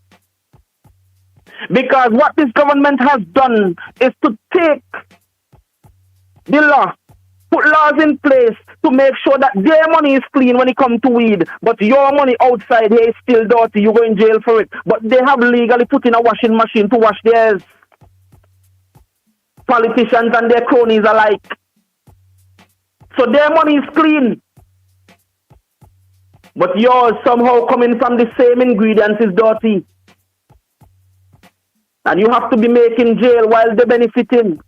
Because what this government has done is to take the law, put laws in place to make sure that their money is clean when it comes to weed, but your money outside here is still dirty. You go in jail for it. But they have legally put in a washing machine to wash theirs. Politicians and their cronies alike. So their money is clean. But yours somehow coming from the same ingredients is dirty. And you have to be making jail while they're benefiting.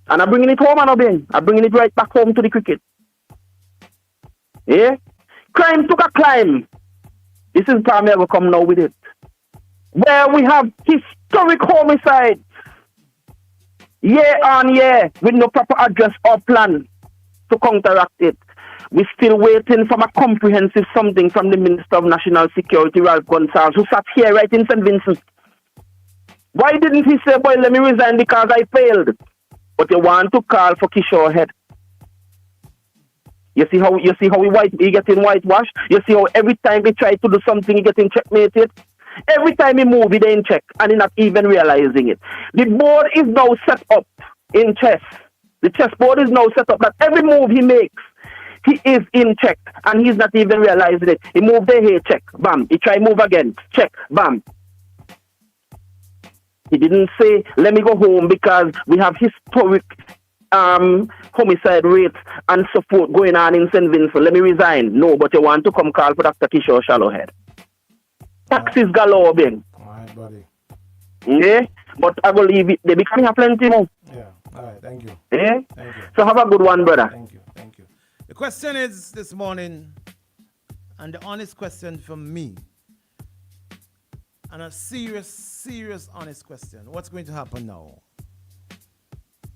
And I'm bringing it home, and I'm bringing it right back home to the cricket. Yeah? Crime took a climb. This is time I will come now with it. Where we have historic homicides. Year on year, with no proper address or plan to counteract it. We're still waiting for a comprehensive something from the Minister of National Security, Ralph Gonsalves, who sat here right in St. Vincent. Why didn't he say, boy, let me resign because I failed? But you want to call for Kishore head. You see how he getting whitewashed? You see how every time they try to do something, he getting checkmated? Every time he move, he in check, and he not even realizing it. The board is now set up in chess. The chessboard is now set up that every move he makes, he is in check, and he's not even realizing it. He moved there, here, check, bam. He try move again, check, bam. He didn't say, let me go home because we have historic homicide rates and support going on in St. Vincent. Let me resign. No, but you want to come call for Dr. Kishore Shallowhead. Taxes galore, Ben. All right, buddy. Yeah? But I will leave it. They becoming a plenty more. Yeah. All right, thank you. Yeah? Thank you. So have a good one, brother. Thank you. The question is this morning, and the honest question from me, and a serious, honest question. What's going to happen now?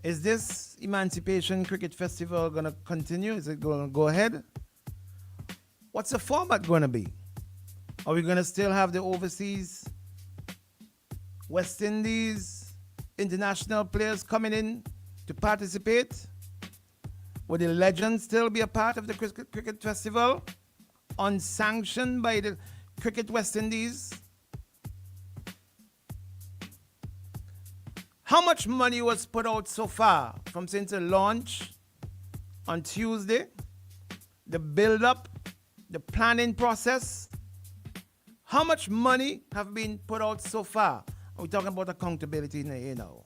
Is this Emancipation Cricket Festival going to continue? Is it going to go ahead? What's the format going to be? Are we going to still have the overseas, West Indies, international players coming in to participate? Would the legends still be a part of the cricket festival, unsanctioned by the Cricket West Indies? How much money was put out so far from since the launch on Tuesday? The build-up, the planning process. How much money have been put out so far? We're talking about accountability now.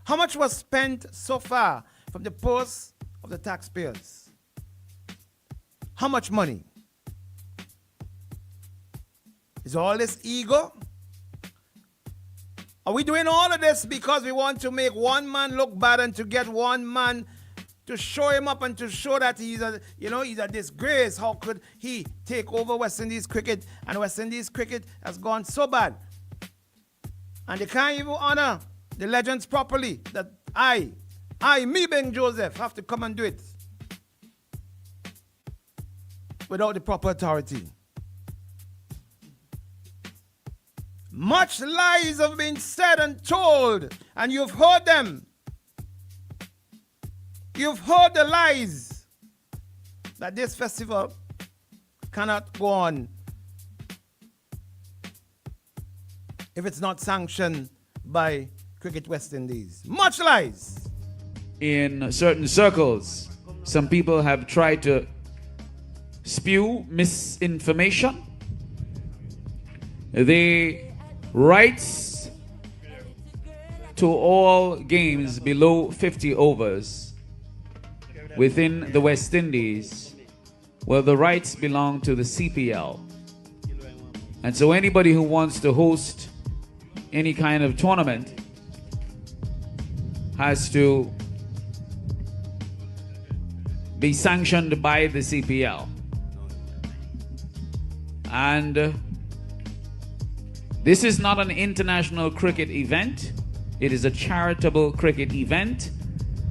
How much was spent so far from the purse of the taxpayers? How much money? Is all this ego? Are we doing all of this because we want to make one man look bad and to get one man to show him up and to show that he's a disgrace? How could he take over West Indies cricket? And West Indies cricket has gone so bad. And they can't even honor the legends properly. That me being Joseph, have to come and do it without the proper authority. Much lies have been said and told, and you've heard them. You've heard the lies that this festival cannot go on if it's not sanctioned by Cricket West Indies. Much lies. In certain circles, some people have tried to spew misinformation. The rights to all games below 50 overs within the West Indies, well, the rights belong to the CPL. And so anybody who wants to host any kind of tournament has to be sanctioned by the CPL. And this is not an international cricket event. It is a charitable cricket event,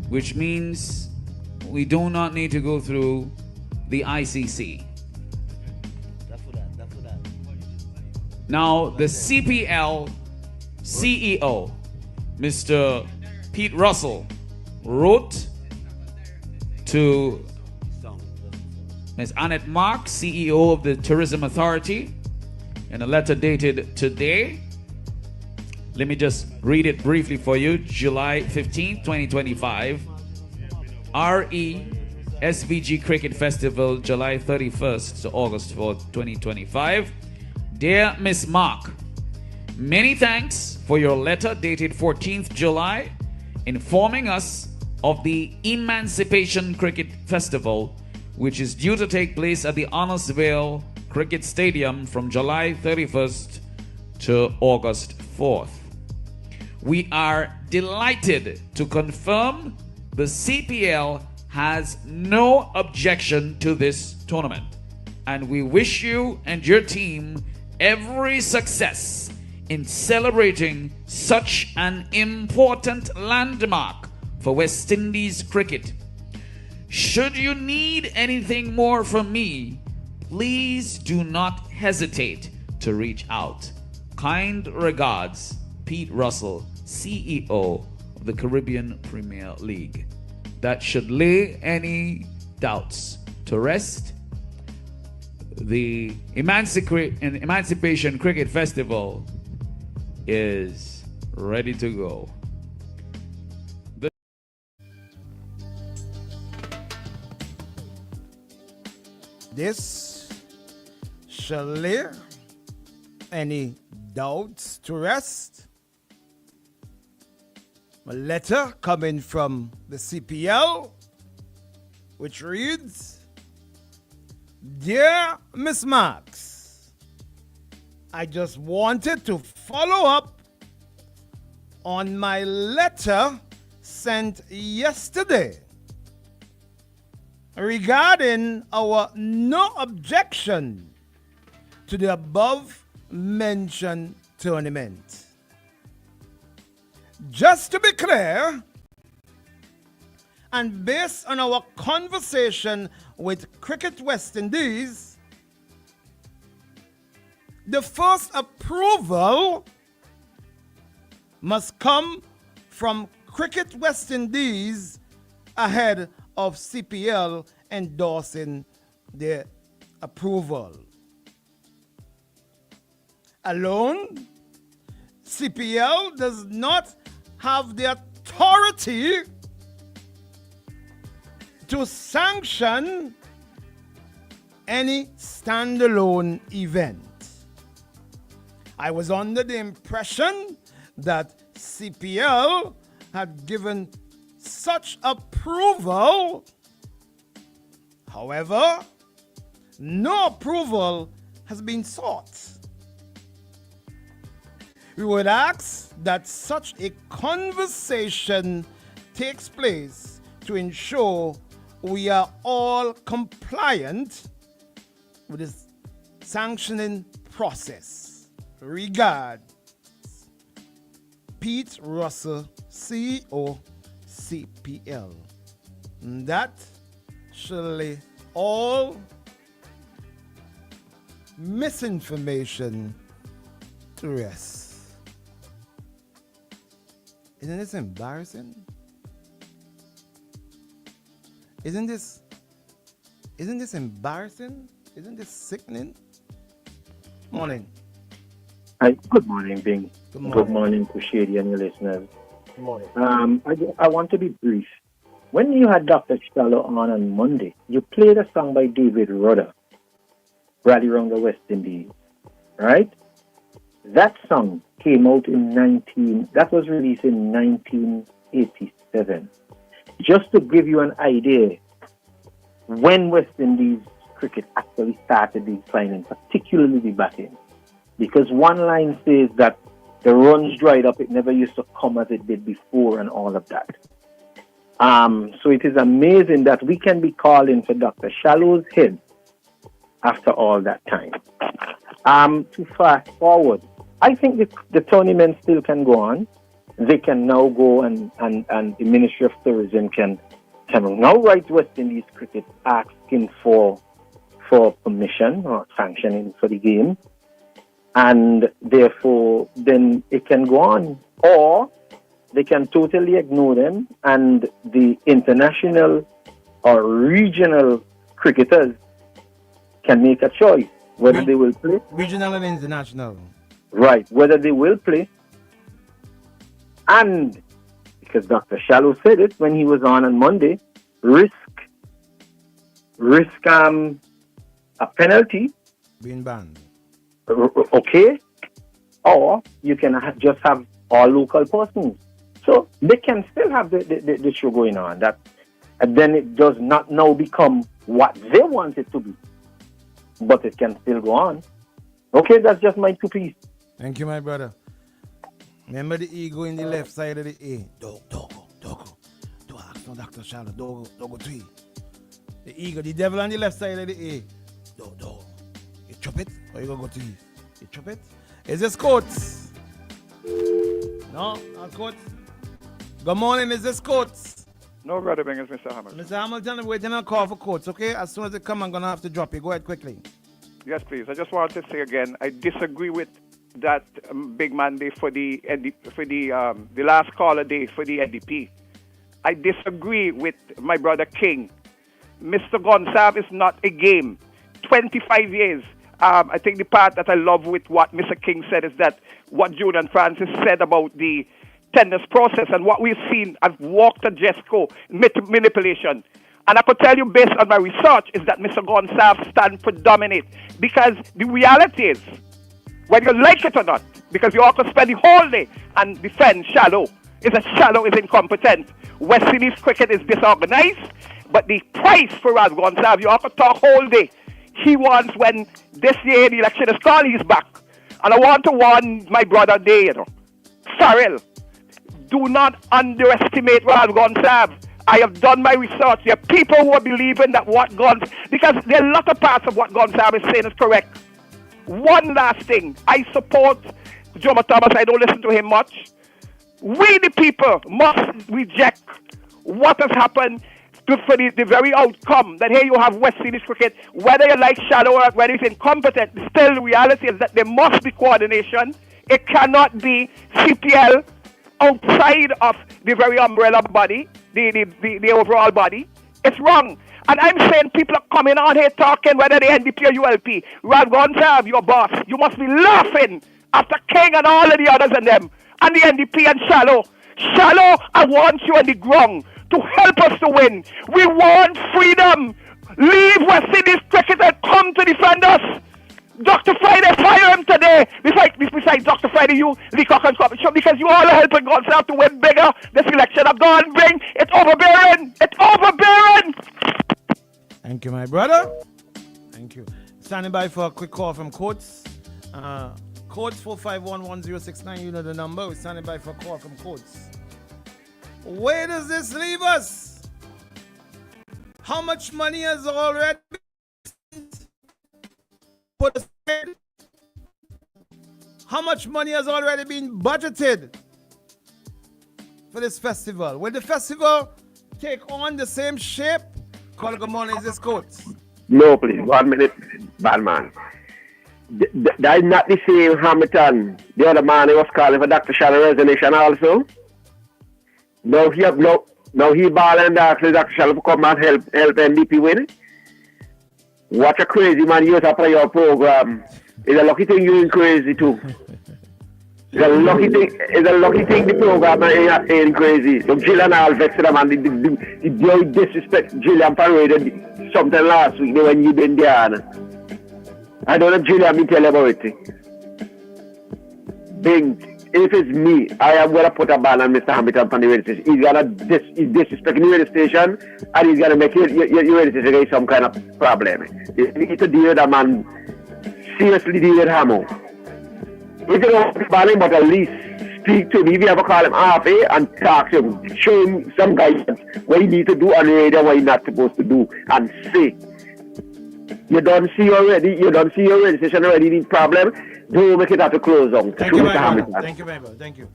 which means we do not need to go through the ICC. Now, the CPL CEO, Mr. Pete Russell, wrote to Ms. Annette Mark, CEO of the Tourism Authority, in a letter dated today. Let me just read it briefly for you. July 15, 2025. RE SVG Cricket Festival, July 31st to August 4th, 2025. Dear Miss Mark, many thanks for your letter dated 14th July informing us of the Emancipation Cricket Festival, which is due to take place at the Honorsville Cricket Stadium from July 31st to August 4th. We are delighted to confirm the CPL has no objection to this tournament, and we wish you and your team every success in celebrating such an important landmark for West Indies cricket. Should you need anything more from me, please do not hesitate to reach out. Kind regards, Pete Russell, CEO of the Caribbean Premier League. That should lay any doubts to rest. The Emancipation Cricket Festival is ready to go. This shall lay any doubts to rest. A letter coming from the CPL, which reads, Dear Miss Marks, I just wanted to follow up on my letter sent yesterday regarding our no objection to the above mentioned tournament. Just to be clear, and based on our conversation with Cricket West Indies, the first approval must come from Cricket West Indies ahead of CPL endorsing their approval. Alone, CPL does not have the authority to sanction any standalone event. I was under the impression that CPL had given such approval. However, no approval has been sought. We would ask that such a conversation takes place to ensure we are all compliant with this sanctioning process. Regards, Pete Russell, CEO, CPL. That shall lay all misinformation to rest. Isn't this embarrassing? Isn't this embarrassing? Isn't this sickening? Morning. Hi, good morning, Bing. Good morning. To Shady and your listeners. Good morning. I want to be brief. When you had Dr. Shallow on Monday, you played a song by David Rudder, Rally Round the West Indies, right? That song came out that was released in 1987. Just to give you an idea, when West Indies cricket actually started declining, particularly the batting, because one line says that the runs dried up, it never used to come as it did before and all of that. So it is amazing that we can be calling for Dr. Shallow's head after all that time. To fast forward, I think the tournament still can go on. They can now go and the Ministry of Tourism can now write West Indies cricket asking for permission or sanctioning for the game. And therefore, then it can go on. Or they can totally ignore them and the international or regional cricketers can make a choice whether they will play. Regional and international. Right, whether they will play. And because Dr. Shallow said it when he was on Monday, risk a penalty. Being banned. Okay. Or you can just have all local persons. So they can still have the show going on. And then it does not now become what they want it to be. But it can still go on. Okay, that's just my 2 piece. Thank you, my brother. Remember the ego in the left side of the A. Dogo. Don't ask for Dr. Shallow. Dogo 3. The ego, the devil on the left side of the A. Dogo. You chop it or you go 3? You chop it? Is this Coates? No, not Coates. Good morning, is this Coates? No, brother Bing, it's Mr. Hamilton. Mr. Hamilton, I'm waiting on a call for Coates, okay? As soon as they come, I'm going to have to drop you. Go ahead quickly. Yes, please. I just want to say again, I disagree with that big mandate for the last caller day for the NDP. I disagree with my brother King. Mr. Gonsalves is not a game. 25 years. I think the part that I love with what Mr. King said is that what Julian Francis said about the tenders process and what we've seen as walked to Jesco manipulation. And I could tell you based on my research is that Mr. Gonsalves stand predominant because the reality is, whether you like it or not, because you all could spend the whole day and defend Shallow, is that Shallow is incompetent. West Indies cricket is disorganized, but the price for Raz Gonsalves, you all could talk whole day. He wants when this year the election is called, he's back. And I want to warn my brother there, Farrell, do not underestimate Raz Gonsalves. I have done my research. There are people who are believing that because there are a lot of parts of what Gonsalves is saying is correct. One last thing. I support Joe Thomas. I don't listen to him much. We, the people, must reject what has happened for the very outcome that here you have West Indies cricket, whether you like Shallow or whether it's incompetent, still the reality is that there must be coordination. It cannot be CPL outside of the very umbrella body, the overall body. It's wrong. And I'm saying people are coming on here talking whether they NDP or ULP. Ralph Gonsalves, your boss, you must be laughing after King and all of the others and them. And the NDP and Shallow. Shallow, I want you on the ground to help us to win. We want freedom. Leave West Indies cricket and come to defend us. Dr. Friday, fire him today. Besides Dr. Friday, you, Leacock and Corporation, because you all are helping Gonsalves to win bigger this election. I'm going bring it overbearing. It's overbearing. Thank you, my brother. Thank you. Standing by for a quick call from Coates. Coates 4511069. You know the number. We're standing by for a call from Coates. Where does this leave us? How much money has already been put aside? How much money has already been budgeted for this festival? Will the festival take on the same shape? Call good morning, is this Coates? No, please. 1 minute, bad man. That is not the same Hamilton. The other man, he was calling for Dr. Shadow resignation also. Now he ball and asks Dr. Shadow to come and help NDP win. What a crazy man use to play your program. It's a lucky thing you're doing crazy too. It's a lucky thing the program ain't crazy. Look, Gillian all vexed them and the disrespect Gillian paraded something last week when you been there. I don't know if Gillian me tell you about it. Bing, if it's me, I am gonna put a ban on Mr. Hamilton on the radio station. He's gonna disrespect the radio station and he's gonna make your radio station some kind of problem. You need to deal with that man. Seriously deal with Hamo. If you don't ban him, but at least speak to him. If you ever call him half and talk to him, show him some guidance what he needs to do on the radio, what he's not supposed to do, and say. You don't see your registration already need problem. Don't make it have to close down. Thank you, my brother. Thank you, my brother. Thank you.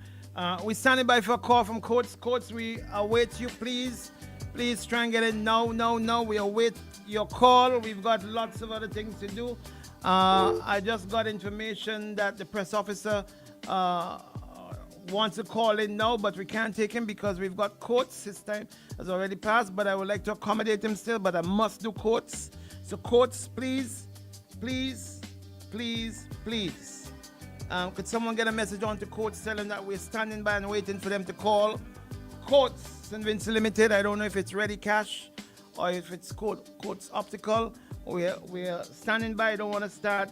We're standing by for a call from Coates. Coates, we await you, please. Please try and get it now. We await your call. We've got lots of other things to do. I just got information that the press officer wants to call in now, but we can't take him because we've got Coates. His time has already passed, but I would like to accommodate him still, but I must do Coates. So Coates, please. Could someone get a message on to Coates telling that we're standing by and waiting for them to call? Coates, St. Vincent Limited. I don't know if it's Ready Cash or if it's Coates Optical. We're standing by. I don't want to start.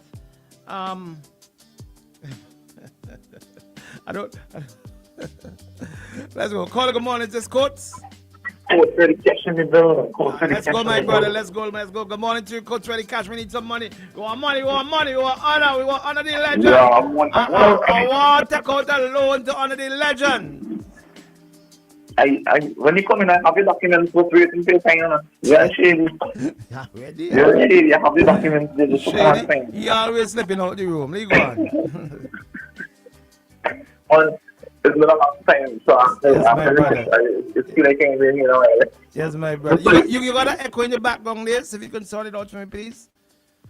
Let's go. Call it good morning. Is this Coates? Coach Ready Cash in the building. Let's go, my brother. Let's go. Good morning to you, Coach Ready Cash. We need some money. We want money. We want honor. We want honor the legend. Yeah, I want to take out a loan to honor the legend. When you come in, I have the documents for waiting for you. Yeah, Shady. Yeah, ready? Yeah, Shady. I have the documents. Shady, you always slipping out the room. Leave go on. It's been a long time, so it's still like anything, you know. Yes, my brother. You got an echo in the background there, so if you can sort it out for me, please.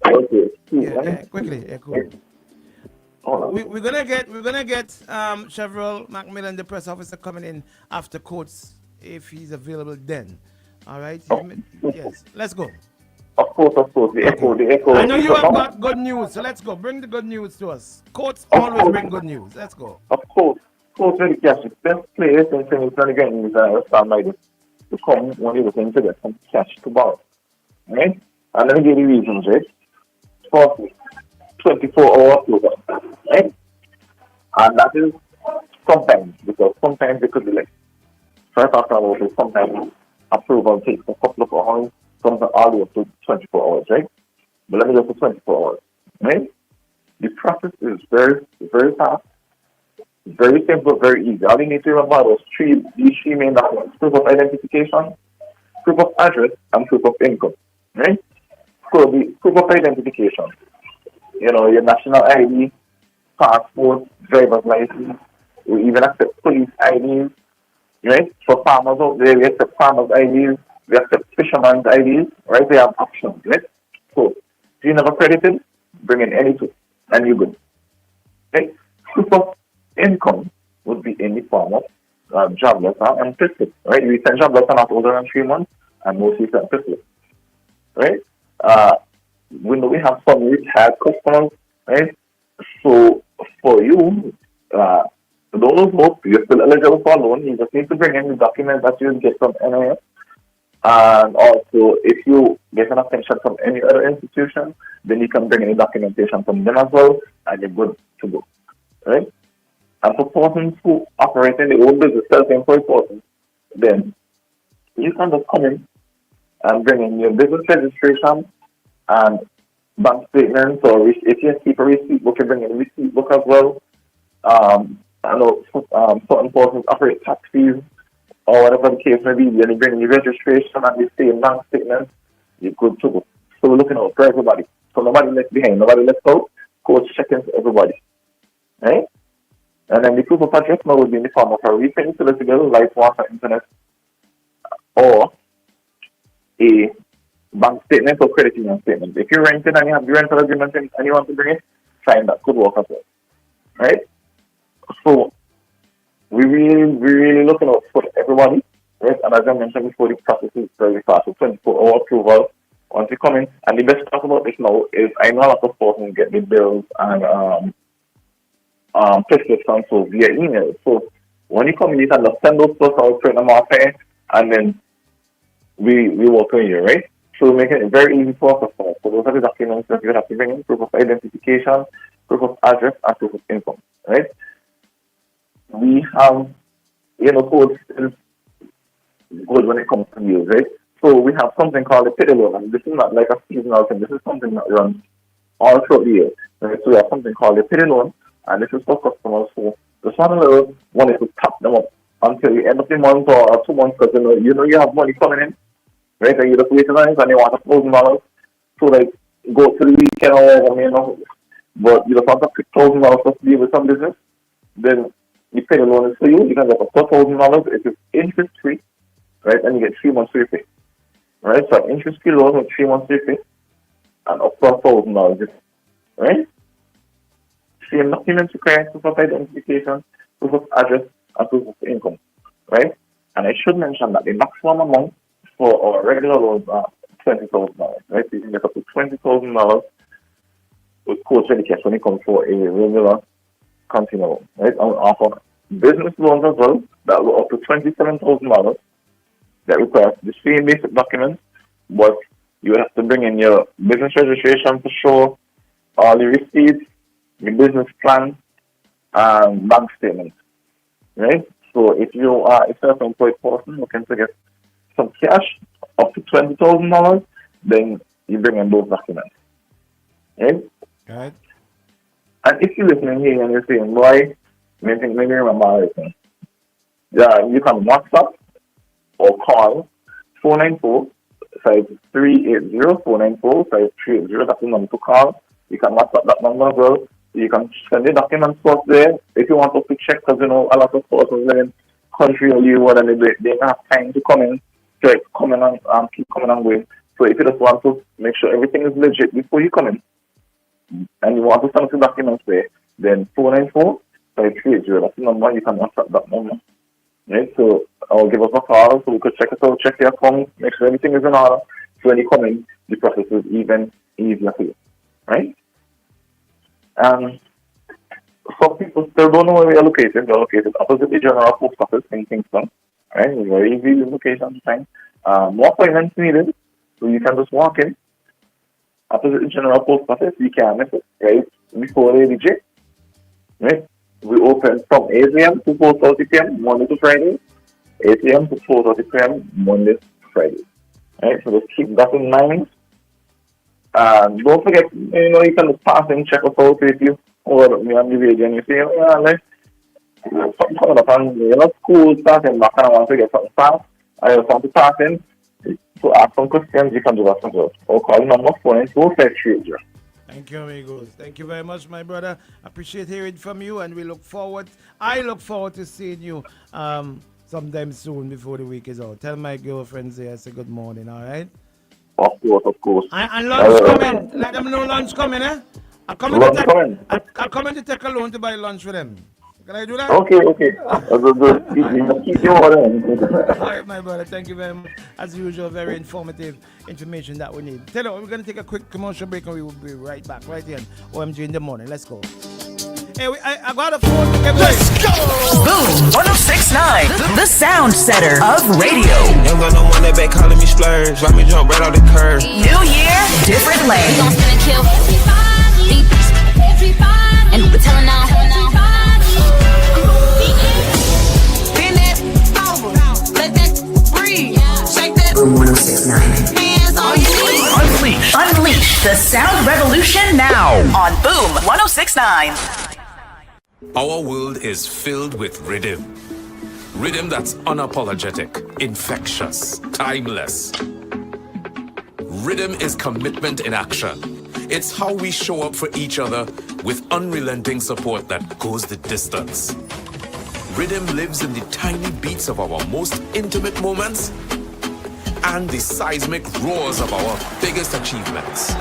Okay. Yeah, quickly. Echo. We're gonna get Chevrolet Macmillan, the press officer, coming in after Coates if he's available then. All right. Yes. Let's go. Of course. The echo. I know you have got good news, so let's go. Bring the good news to us. Coates always bring good news. Let's go. Of course. Coach Ready Cash, the best players in St. Vincent again is somebody to come when you're looking to get some cash to borrow. Right? And let me give you the reasons, right? Firstly, 24 hours, right? And that is sometimes, because sometimes it could be like 5 hours, sometimes approval takes a couple of hours, sometimes all the way up to 24 hours, right? But let me go for 24 hours, right? The process is very, very fast. Very simple, very easy. All you need to remember is these three main documents: proof of identification, proof of address, and proof of income. Right? So the proof of identification, your national ID, passport, driver's license. We even accept police IDs. Right? For farmers out there, we accept farmers' IDs. We accept fishermen's IDs. Right? They have options. Right? So if you never credited, bring in any two, and you're good. Right? Proof of income, would be in the form of job letter and payslip, right? We send job letter not older than 3 months, and mostly send payslip, right? We know we have some retired customers, right? So for you, don't lose hope. You're still eligible for a loan. You just need to bring in the documents that you get from NIS. And also, if you get an attention from any other institution, then you can bring any documentation from them as well, and you're good to go, right? And for persons who operate in their own business, self-employed persons, then you can just come in and bring in your business registration and bank statements, or if you keep a receipt book, you bring in a receipt book as well. I know certain persons operate taxis or whatever the case may be, then you bring in your registration and the same bank statements, you're good to go. So we're looking out for everybody. So nobody left behind, nobody left out. Coach check-ins for everybody, right? And then the proof of address now would be in the form of a retail utility bill, light, water, internet, or a bank statement or credit union statement. If you're renting and you have the rental agreement and you want to bring it, sign that. Could work as well, right? So we really looking out for everybody, right? And as I mentioned before, the process is very fast. So 24-hour approval once you come in. And the best part about this now is I know a lot of persons get the bills and payslips and so via email. So when you come in, you can just send those stuff out, print them off here, and then we work on you, right? So making it very easy for customers. So those are the documents that you have to bring in: proof of identification, proof of address, and proof of income, right? We have, codes is good when it comes to meals, right? So we have something called a pity loan, and this is not like a seasonal thing. This is something that runs all throughout the year, right? So we have something called a pity loan, and this is for customers who just want a little money to top them up until the end of the month or 2 months, because you have money coming in, right? And you just waiting on it, and you want $1,000 to like go to the weekend or whatever, but you just want a quick $1,000 to deal with some business, then the pay loan is for you. You can get a $4,000. It is interest free, right? And you get 3 months free pay, right? So an interest free loan with 3 months free pay and up to $1,000, right? Same documents required: proof of identification, proof of address, and proof of income, right? And I should mention that the maximum amount for our regular loans are $20,000, right? So you can get up to $20,000 with Coach Shady cash when it comes for a regular consumer loan, right? And offer business loans as well that go up to $27,000 that require the same basic documents, but you have to bring in your business registration to show all the receipts, your business plan, and bank statements, right? So if you are a self-employed person looking to get some cash up to $20,000, then you bring in those documents, right? Right. And if you're listening here and you're saying, boy, maybe remember everything, yeah, you can WhatsApp or call 494-5380, that's the number to call. You can WhatsApp that number as well. You can send the documents out there if you want us to check, because a lot of persons live in country or you and they don't have time to come in, keep coming and going. So if you just want to make sure everything is legit before you come in, and you want to send the documents there, then 494-5380, that's the number. You can WhatsApp that number, right? So or give us a call so we could check it out, check your account, make sure everything is in order. So when you come in, the process is even easier for you, right? Some people still don't know where we are located. We're located opposite the General Post Office in Kingston, right? It's a very easy location to find. No appointments needed, so you can just walk in opposite the General Post Office. You can't miss it, right? Before the DJ, right? We open from 8 a.m. to 4:30 p.m. Monday to Friday, 8 a.m. to 4:30 p.m. Monday to Friday, right? So just keep that in mind. Don't forget, you can pass and check us out if you or me on the radio and you say, something coming up and school starting back and I want to get something fast. I just want to pass in. So ask some questions, you can do that as well. Or call number 494-5380. Thank you, amigos. Thank you very much, my brother. Appreciate hearing from you, and I look forward to seeing you sometime soon before the week is out. Tell my girlfriends there I say good morning, all right? Of course. And lunch coming. Let them know lunch coming, eh? I'm coming to take a loan to buy lunch for them. Can I do that? Okay. Keep your order. All right, my brother. Thank you very much. As usual, very informative information that we need. Tell you what, we're going to take a quick commercial break and we will be right back right here on OMG in the morning. Let's go. Hey, I got a phone. Let's go! Boom 1069, the sound setter of radio. Ain't got no one that back calling me splurge. Let me jump right off the curb. New year, different lane. We gon' spin and kill everybody. And we're telling now. Bend that over. Let that breathe. Shake that. Boom 1069. Hands on your knees. Unleash the sound revolution now on Boom 1069. Our world is filled with rhythm. Rhythm that's unapologetic, infectious, timeless. Rhythm is commitment in action. It's how we show up for each other with unrelenting support that goes the distance. Rhythm lives in the tiny beats of our most intimate moments and the seismic roars of our biggest achievements.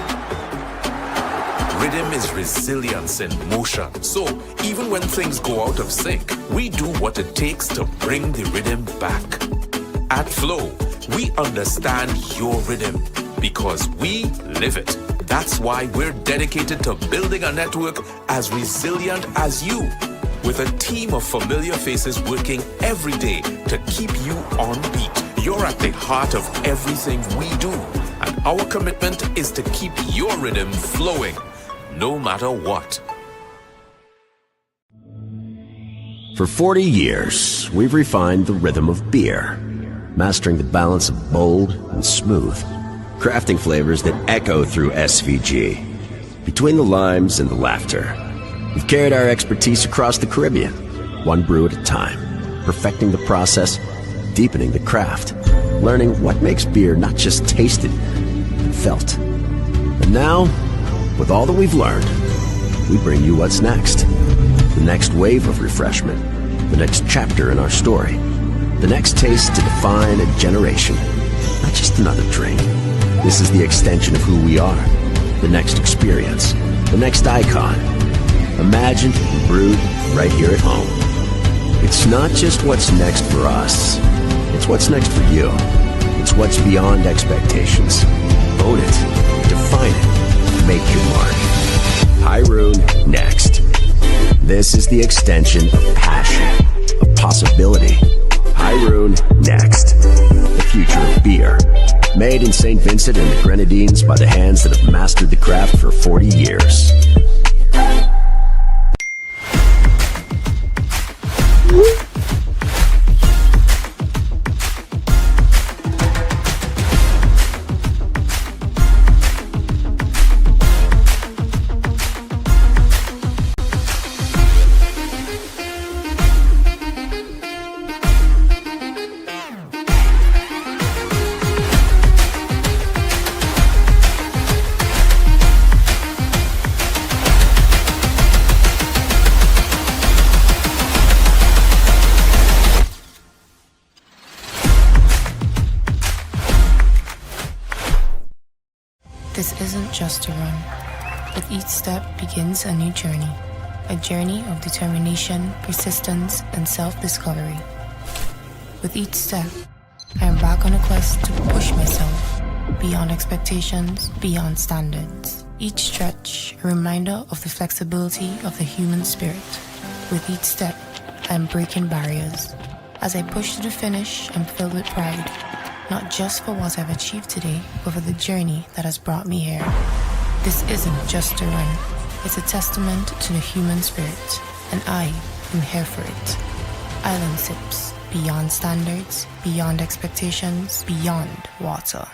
Rhythm is resilience in motion. So even when things go out of sync, we do what it takes to bring the rhythm back. At Flow, we understand your rhythm because we live it. That's why we're dedicated to building a network as resilient as you, with a team of familiar faces working every day to keep you on beat. You're at the heart of everything we do, and our commitment is to keep your rhythm flowing, no matter what. For 40 years, we've refined the rhythm of beer, mastering the balance of bold and smooth, crafting flavors that echo through SVG. Between the limes and the laughter, we've carried our expertise across the Caribbean, one brew at a time, perfecting the process, deepening the craft, learning what makes beer not just tasted, but felt. And now, with all that we've learned, we bring you what's next. The next wave of refreshment, the next chapter in our story, the next taste to define a generation, not just another drink. This is the extension of who we are, the next experience, the next icon, imagined and brewed right here at home. It's not just what's next for us, it's what's next for you. It's what's beyond expectations. Own it, define it, make your mark. High Rune next. This is the extension of passion, of possibility. High Rune next. The future of beer. Made in St. Vincent and the Grenadines by the hands that have mastered the craft for 40 years. This isn't just a run. With each step begins a new journey. A journey of determination, persistence, and self-discovery. With each step, I am back on a quest to push myself beyond expectations, beyond standards. Each stretch, a reminder of the flexibility of the human spirit. With each step, I am breaking barriers. As I push to the finish, I'm filled with pride. Not just for what I've achieved today, but for the journey that has brought me here. This isn't just a run. It's a testament to the human spirit, and I am here for it. Island Sips, beyond standards, beyond expectations, beyond water.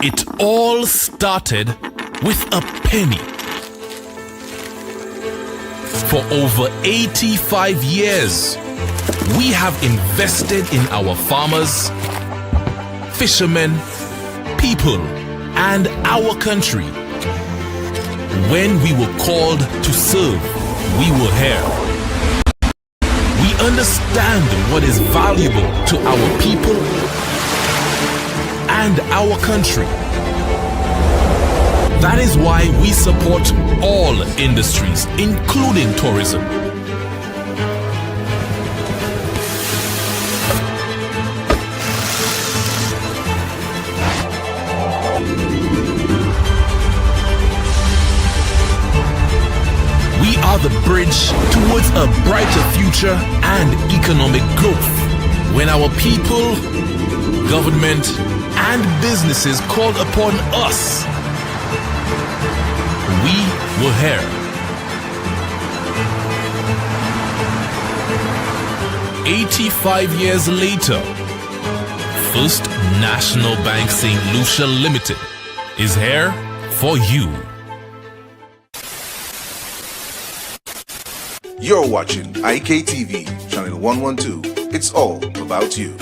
It all started with a penny. For over 85 years, we have invested in our farmers, fishermen, people, and our country. When we were called to serve, we were here. We understand what is valuable to our people and our country. That is why we support all industries, including tourism. We are the bridge towards a brighter future and economic growth. When our people, government, and businesses called upon us, we were here. 85 years later, First National Bank St. Lucia Limited is here for you. You're watching IKTV, channel 112. It's all about you.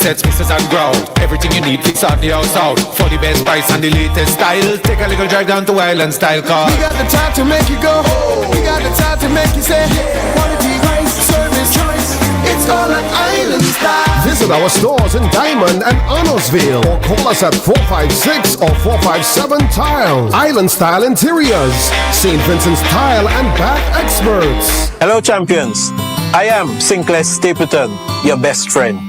Sets, misses and grow. Everything you need, fix on the house out. For the best price and the latest style. Take a little drive down to Island Style Car. We got the time to make you go. We got the time to make you say, quality, price, service, choice. It's all at Island Style. Visit our stores in Diamond and Honorsville or call us at 456 or 457 Tile. Island Style Interiors, St. Vincent's Tile and Bath Experts. Hello champions, I am Sinclair Stapleton, your best friend.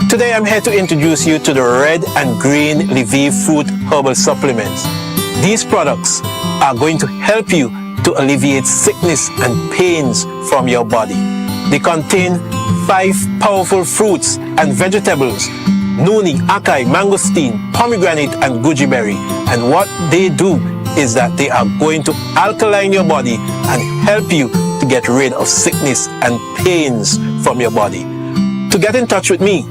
Today I'm here to introduce you to the red and green Lviv fruit herbal supplements. These products are going to help you to alleviate sickness and pains from your body. They contain 5 powerful fruits and vegetables: noni, acai, mangosteen, pomegranate and goji berry. And what they do is that they are going to alkaline your body and help you to get rid of sickness and pains from your body. To get in touch with me,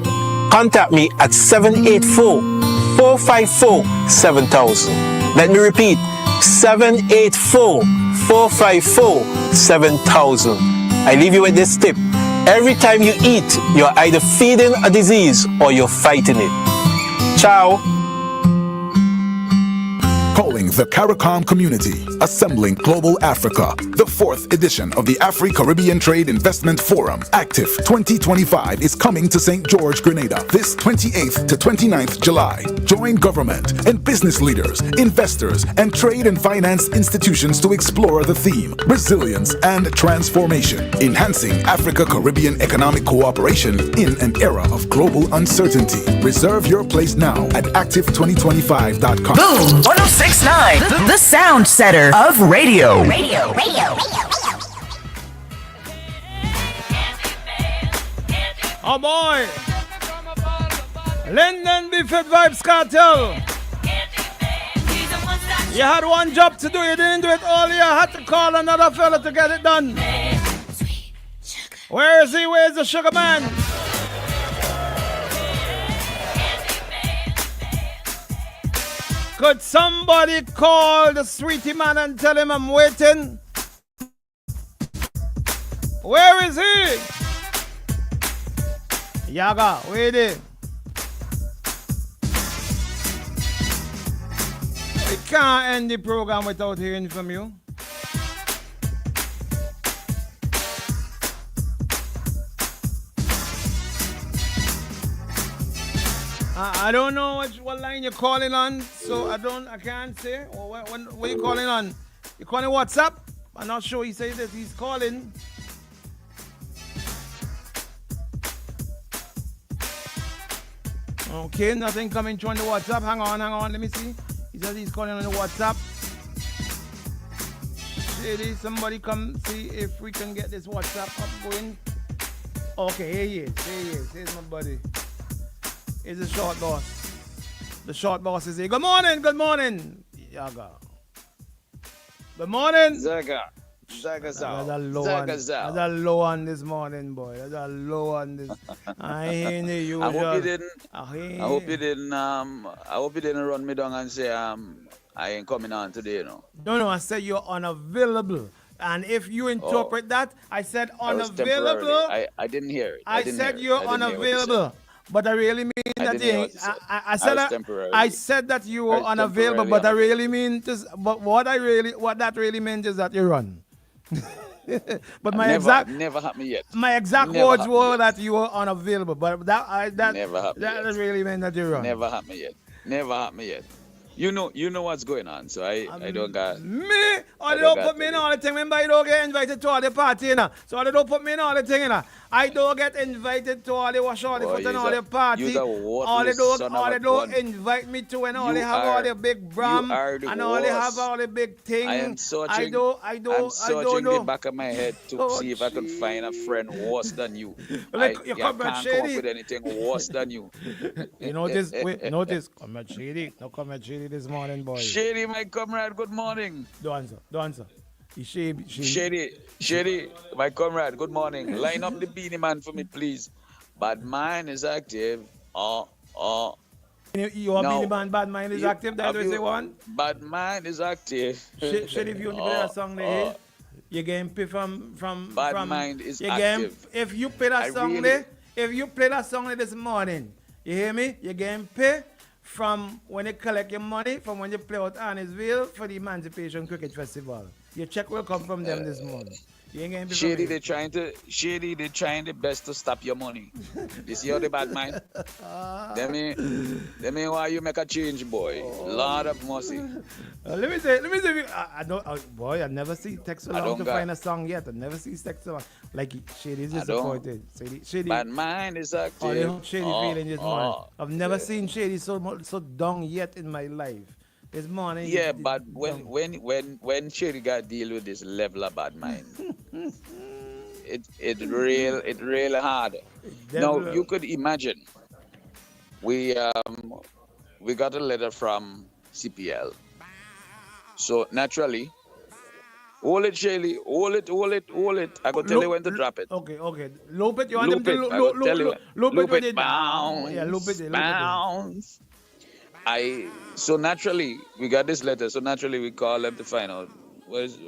contact me at 784-454-7000. Let me repeat, 784-454-7000. I leave you with this tip. Every time you eat, you're either feeding a disease or you're fighting it. Ciao. Calling the CARICOM community, assembling Global Africa, the 4th edition of the Afri-Caribbean Trade Investment Forum, Active 2025, is coming to St. George, Grenada, this 28th to 29th July. Join government and business leaders, investors, and trade and finance institutions to explore the theme, resilience and transformation, enhancing Africa-Caribbean economic cooperation in an era of global uncertainty. Reserve your place now at active2025.com. Boom 1069, the sound setter of radio. Oh boy! Linden Biffet Vibes Cartel. You had one job to do, you didn't do it all year. Had to call another fella to get it done. Where is he? Where's the sugar man? Could somebody call the sweetie man and tell him I'm waiting? Where is he? Yaga, waiting. We can't end the program without hearing from you. I don't know what line you're calling on, so I can't say. What are you calling on? You calling WhatsApp? I'm not sure. He says that he's calling. Okay, nothing coming through on the WhatsApp. Hang on. Let me see. He says he's calling on the WhatsApp. Shady, somebody come see if we can get this WhatsApp up going. Okay, here he is. Here's my buddy. Here's the short boss. The short boss is here. Good morning. Yaga. Good morning. Zaga. That's a low one this morning, boy. That's a low one this. I ain't the usual. I hope you didn't run me down and say I ain't coming on today, No, I said you're unavailable. And if you interpret that, I said unavailable. I didn't hear it. I said you're unavailable. But I really mean that I said that you were unavailable, but I really mean what that really meant is that you run. But never happened yet. My exact words were that you were unavailable, but that really meant that you run. Never happened yet. You know what's going on, so I don't got me. Or they don't put me in all the thing. Remember, you don't get invited to all the party, you know. So they don't put me in all the thing, you know. I don't get invited to all the wash all the foot and all the party. All they don't invite me to when all they have all the big bram and all they have all the big thing. I'm searching the back of my head to see if I could find a friend worse than you. I can't come up with anything worse than you. You notice, Comrade Shady. No Comrade Shady this morning, boy. Shady, my comrade, good morning. Don't answer. Shady, my comrade, good morning. Line up the beanie man for me, please. Badman is active. You beanie man, Badman is active? That's what you want? Badman is active. Shady, if you want to play that song there, you can pay from Badman is active. If you play that song there, if you play that song there this morning, you hear me? You can pay from when you collect your money, from when you play out Annisville for the Emancipation Cricket Festival. Your check will come from them this morning. You ain't gonna be Shady, they're trying their best to stop your money. You see how the bad mind? Let me why you make a change, boy. Lord of mercy. Let me say, I don't, boy, I never see text so long to find a song yet. I never see text so long. Like Shady is disappointed. Shady. Bad mind is active. Shady feeling this morning. I've never seen Shady so down yet in my life. This morning. Yeah, but when Shady got deal with this level of bad mind, it really hard. Now you could imagine, we got a letter from CPL, so naturally, hold it, Shady, hold it. I could tell you when to drop it. Okay. Loop it. You want them to loop it? Bounce. Yeah, loop it. Bounce. So naturally, we got this letter. So naturally, we call them to find out what is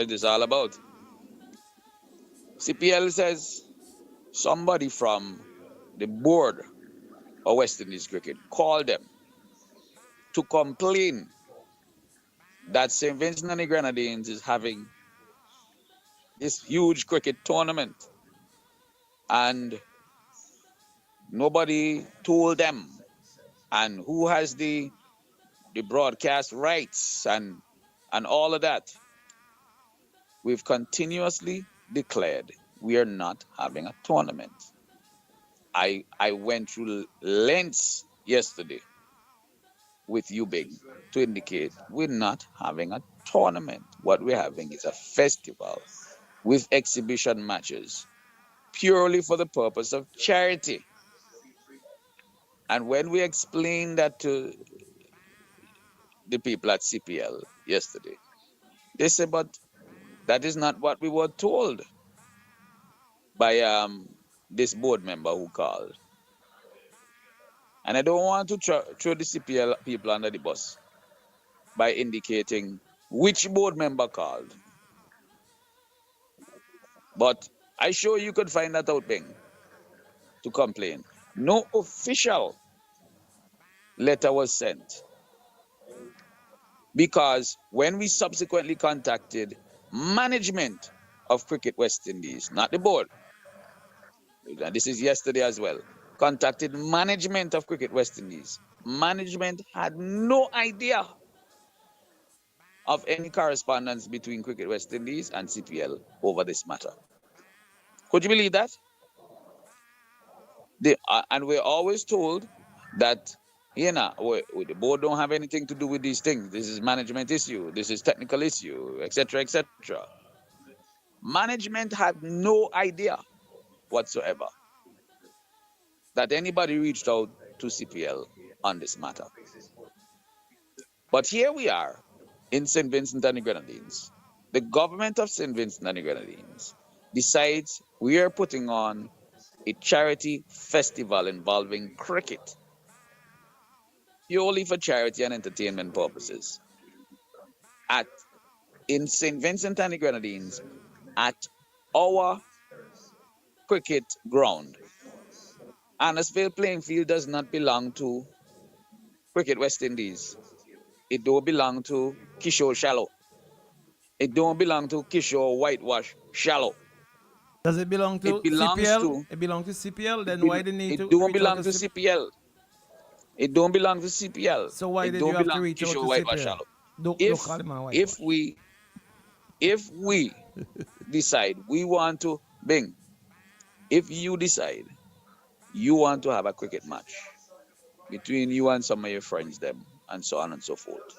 this all about. CPL says somebody from the board of West Indies Cricket called them to complain that St. Vincent and the Grenadines is having this huge cricket tournament and nobody told them. And who has the broadcast rights and all of that. We've continuously declared we are not having a tournament. I went through lengths yesterday with you, Big, to indicate we're not having a tournament. What we're having is a festival with exhibition matches purely for the purpose of charity. And when we explained that to the people at CPL yesterday, they said, but that is not what we were told. by this board member who called. And I don't want to throw the CPL people under the bus by indicating which board member called. But I sure you could find that out, Bing, to complain. No official letter was sent. Because when we subsequently contacted management of Cricket West Indies, not the board, and this is yesterday as well, contacted management of Cricket West Indies. Management had no idea of any correspondence between Cricket West Indies and CPL over this matter. Could you believe that? And we're always told that, the board don't have anything to do with these things. This is management issue. This is technical issue, etc., etc. Management had no idea whatsoever that anybody reached out to CPL on this matter. But here we are in St. Vincent and the Grenadines. The government of St. Vincent and the Grenadines decides we are putting on a charity festival involving cricket, purely for charity and entertainment purposes, in St. Vincent and the Grenadines at our cricket ground. Annisville playing field does not belong to Cricket West Indies. It don't belong to Kishore Shallow. It don't belong to Kishore Whitewash Shallow. Does it belong to CPL? It belongs to CPL. Then why they need to? It don't belong to CPL. It don't belong to CPL. So why did you have to reach out to CPL? If we decide we want to, Bing, if you decide you want to have a cricket match between you and some of your friends, them, and so on and so forth,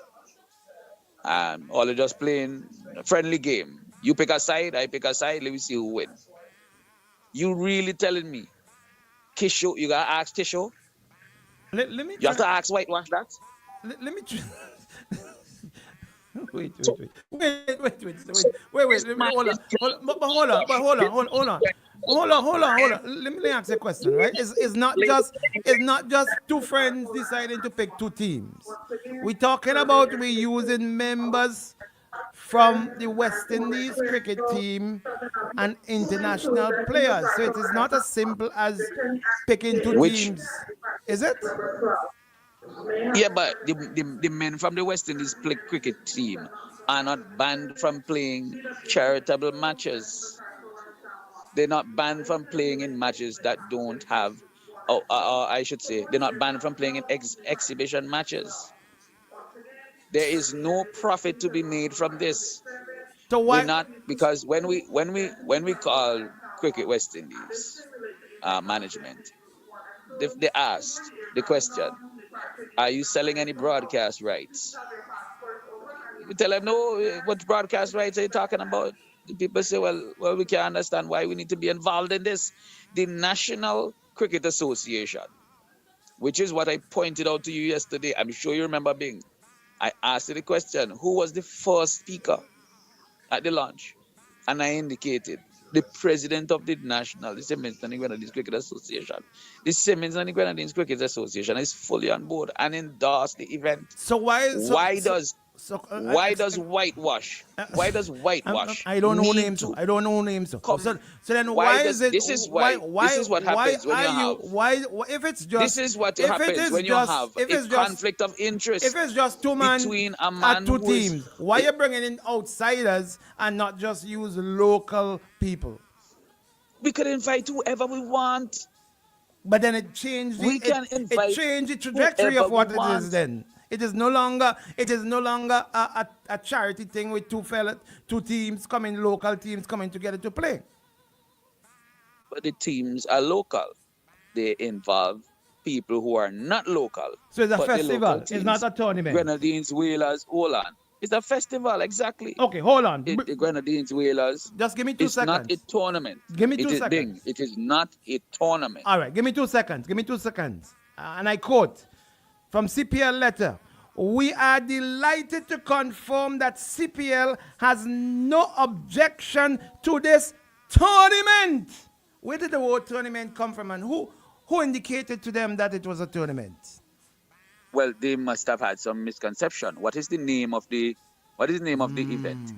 or they're just playing a friendly game. You pick a side, I pick a side, let me see who wins. You really telling me, Kishore, you gotta ask Kishore? Let me you have to ask Whitewash that? Let me try. Wait. Hold on. Let me ask a question, right? It's not just two friends deciding to pick two teams. We're talking about using members from the West Indies cricket team and international players. So it is not as simple as picking two teams, is it? Yeah, but the men from the West Indies cricket team are not banned from playing charitable matches. They're not banned from playing in matches that don't have, I should say, they're not banned from playing in exhibition matches. There is no profit to be made from this. So why? We're not, because when we call Cricket West Indies management, they asked the question, are you selling any broadcast rights? We tell them, no, what broadcast rights are you talking about? The people say, well, we can understand why we need to be involved in this. The National Cricket Association, which is what I pointed out to you yesterday. I'm sure you remember, Bing. I asked you the question, who was the first speaker at the launch? And I indicated the president of the Simmons and the Grenadines Cricket Association. The Simmons and the Grenadines Cricket Association is fully on board and endorsed the event. So why does whitewash? Why does whitewash? I don't know names. I don't know names. So then why is it? This is what happens when you have. If it's just. This is what happens when you have a conflict of interest. If it's just two men between a man at two teams, why are you bringing in outsiders and not just use local people? We could invite whoever we want. But then it changed. It changed the trajectory of what it is. Then it is no longer a charity thing with two teams coming, local teams coming together to play. But the teams are local. They involve people who are not local. So it's a festival. It's not a tournament. Grenadines, Whalers, hold on. It's a festival, exactly. Okay, hold on. The Grenadines, Whalers. Just give me 2 seconds. It's not a tournament. Give me 2 seconds. It is not a tournament. All right, give me 2 seconds. And I quote from CPL letter. We are delighted to confirm that CPL has no objection to this tournament. Where did the word tournament come from, and who indicated to them that it was a tournament? Well, they must have had some misconception. What is the name of the event?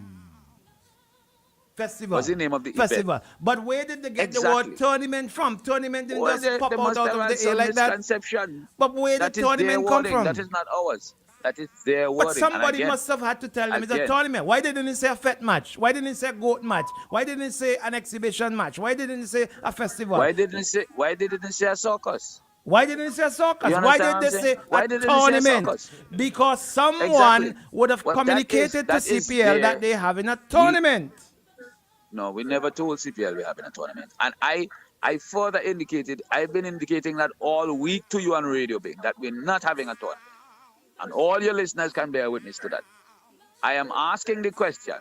Festival. What's the name of the Festival. event? But where did they get Exactly. the word tournament from? Tournament didn't Well, just pop they out must have of had the air some like that. misconception. But where did That is their tournament come wording. from? That is not ours. That is their But wording. somebody And again, must have had to tell them it's a again, tournament. Why didn't it say a fete match? Why didn't it say a goat match? Why didn't it say an exhibition match? Why didn't it say a festival? Why didn't it say a circus? Why didn't it say circus? You Why understand did what they I'm saying? say Why a didn't it say a tournament? circus? Because someone Exactly. would have Well, communicated that to is CPL that they're having a tournament. No, we never told CPL we're having a tournament. And I further indicated, I've been indicating that all week to you on Radio Big, that we're not having a tournament. And all your listeners can bear witness to that. I am asking the question,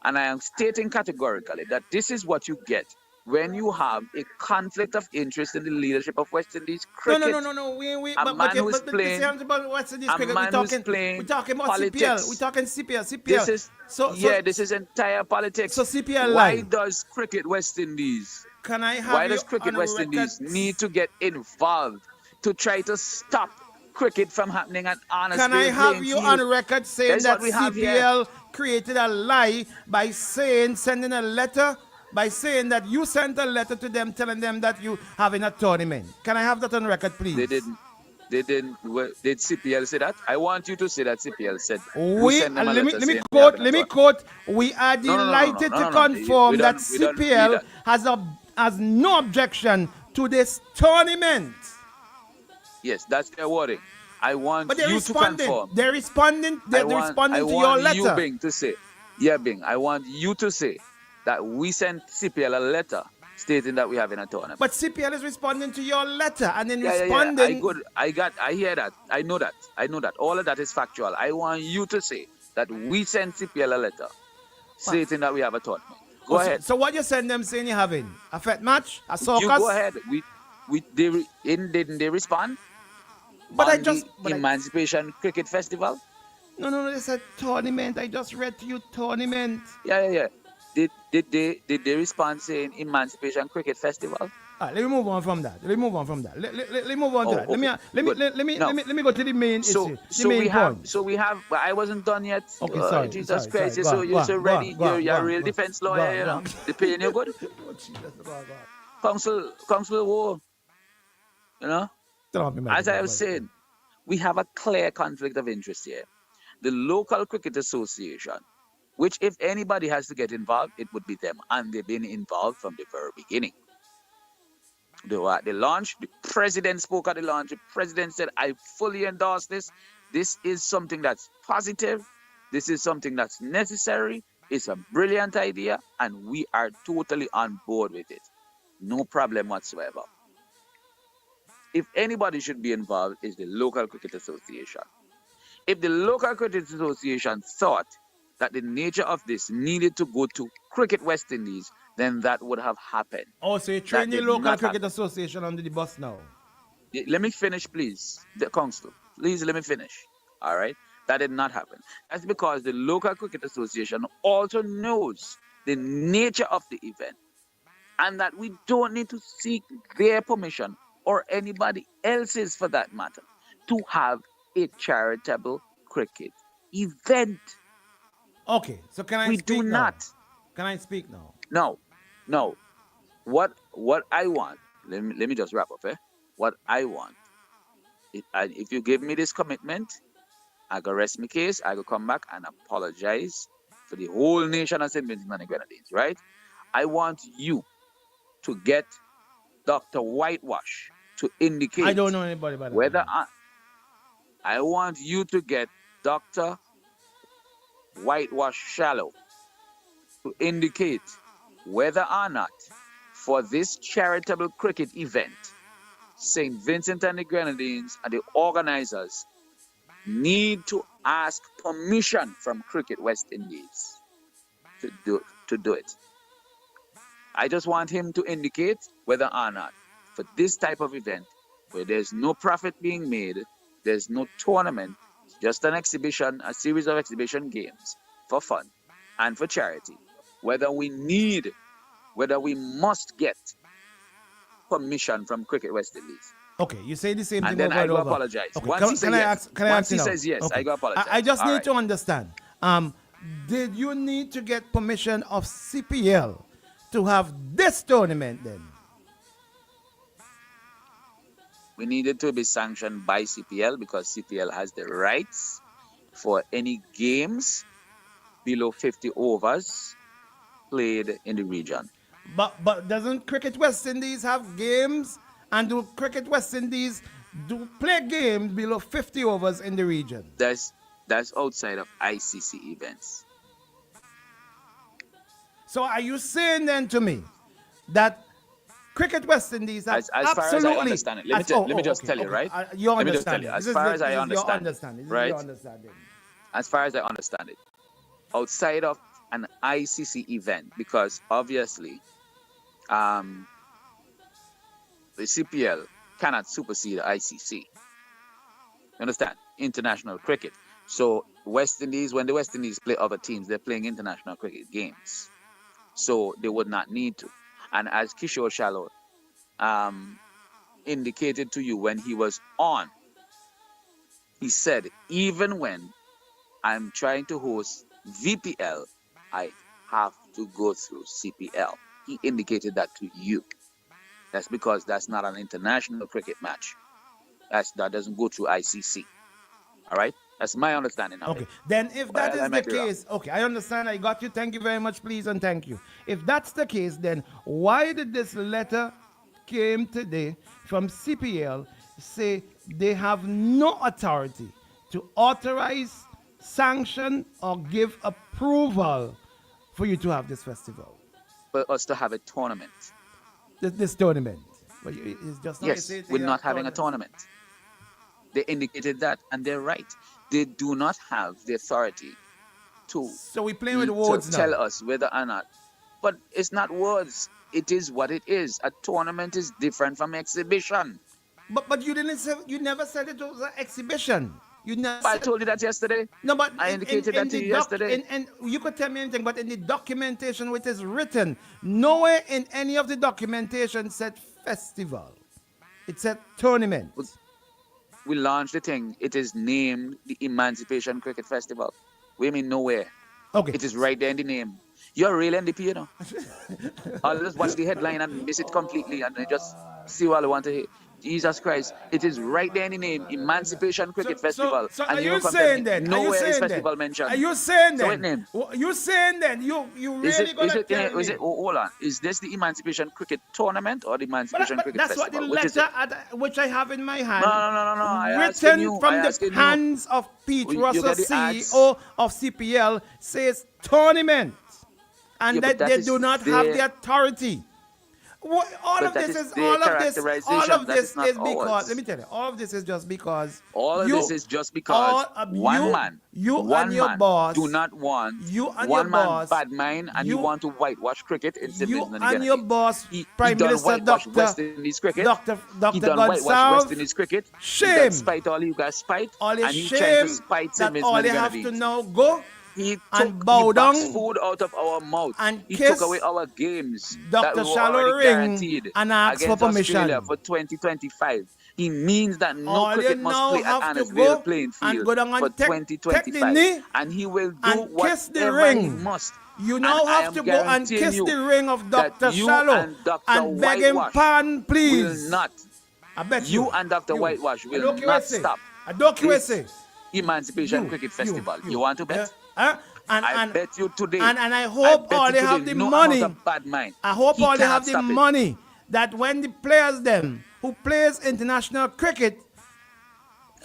and I am stating categorically that this is what you get when you have a conflict of interest in the leadership of West Indies cricket. No. A man who's playing about West Indies cricket. We're talking about politics. CPL. We're talking CPL. This is entire politics. So CPL Why lie. does cricket West Indies? Can I have Why you does cricket on West record? Indies need to get involved to try to stop cricket from happening at honest Can I have you on record saying that CPL created a lie by sending a letter, by saying that you sent a letter to them telling them that you having a tournament? Can I have that on record, please? They didn't. Did CPL say that? I want you to say that CPL said. Let me quote. We are delighted to confirm that CPL has no objection to this tournament. Yes, that's their wording. I want you to confirm. They're responding. They're responding to your letter. You, Bing, to say, Bing. I want you to say that we sent CPL a letter stating that we're having a tournament. But CPL is responding to your letter and then responding. I hear that. I know that. All of that is factual. I want you to say that we sent CPL a letter stating that we have a tournament. Go ahead. So what you send them saying you're having? A fete match? A circus? You go ahead. Didn't they respond? But Emancipation Cricket Festival? No, they said tournament. I just read to you tournament. Yeah. Did they respond saying Emancipation Cricket Festival? Let me move on from that. Let me move on to that. Okay. Let me go to the main issue. I wasn't done yet. Okay, sorry. Jesus sorry, Christ, sorry. you're ready. You're a real defense lawyer, you know. They paying you good. Council war. You know? As I was saying, we have a clear conflict of interest here. The local cricket association, which if anybody has to get involved, it would be them. And they've been involved from the very beginning. They were at the launch. The president spoke at the launch. The president said, I fully endorse this. This is something that's positive. This is something that's necessary. It's a brilliant idea. And we are totally on board with it. No problem whatsoever. If anybody should be involved, is the local cricket association. If the local cricket association thought that the nature of this needed to go to Cricket West Indies, then that would have happened. Oh, so you train the local cricket association under the bus now? Let me finish, please. The council, please let me finish. All right? That did not happen. That's because the local cricket association also knows the nature of the event and that we don't need to seek their permission or anybody else's for that matter to have a charitable cricket event. Okay, so can I speak now? We do not. Can I speak now? No. What I want, let me just wrap up, What I want, if you give me this commitment, I go rest my case, I go come back and apologize for the whole nation of St. Vincent and the Grenadines, right? I want you to get Dr. Whitewash to indicate. I don't know anybody by that. Whether I want you to get Dr. Whitewash Shallow to indicate whether or not for this charitable cricket event, St. Vincent and the Grenadines and the organizers need to ask permission from Cricket West Indies to do it. I just want him to indicate whether or not for this type of event where there's no profit being made, there's no tournament, just an exhibition, a series of exhibition games for fun and for charity, whether we must get permission from Cricket West Indies. Okay, you say the same And thing then over I and go over. apologize. Okay, Once he says yes, once he now? says yes, Okay. I go apologize. I just All need right. to understand. Did you need to get permission of CPL to have this tournament then? We needed to be sanctioned by CPL because CPL has the rights for any games below 50 overs played in the region. But doesn't Cricket West Indies have games? And do Cricket West Indies do play games below 50 overs in the region? That's outside of ICC events. So are you saying then to me that Cricket West Indies have as far as I understand it, let me just tell you, right? Your Let me just tell understanding. you, as far as I understand, right? Your understanding. As far as I understand it, outside of an ICC event, because obviously, the CPL cannot supersede the ICC. You understand? International cricket. So West Indies, when the West Indies play other teams, they're playing international cricket games. So they would not need to. And as Kishore Shallow indicated to you when he was on, he said, even when I'm trying to host VPL, I have to go through CPL. He indicated that to you. That's because that's not an international cricket match. That doesn't go through ICC. All right? That's my understanding of it. Okay. Then if that is the might be wrong. case, okay, I understand. I got you. Thank you very much, please, and thank you. If that's the case, then why did this letter came today from CPL say they have no authority to authorize, sanction, or give approval for you to have this festival? For us to have a tournament. This tournament. But it's just Yes, we're not having a tournament. They indicated that, and they're right. They do not have the authority to, so we playing with words to now. tell us whether or not. But it's not words. It is what it is. A tournament is different from exhibition. But you didn't say, you never said it was an exhibition. You never. I told you that yesterday. No, but I indicated that to you yesterday. And you could tell me anything, but in the documentation which is written, nowhere in any of the documentation said festival. It said tournament. We launched the thing. It is named the Emancipation Cricket Festival. We mean nowhere. Okay. It is right there in the name. You're a real NDP, you know. I'll just watch the headline and miss it completely and then just see what I want to hear. Jesus Christ. It is right there in the name, Emancipation Cricket Festival. So and are you don't saying then? Nowhere is festival mentioned. Are you saying So then? what name? You saying then? You really gonna tell me? Hold on. Is this the Emancipation Cricket Tournament or the Emancipation Cricket that's Festival? what the letter which I have in my hand. No. Written from the hands of Pete Russell, CEO of CPL, says tournament, and that they do not have the authority. All of this is because, let me tell you, all of this is just because one man and your boss do not want one man badman and you want to whitewash cricket in you and your boss Prime Minister Dr. West Indies cricket. Dr. He done whitewash West Indies cricket. Shame. Spite all you guys spite. All and is he trying to shame spite that him all you have to now go and bow down food out of our mouth and he kiss took away our games Dr. that we Shallow were ring guaranteed and ask for against Australia permission for 2025. He means that no all cricket you must now play at have to Annisvale go playing and field go down for and take the 2025 knee and he will do and kiss the whatever he ring. must. You now And I have am to go and guaranteeing kiss you the ring of that Dr. you Shallow and Dr. and beg him Whitewash pardon, please. will not. I bet you and Dr. Whitewash will Adoki not Wese. stop Adoki this Wese. Emancipation Cricket Festival. You want to bet? I bet you today. And I hope all they have the money. I hope all they have the money that when the players them who plays international cricket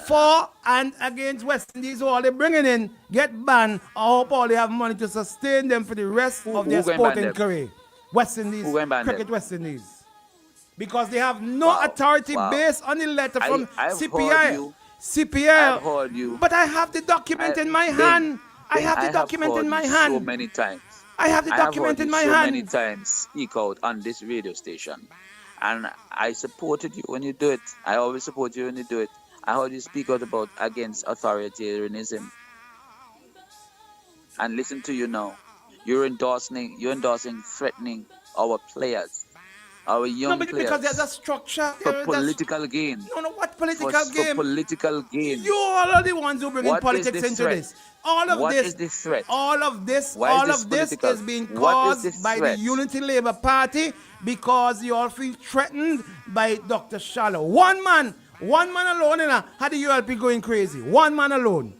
for and against West Indies, who all they bringing in get banned. I hope all they have money to sustain them for the rest of their sporting career. West Indies, cricket West Indies. Because they have no authority based on the letter from CPI. CPL. But I have the document in my hand. I have the document in my hand. So many times. I have the document in my hand. So many times speak out on this radio station. And I supported you when you do it. I always support you when you do it. I heard you speak out about against authoritarianism. And listen to you now. You're endorsing threatening our players. our young No, players. because there's a structure. For political gain. No, what political gain? For political gain. You all are the ones who bring in politics into this. All of What this. is the threat? All of this. Why all is this of this political? is being What is caused the by the threat? Unity Labour Party because you all feel threatened by Dr. Shallow. One man alone, had the ULP going crazy. One man alone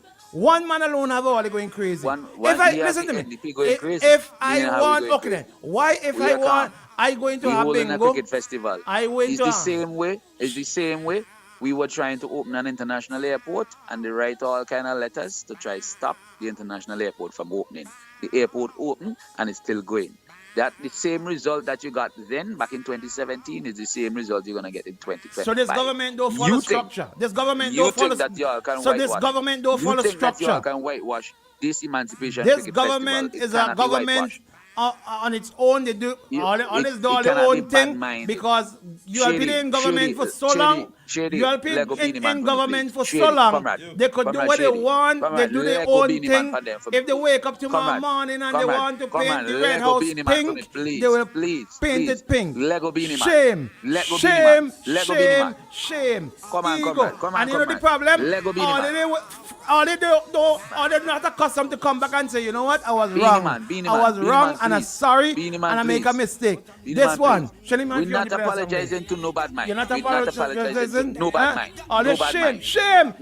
have all going crazy. Listen to me. If I want, okay then, why if I want, I going to have bingo. A cricket festival. It's the same way. It's the same way. We were trying to open an international airport, and they write all kind of letters to try to stop the international airport from opening. The airport opened, and it's still going. That the same result that you got then back in 2017 is the same result you're gonna get in 2025. So this government don't follow structure. This government don't follow. That y'all can so whitewash. This government don't follow you think structure. That y'all can whitewash this emancipation. This government is a government on its own. They do all this do all their own thing because you have been in government for so long. You have been in government for so long. They could do what they want. They do their own thing. If they wake up tomorrow morning and they want to paint the Red House pink, they will paint it pink. Shame. And you know the problem? All they not accustomed to come back and say, you know what, I was wrong. I was wrong and I'm sorry and I make a mistake. This one, we're not apologizing to no bad mind. You're not apologizing to no bad mind. All this shame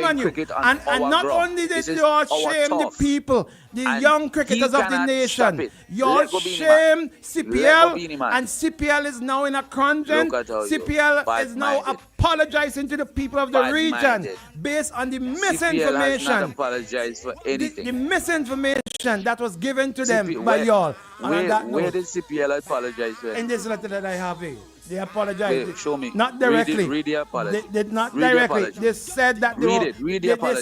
on you. And not only did you all shame the people, the young cricketers of the nation, you all shame CPL, and CPL is now in a conundrum. CPL is now apologizing to the people of the region based on the misinformation. CPL has not apologized for anything. The misinformation that was given to them by y'all. Where did CPL apologize for? In this letter that I have here. They apologized. Wait, show me. Not directly. Read the apology. They did not directly. They said that they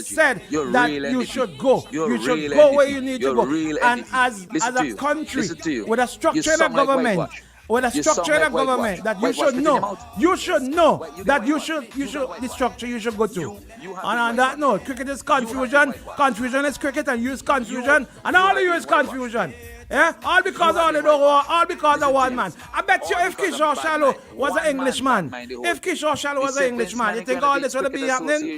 said that you should go. You should go where you need to go. And as a country with a structure in a government, with a structure in a government that you should know that you should the structure you should go to. And on that note, cricket is confusion. Confusion is cricket, and you is confusion, and all of you is confusion. Yeah? All because all because of one man. I bet you if Kishore Shallow was an Englishman, you think all this would be happening?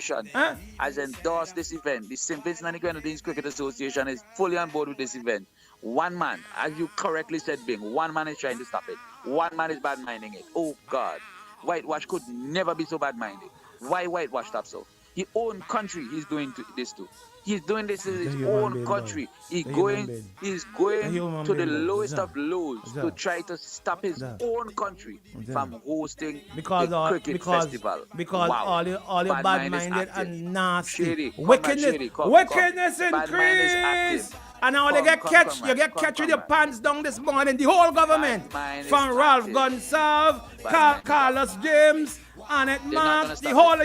Has endorsed this event. The St. Vincent and the Grenadines Cricket Association is fully on board with this event. One man, as you correctly said, Bing, one man is trying to stop it. One man is bad-minding it. Oh, God. Whitewash could never be so bad-minded. Why whitewash stop so? His own country he's doing this to. He's doing this in his own country. He's going to the lowest of lows to try to stop his own country from hosting the cricket festival. Because all the bad-minded and nasty. Wickedness increase. And now you get catch with your pants down this morning. The whole government, from Ralph Gonsalves, Carlos James, Annette Mark, all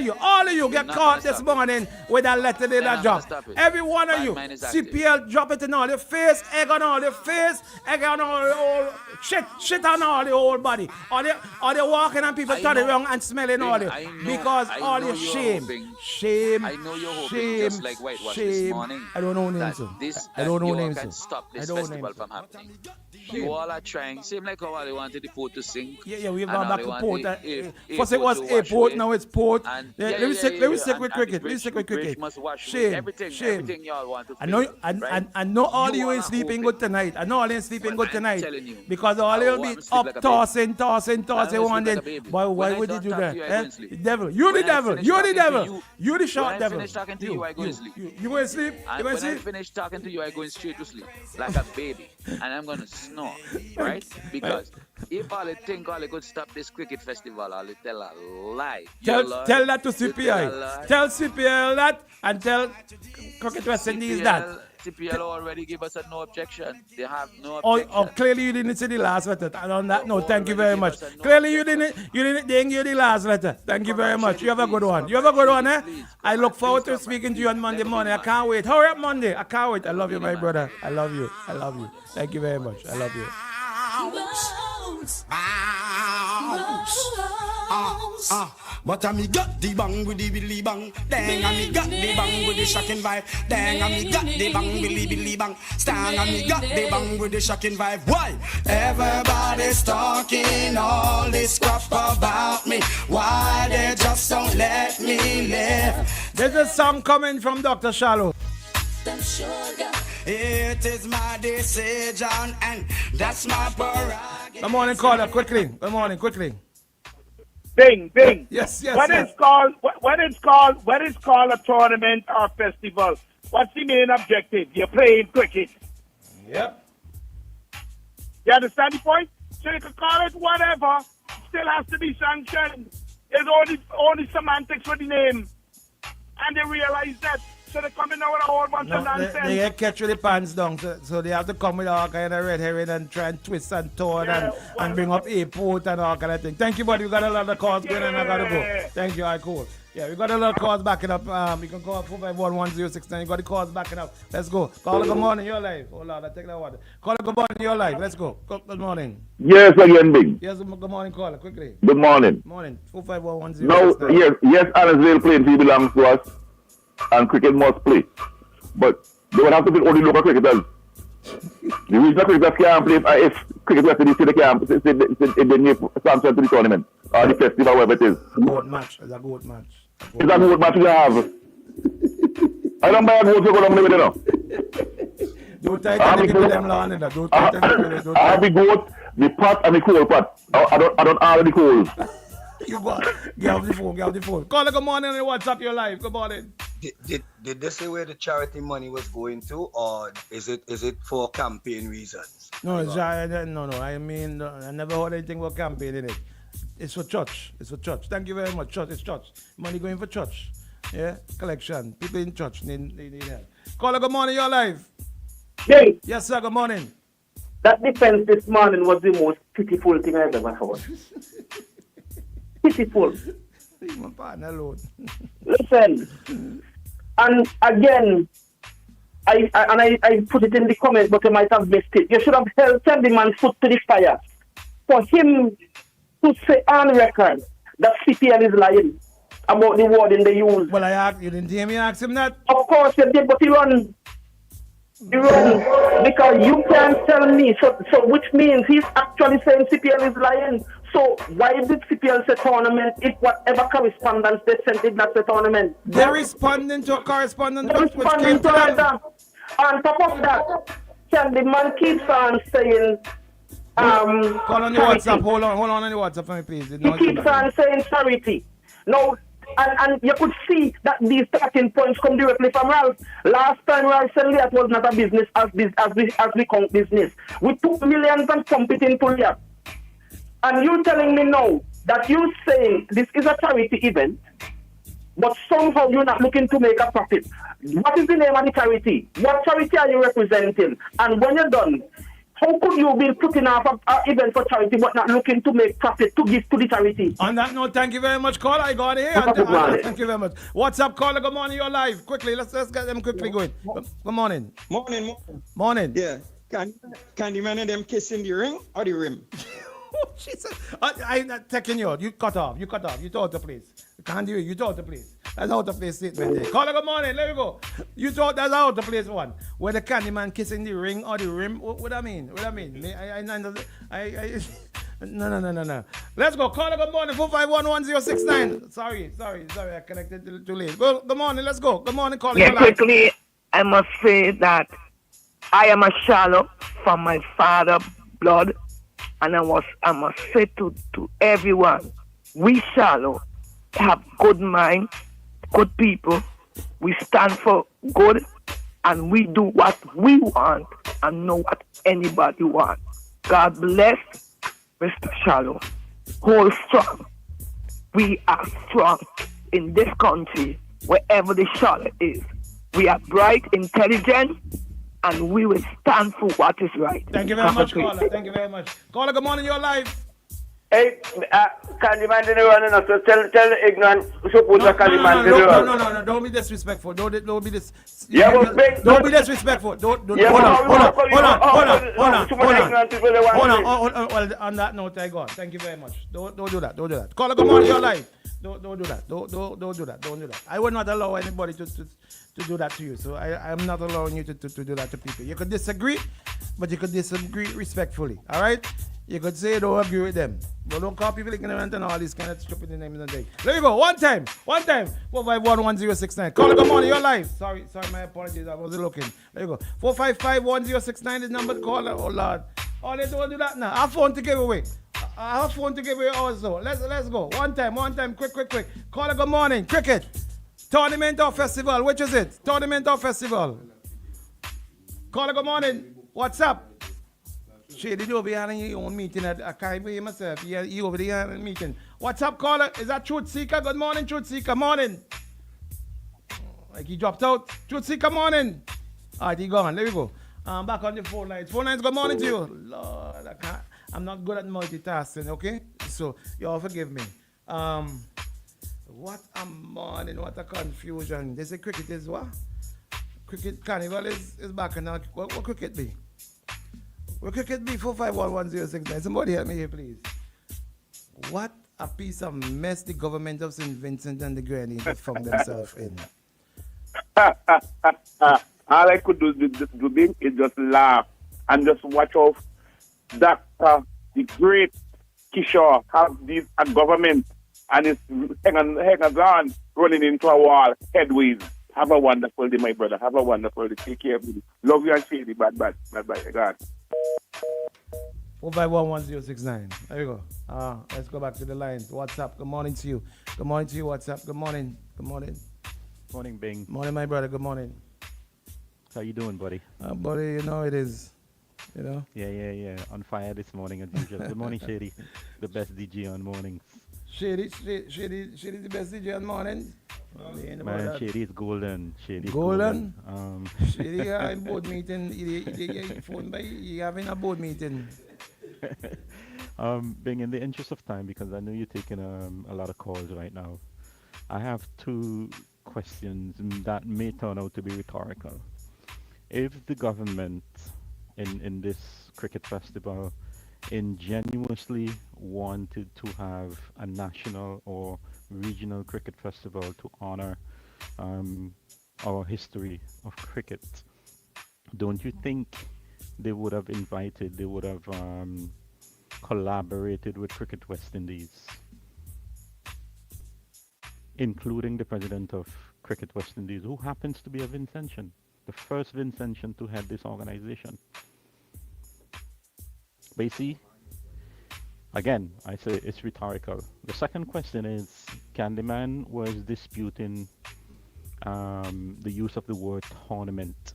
of you get caught this morning with a letter they drop. Every one of you, CPL drop it in all your face, egg on all your face, egg on all your whole shit on all your whole body. Or they walking and people turn around and smelling all you because all your shame. I know you're hoping just like whitewash this morning. I don't know names. I don't know names. Can stop this festival from happening. You all are trying. Same like how they wanted the port to sink. Yeah, we've gone back to port. First it was airport, now it's port. Let me stick with cricket. Shame. Everything y'all want to I know all you ain't sleeping good tonight. Because all you'll be up tossing, wondering, why would you do that? Devil. You're the devil. You're the short devil. You going to sleep? When I finish talking to you, I go straight to sleep like a baby. And I'm going to snore, right? Because if all they think all they could stop this cricket festival, all they tell a lie. Tell that to CPI. Tell CPL that and tell Cricket West Indies that. CPL already give us a no objection. They have no objection. Oh, clearly you didn't say the last letter. And on that note, thank you very much. Clearly you didn't give the last letter. Thank you very much. You have a good one. Eh? I look forward to speaking to you on Monday morning. I can't wait. Hurry up Monday. I can't wait. I love you, my brother. I love you. Thank you very much. I love you. But I me got the bang with the billy bang. Dang, I me got the bang with the shocking vibe. Dang, I me got the bang billy bang. Stand, I me got the bang with the shocking vibe. Why? Everybody's talking all this crap about me. Why they just don't let me live? There's a song coming from Dr. Shallow. It is my decision and that's my prerogative. Good morning, caller. Quickly. Good morning, quickly. Bing. Yes. When it's called a tournament or festival, what's the main objective? You're playing cricket. Yep. You understand the point? So you can call it whatever, still has to be sanctioned. There's only semantics for the name. And they realize that. So they're coming out with a whole bunch of nonsense. They get catch with the pants down, so they have to come with all kind of red herring and try and twist and turn and bring up airport and all kind of thing. Thank you, buddy. We got a lot of calls going and I got to go. Thank you. All right, cool. Yeah, we got a lot of calls backing up. You can call 451-1069. You got the calls backing up. Let's go. Caller, good morning. You're live. Oh, Lord, I take that one. Caller, good morning. You're live. Let's go. Good morning. Yes, again, Big. Yes, good morning, caller. Quickly. Good morning. Morning. 451-1069. No, yes, Allen's playing field belongs to us, and cricket must play. But they will have to be only local cricketers. The regional cricketers can't play if cricketers they can't in the near sanction to the tournament or the festival, whatever it is. Good match. It's a good match. It's a good match you have. I don't buy a goat to go down with it now. Don't try to give them long enough. Don't try to I have the goat, the pot, and the coal pot. I don't order the coals. You go. Get off the phone. Caller, good morning on the WhatsApp. You're live. Good morning. Did they say where the charity money was going to, or is it for campaign reasons? No. I mean, I never heard anything about campaign in it. It's for church. Thank you very much. Church. It's church. Money going for church. Yeah, collection. People in church need help. Caller, good morning. You're live. Hey. Yes, sir. Good morning. That defense this morning was the most pitiful thing I've ever heard. Pitiful. Leave my partner alone. Listen, and again, I put it in the comments, but you might have missed it. You should have held the man's foot to the fire for him to say on record that CPL is lying about the wording they use. Well, you didn't hear me ask him that? Of course you did, but he run because you can't tell me. So which means he's actually saying CPL is lying. So why did CPL say tournament if whatever correspondence they sent did not say tournament? They're responding to a correspondence which came to them. On top of that, can the man keeps on saying call on the WhatsApp. Hold on on the WhatsApp for me, please. He keeps on saying charity. No, and you could see that these talking points come directly from Ralph. Last time Ralph said that was not a business as we count business. We took millions and pumped it into Liat. And you telling me now that you saying this is a charity event, but somehow you're not looking to make a profit. What is the name of the charity? What charity are you representing? And when you're done, how could you be putting off an event for charity but not looking to make profit to give to the charity? On that note, thank you very much, caller. I got it here. Thank you very much. What's up, caller? Good morning. You're live. Quickly, let's get them quickly going. Good morning. Morning. Yeah. Can the man and them kiss in the ring or the rim? Jesus. I'm not taking you. You cut off. You thought the place. You can't do it. You thought the place. That's out of place statement there. Caller, good morning. Let me go. You thought that's out of place one. Where the Candyman kissing the ring or the rim. What I mean? No. Let's go. Caller, good morning. 451-1069. Sorry. I connected too late. Good morning. Let's go. Good morning, caller. Yeah, quickly, I must say that I am a shallow from my father blood. And I must say to everyone, we shallow have good mind, good people. We stand for good and we do what we want and not what anybody wants. God bless Mr. Shallow. Hold strong. We are strong in this country, wherever the shallow is. We are bright, intelligent, and we will stand for what is right. Thank you very much, caller. Thank you very much. Caller, good morning. You're live. Hey, Candyman didn't run enough, so tell the ignorant support that Candyman didn't run. No, don't be disrespectful. Don't be this. Yeah, but don't be disrespectful. Hold on. Well, on that note, I go on. Thank you very much. Don't do that. Caller, good morning. You're live. Don't do that. Don't do that. Don't do that. I will not allow anybody to do that to you. So I'm not allowing you to do that to people. You could disagree, but you could disagree respectfully. All right? You could say you don't agree with them. But don't call people ignorant and all these kind of stupid names and things. There you go. One time. 4511069. Call it, come on, you're live. Sorry, my apologies. I wasn't looking. There you go. 4551069 is number to call. Oh, Lord. Oh, they don't do that now. I have phone to give away. I have phone to give away also. Let's go. One time. Quick. Call it, good morning. Cricket. Tournament or festival? Which is it? Tournament or festival? Call it, good morning. What's up? Shady, you over here having your own meeting. I can't believe myself. You over there having a meeting. What's up, caller? Is that Truth Seeker? Good morning, Truth Seeker. Morning. Like he dropped out. Truth Seeker, morning. All right, he gone. There we go. Back on the phone lines. Phone lines, good morning to you. Lord, I'm not good at multitasking, okay? So, you all forgive me. What a morning, what a confusion. They say cricket is what? Cricket carnival is back now. What cricket be? What cricket be? 4511069. Somebody help me here, please. What a piece of mess the government of St. Vincent and the Grenadines found themselves in. All I could do is just laugh and just watch out Dr. the great Kishore have this government and it's hangers on running into a wall headways. Have a wonderful day, my brother. Have a wonderful day. Take care of you. Love you and Shady. Bye. God. 4511069. There you go. Let's go back to the lines. What's up? Good morning to you. Good morning to you. What's up? Good morning. Morning, Bing. Morning, my brother. Good morning. How you doing, buddy? Buddy, you know it is. You know? Yeah. On fire this morning as usual. Good morning, Shady. The best DJ on mornings. Shady the best DJ on mornings. Man, Shady is golden. Golden? Shady, in board meeting. You phone by, you having a board meeting. Being in the interest of time, because I know you're taking a lot of calls right now, I have two questions that may turn out to be rhetorical. If the government in this cricket festival ingenuously wanted to have a national or regional cricket festival to honor our history of cricket, don't you think they would have collaborated with Cricket West Indies, including the president of Cricket West Indies, who happens to be a Vincentian, the first Vincentian to head this organization? But you see, again, I say it's rhetorical. The second question is, Candyman was disputing the use of the word tournament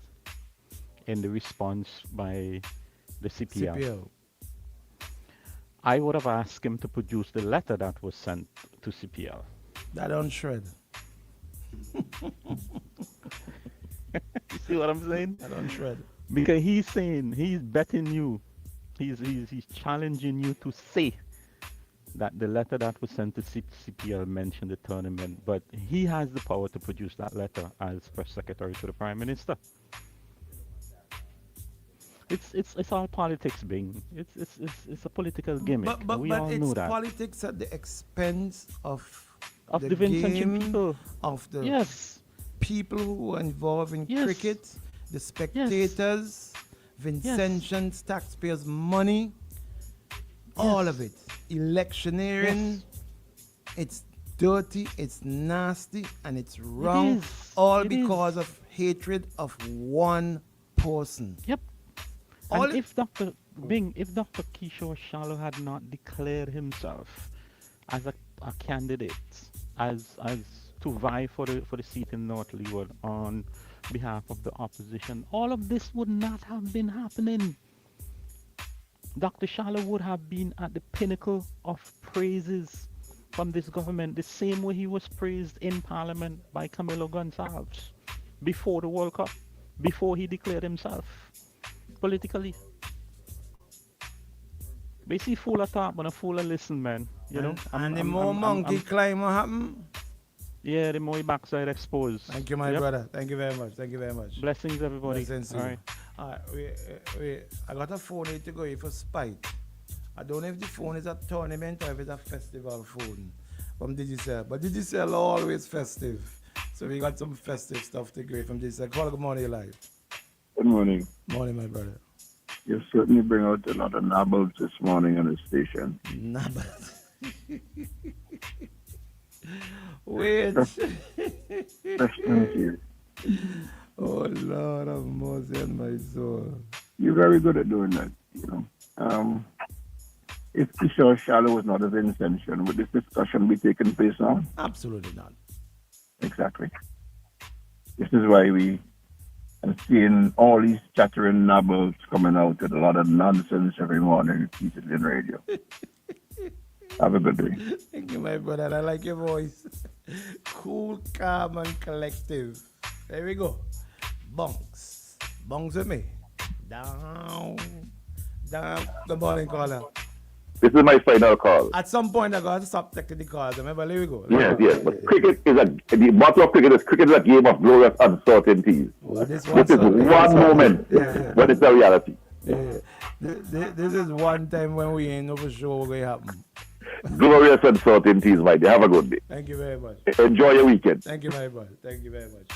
in the response by the CPL. I would have asked him to produce the letter that was sent to CPL. That on shred. You see what I'm saying? That on shred. Because he's saying, he's betting you, he's challenging you to say that the letter that was sent to CPL mentioned the tournament, but he has the power to produce that letter as First Secretary to the Prime Minister. It's all politics, Bing. It's a political gimmick. But we all know that. Politics at the expense of the Vincentian people, of the people who are involved in cricket, the spectators, Vincentians, taxpayers' money, all of it. Electioneering, it's dirty, it's nasty, and it's wrong, all because of hatred of one person. Yep. And if Dr. Kishore Shallow had not declared himself as a candidate, as to vie for the seat in North Leeward on behalf of the opposition, all of this would not have been happening. Dr. Shallow would have been at the pinnacle of praises from this government, the same way he was praised in Parliament by Camilo Gonsalves before the World Cup, before he declared himself politically. Basically, fool a talk, but a fool a listen, man. You know. And the more monkey climb, what happen? Yeah, the more backside exposed. Thank you, my brother. Thank you very much. Thank you very much. Blessings, everybody. Blessings. All right. Wait. I got a phone here to go here for spite. I don't know if the phone is a tournament or if it's a festival phone. from Digicel. But Digicel always festive. So we got some festive stuff to great from Digicel. Call good morning, live. Good morning. Morning, my brother. You certainly bring out a lot of nabbles this morning on the station. Nabbles. Wait. Oh, Lord have mercy on my soul. You're very good at doing that, If Kishore Shallow was not his intention, would this discussion be taking place now? Absolutely not. Exactly. This is why we are seeing all these chattering nabbles coming out with a lot of nonsense every morning repeated in radio. Have a good day. Thank you, my brother. I like your voice. Cool, calm, and collective. There we go. Bunks. Bunks with me. Down. Good morning, caller. This is my final call. At some point, I got to stop taking the calls. Remember, there we go. Yes. But cricket is the motto of cricket is a game of glorious uncertainties. Well, this is one moment, but it's a reality. Yeah. This is one time when we ain't know for sure what's going to happen. Glorious uncertainties, my dear. Have a good day. Thank you very much. Enjoy your weekend. Thank you, my brother. Thank you very much.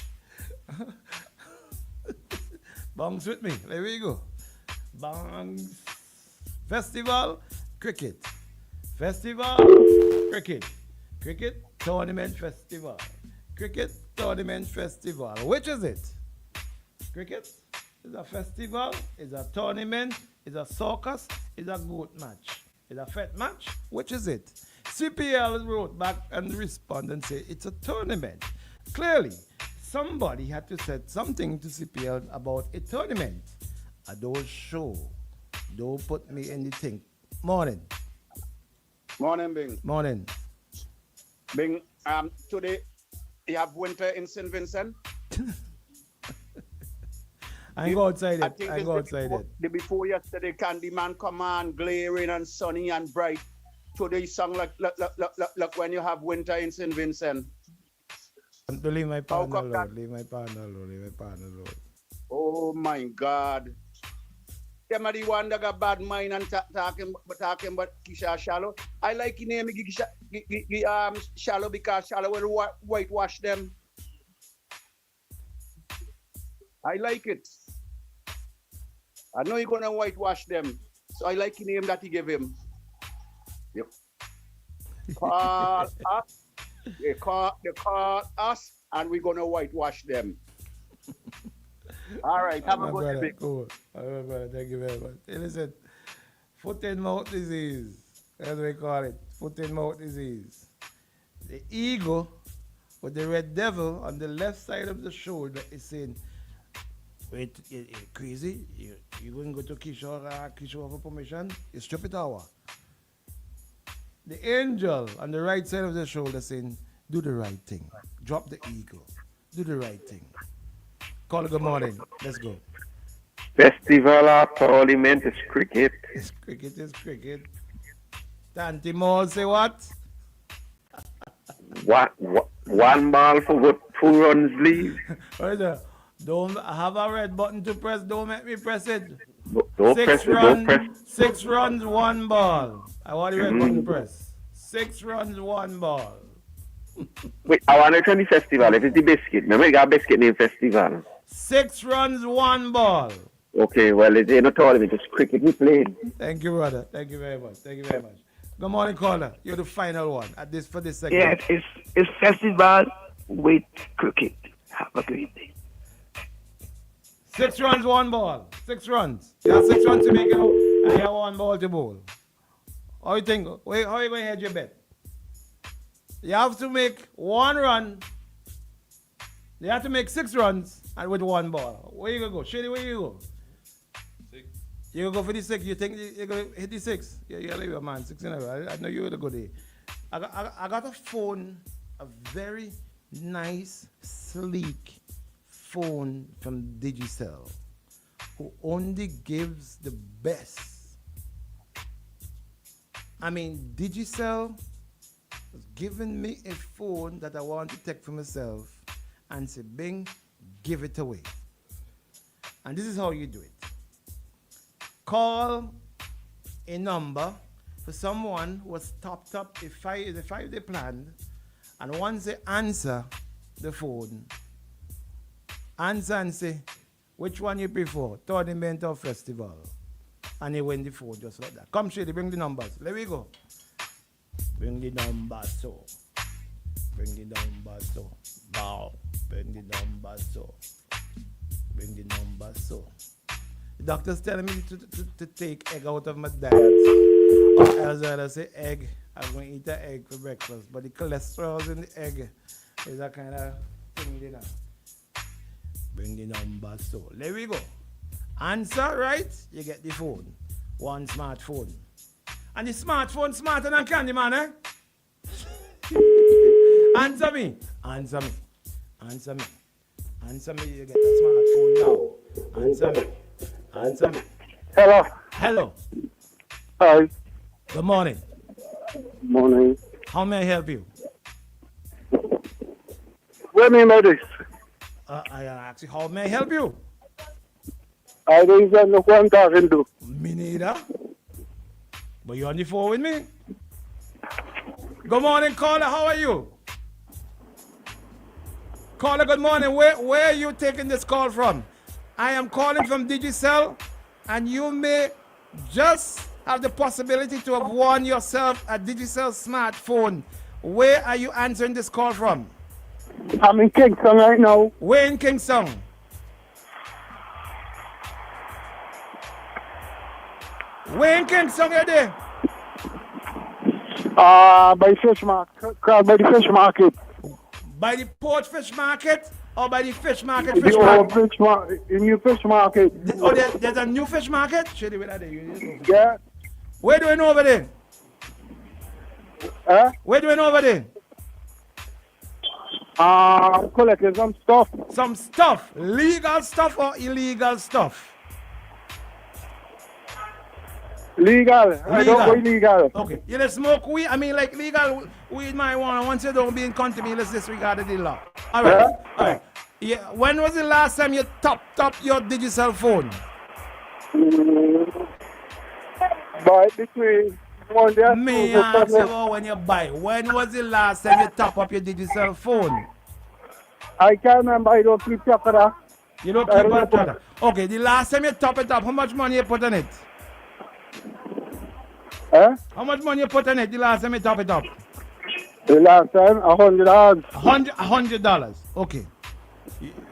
Bongs with me. There we go. Bongs. Festival, cricket. Festival, cricket. Cricket, tournament, festival. Cricket, tournament, festival. Which is it? Cricket is a festival, is a tournament, is a circus, is a goat match. Is a fet match? Which is it? CPL wrote back and responded and said it's a tournament. Clearly, somebody had to say something to CPL about a tournament. I don't show. Don't put me in the thing. Morning. Morning, Bing. Morning. Bing, today you have winter in St. Vincent? I go outside it. I go outside it. The before yesterday, Candyman come on, glaring and sunny and bright. Today song like when you have winter in St. Vincent. To leave my partner alone. Leave my partner alone. Oh my God. Them are the one that got bad mind and talking about Kisha Shallow. I like your name Shallow because Shallow will whitewash them. I like it. I know you're gonna whitewash them, so I like the name that he gave him. Yep. Call us. They call us, and we're gonna whitewash them. All right, have a good day. Cool. All right, brother. Thank you very much. Hey, listen, foot and mouth disease, as we call it, foot and mouth disease. The eagle with the red devil on the left side of the shoulder is saying, wait, you crazy? You going to go to Kishore for permission? You stupid hour. The angel on the right side of the shoulder saying, do the right thing. Drop the ego. Do the right thing. Call it good morning. Let's go. Festival or Parliament is cricket. It's cricket. Tanti Mall say what? One ball for what 2 runs leave. Don't have a red button to press. Don't make me press it. Don't press it. 6 runs, 1 ball. I want the red button to press. 6 runs, 1 ball. Wait, I want to try the festival. If it's the biscuit. Remember you got a biscuit named Festival. 6 runs, 1 ball. Okay, well, it ain't a tournament. It's cricket we played. Thank you, brother. Thank you very much. Good morning, caller. You're the final one for this segment. Yes, it's festival with cricket. Have a great day. 6 runs, 1 ball. 6 runs. You have 6 runs to make it out, and you have 1 ball to bowl. How you think? How are you going to hedge your bet? You have to make 1 run. You have to make 6 runs and with 1 ball. Where you going to go? Shady, where you go? 6. You going to go for the 6? You think you're going to hit the 6? Yeah, you're like a man. 6 in a row. I know you're going to go there. I got a phone, a very nice, sleek phone from Digicel, who only gives the best. I mean, Digicel has given me a phone that I want to take for myself and say, Bing, give it away. And this is how you do it. Call a number for someone who was topped up a 5-day plan, and once they answer the phone, answer and say, which one you prefer, tournament or festival? And he win the phone just like that. Come, Shady, bring the numbers. Let me go. Bring the numbers, so. Bring the numbers, so. Bow. Bring the numbers, so. Bring the numbers, so. The doctor's telling me to take egg out of my diet. As I say egg, I'm going to eat an egg for breakfast. But the cholesterol in the egg is a kind of thing, you know. Bring the numbers, so. There we go. Answer right, you get the phone. One smartphone. And the smartphone smarter than Candyman, eh? Answer me. Answer me. Answer me. Answer me, you get a smartphone now. Answer me. Answer me. Hello. Hello. Hi. Good morning. Morning. How may I help you? What name is this? I asked you, how may I help you? I don't even know what I'm talking to. Me neither. But you on the phone with me? Good morning, caller. How are you? Caller, good morning. Where are you taking this call from? I am calling from Digicel, and you may just have the possibility to have won yourself a Digicel smartphone. Where are you answering this call from? I'm in Kingston right now. Where in Kingston? Where in Kingston are there? By fish market. By the fish market. By the port fish market or by the fish market? The old fish market. The new fish market. There's a new fish market? Shady, where are they? Yeah. Where do we know over there? Huh? Where do we know over there? I'm collecting some stuff. Some stuff? Legal stuff or illegal stuff? Legal. I don't go illegal. Okay. You just smoke weed? I mean, like legal weed marijuana. Once you don't be in country, me, let's disregard the law. All right. Yeah. All right. Yeah. When was the last time you topped up your digital phone? Buy between one day. Me ask you about when you buy. When was the last time you top up your digital phone? I can't remember. I don't keep track of that. You don't keep track of that? Okay. The last time you top it up, how much money you put on it? Huh? How much money you put on it the last time you top it up? The last time, $100. $100. Okay.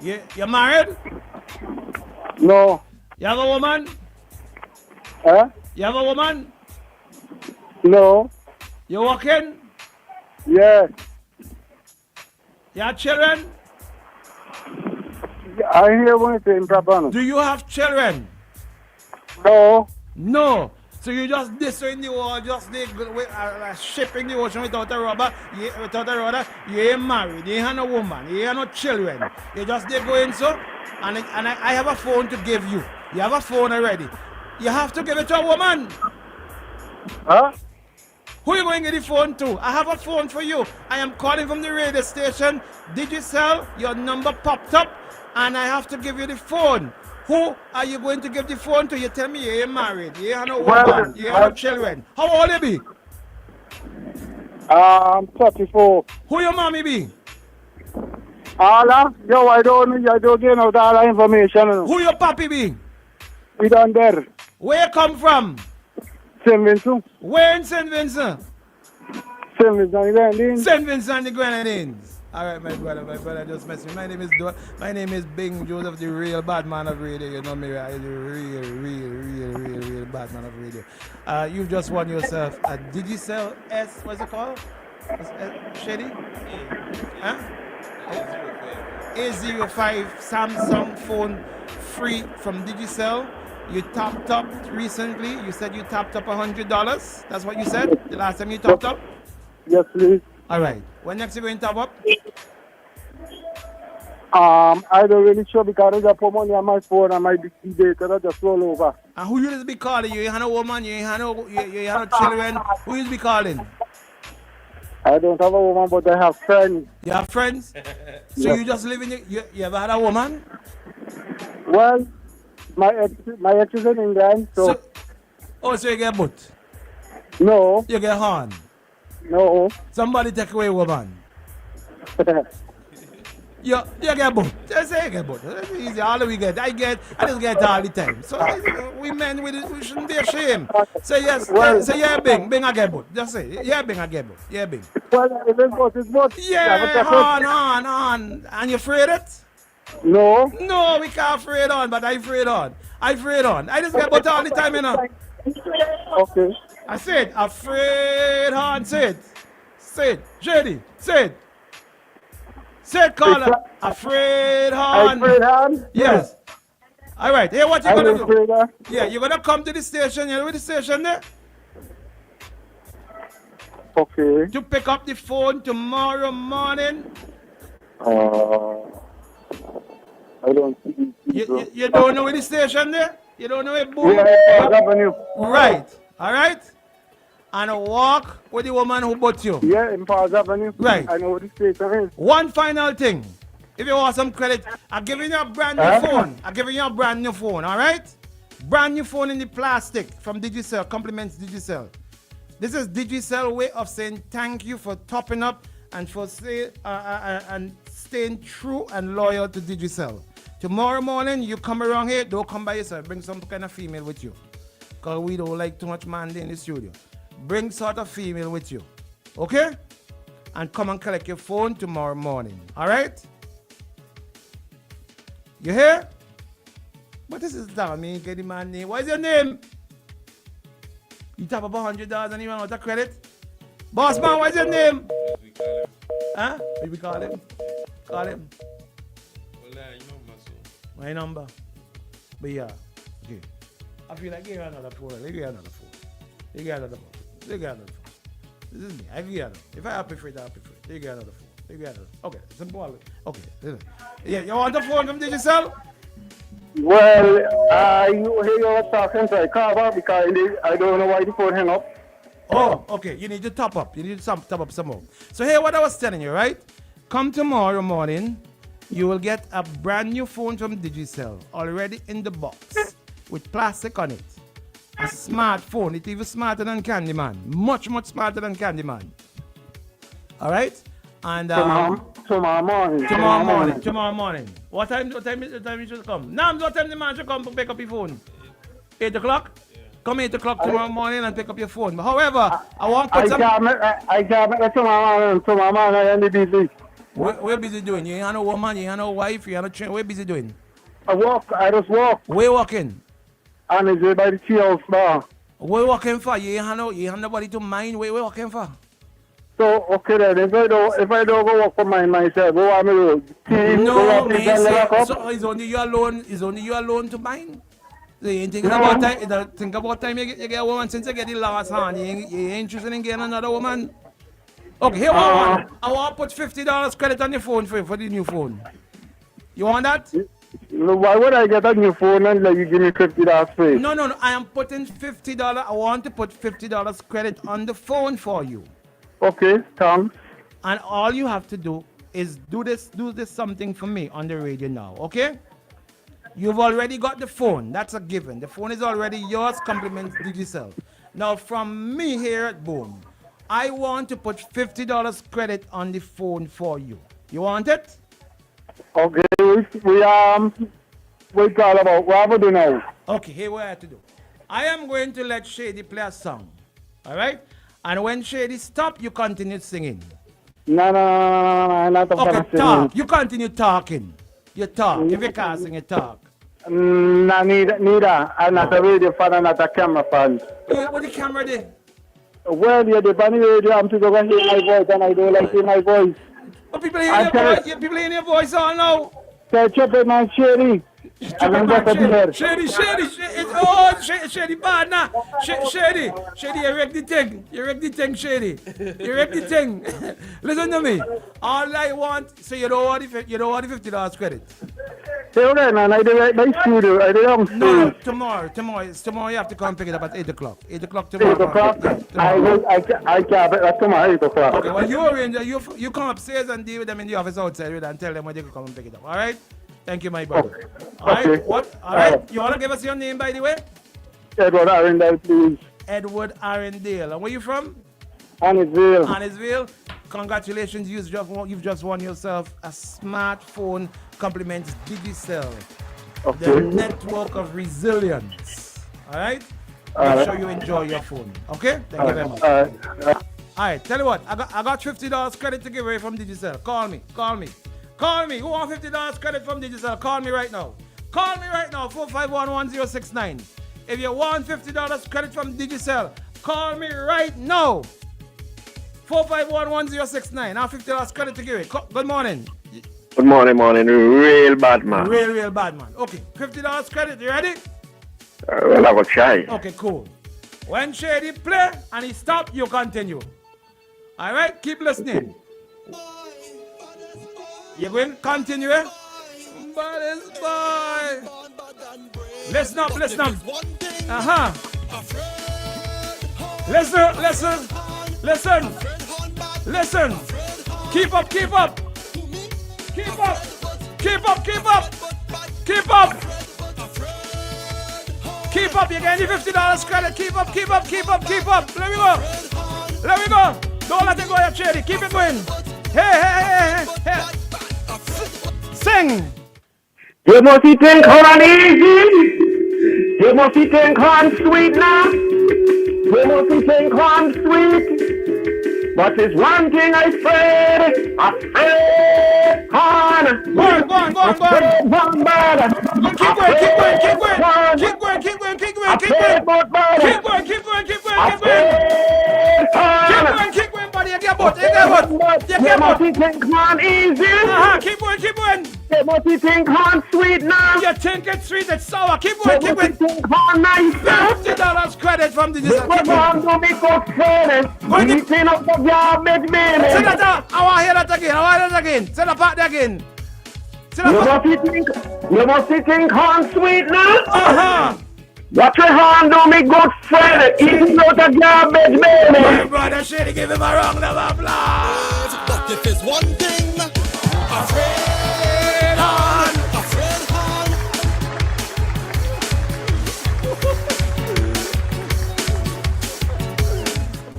You married? No. You have a woman? Huh? You have a woman? No. You working? Yes. You have children? I hear one thing, Papa. Do you have children? No. No. So you just destroying the wall, just shipping the ocean without a rubber, you ain't married, you ain't have no woman, you ain't have no children. You just there going so, and I have a phone to give you. You have a phone already. You have to give it to a woman. Huh? Who are you going to get the phone to? I have a phone for you. I am calling from the radio station. Digicel, your number popped up, and I have to give you the phone. Who are you going to give the phone to? You tell me you ain't married, you ain't no woman, you ain't no children. How old you be? I'm 34. Who your mommy be? Allah, yo, I don't get no that information. Who your papi be? We done there. Where you come from? St. Vincent. Where in St. Vincent? St. Vincent and the Grenadines. St. Vincent and the Grenadines. All right, my brother just messed me. My name is Bing Joseph, the real badman of radio. You know me, I'm the real badman of radio. You just won yourself a Digicel S. What's it called? Shady? Huh? A05 Samsung phone free from Digicel. You topped up recently. You said you topped up $100. That's what you said the last time you topped up? Yes, please. All right. When next you going to top up? I don't really sure because I just put money on my phone and my data that just roll over. And who you just be calling? You ain't have no woman, you ain't have no children. Who you be calling? I don't have a woman, but I have friends. You have friends? So you just live in you ever had a woman? Well, my ex is in England, so so you get both? No. You get horn? No. Somebody take away woman. You get both. Just say you get both. That's easy. All we get. I just get all the time. So we men, we shouldn't be ashamed. Say yes. Say yeah, Bing I get both. Just say yeah, Bing I get both. Yeah, Bing. Well, if it's both, it's both. Yeah, on. And you afraid it? No. No, we can't afraid on, but I afraid on. I just get both all the time, you know. Okay. I said, afraid on. Say it. Shady. Say it. Say it, caller. Afraid on. Afraid on? Yes. All right. Here, what you going to do? On. Yeah, you're going to come to the station. You know the station there? Okay. To pick up the phone tomorrow morning. I don't see. You don't know where the station there? You don't know where boom? Yeah, Avenue. Right. All right. And walk with the woman who bought you. Yeah, in Paz Avenue. Right. I know what the station is. One final thing. If you want some credit, I'm giving you a brand new phone. All right? Brand new phone in the plastic from Digicel. Compliments Digicel. This is Digicel way of saying thank you for topping up and for and staying true and loyal to Digicel. Tomorrow morning, you come around here, don't come by yourself. Bring some kind of female with you. Because we don't like too much man in the studio. Bring sort of female with you. Okay? And come and collect your phone tomorrow morning. All right? You hear? What is this down? Me get the man name. What is your name? You tap about $100 and you run out of credit? Boss man, what is your name? Huh? What we call him? Call him. My number. But yeah. Okay. I feel like you got another phone. You got another phone. You got another phone. You got another phone. This is me. I get it. If I happy for it, I happy for it. You got another phone. You got another. Okay. Simple. Okay. Yeah. You want the phone from Digicel? Well, you hear you talking, so I call back because I don't know why the phone hang up. Oh, okay. You need to top up. You need to top up some more. So here, what I was telling you, right? Come tomorrow morning, you will get a brand new phone from Digicel already in the box with plastic on it. A smartphone. It's even smarter than Candyman. Much smarter than Candyman. All right? And tomorrow morning. What time you should come? Now, what time the man should come to pick up your phone? 8 o'clock? Come 8 o'clock tomorrow morning and pick up your phone. But however, I want to put some... I can't make it tomorrow morning. I am busy. What busy doing? You ain't no woman, you ain't no wife, you ain't no train. What busy doing? I just walk. Where you walking? And it's by the tea house bar. Where you walking for? You ain't nobody to mind. Where you walking for? So, okay then, if I don't go walk for myself, go on the road. No, man, so it's only you alone to mind? So you ain't thinking about time you get a woman since you get the last hand. You ain't interested in getting another woman? Okay, here I want to put $50 credit on your phone for the new phone. You want that? Why would I get a new phone and let you give me $50 for it? No. I am putting $50. I want to put $50 credit on the phone for you. Okay, thanks. And all you have to do is do this something for me on the radio now, okay? You've already got the phone. That's a given. The phone is already yours. Compliments Digicel. Now from me here at Boom, I want to put $50 credit on the phone for you. You want it? Okay, we call about what we do now. Okay, here what I have to do. I am going to let Shady play a song. All right? And when Shady stop, you continue singing. No, not okay, talk. You continue talking. You talk. If you can't sing, you talk. No, neither. I'm not a radio fan, I'm not a camera fan. What the camera do? Well, you're the funny radio, I'm to go and hear my voice, and I don't like hear my voice. But people hear your voice all now. Catch up with my Shady. Shady, bad now. Shady, you wreck the thing. You wreck the thing. Listen to me. All I want, so you don't want the $50 credit. Okay, man, I do right by studio. I do No, tomorrow you have to come pick it up at 8 o'clock. 8 o'clock tomorrow. 8 o'clock? I can't pick it tomorrow 8 o'clock. Okay, well, you come upstairs and deal with them in the office outside and tell them when they can come and pick it up. All right? Thank you, my brother. Okay. All right. What? All right. You want to give us your name, by the way? Edward Arendelle, please. Edward Arendale. And where you from? Annisville. Annisville. Congratulations, you've just won yourself a smartphone. Compliments Digicel. Okay. The network of resilience. All right? Make sure you enjoy your phone. Okay? Thank you very much. All right, tell you what, I got $50 credit to give away from Digicel. Call me. Who want $50 credit from Digicel? Call me right now. 4511069. If you want $50 credit from Digicel, call me right now. 4511069. Now $50 credit to give away. Good morning. Good morning. Real bad man. Real bad man. Okay, $50 credit. You ready? Well, I will try. Okay, cool. When Shady play and he stop, you continue. All right, keep listening. You going to continue? Baddest boy. Listen up. Uh-huh. Listen. Keep up. Keep up. You're getting $50 credit. Keep up. Let me go. Don't let it go, Shady. Keep it going. Hey. Sing. You must think on easy. You must think on sweet now. You must think on sweet. But it's one thing I afraid on. Go on. Keep going. Keep going, buddy. You get both. You must think on easy. Keep going. You must think on sweet now. You think it's sweet, it's sour. Keep going. You must think on nice. $50 credit from the Keep on to me for training. Eating up the garbage, baby. Say that out. I want to hear that again. Say the part again. You must think on sweet now. What your hand do me good friend? Eating out the garbage, baby. My brother Shady, give him a round of applause. But if it's one thing, afraid on.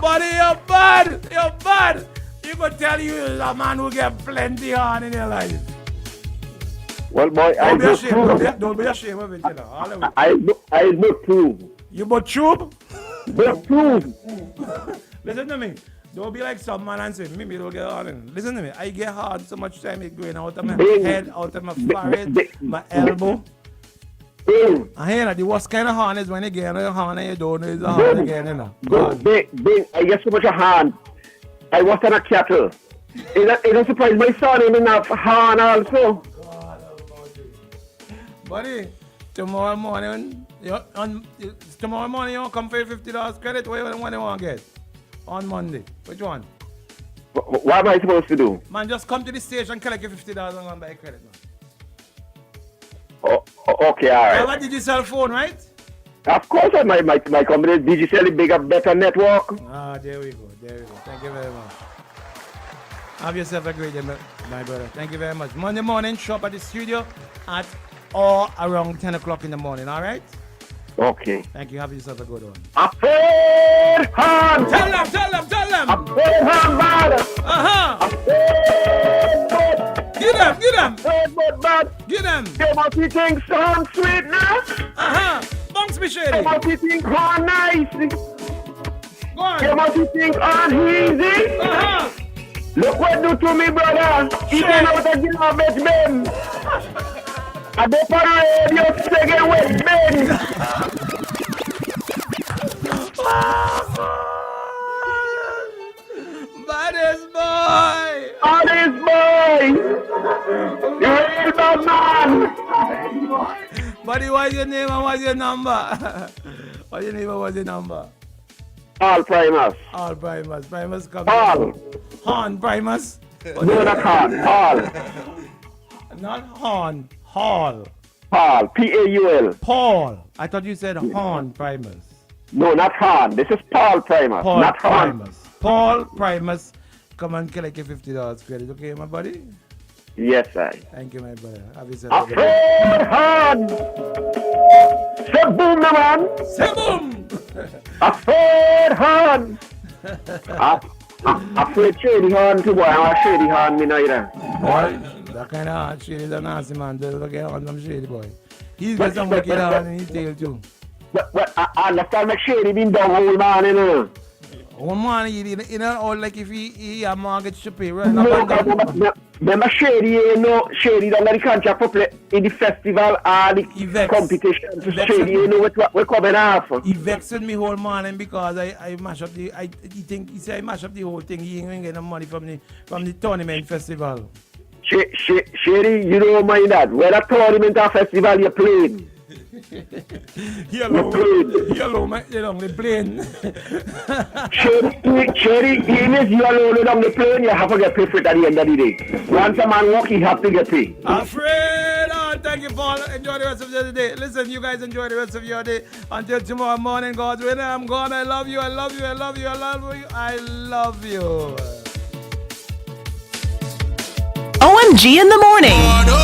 Buddy, you're bad. You could tell you a man who get plenty on in your life. Well, boy, don't be ashamed of it, you know. I book tube. You book tube? Book tube. Listen to me. Don't be like some man and say, maybe don't get hard. Listen to me. I get hard so much time it going out of my head, out of my forehead, my elbow. And here, the worst kind of horn is when you get on your horn and you don't know it's a horn again, you know. Big. I get so much a hand. I was on a cattle. It's a surprise. My son ain't enough horn also. Buddy, tomorrow morning you come for $50 credit. What do you want to get? On Monday. Which one? What am I supposed to do? Man, just come to the station and collect your $50 and go and buy credit, man. Okay, all right. How did you sell phone, right? Of course, my company is Digicel, bigger, better network. There we go. Thank you very much. Have yourself a great day, my brother. Thank you very much. Monday morning, shop at the studio at or around 10 o'clock in the morning, all right? Okay. Thank you. Have yourself a good one. Afraid hand. Tell them. Afraid hand bad. Get them. Afraid but bad. Get them. You must be think sound sweet now. Bounce me, Shady. You must be think on nice. Go on. You must be think on easy. Look what do to me, brother. Eating out the garbage bin. I go for radio second with Ben. Baddest boy. The real bad man. Buddy, what's your name and what's your number? What's your name and what's your number? All Primus. Primus come. All. Horn Primus. No, not Horn. All. Not Horn. Hall. Paul. Paul. Paul. I thought you said Horn Primus. No, not Horn. This is Paul Primus. Not Horn. Paul Primus. Come and collect your $50 credit, okay, my buddy? Yes, sir. Thank you, my brother. Have yourself a Horn. Say boom, man. Say boom. A third hand. I play Shady hand too, boy. I'm a Shady hand, me neither. Boy, that kind of hand, Shady is a nasty man. Don't get on some Shady, boy. He's got some wicked hand in his tail too. But I understand that Shady been down whole man, you know. One man, you know, or like if he a mortgage to pay, right? Remember Shady, you know, Shady don't get the contract for play in the festival or the competition. So Shady, you know what we're coming after. He vexed me whole morning because I mash up the, he said I mash up the whole thing. He ain't gonna get no money from the tournament festival. Shady, you don't mind that. When a tournament or festival you playing. Yellow, man, you know, the plane. Shady, even if you alone on the plane, you have to get paid for it at the end of the day. Once a man walk, he have to get paid. Afraid, thank you, Paul. Enjoy the rest of your day. Listen, you guys enjoy the rest of your day. Until tomorrow morning, God's willing, I'm gone. I love you, I love you, I love you, I love you, I love you. OMG in the morning.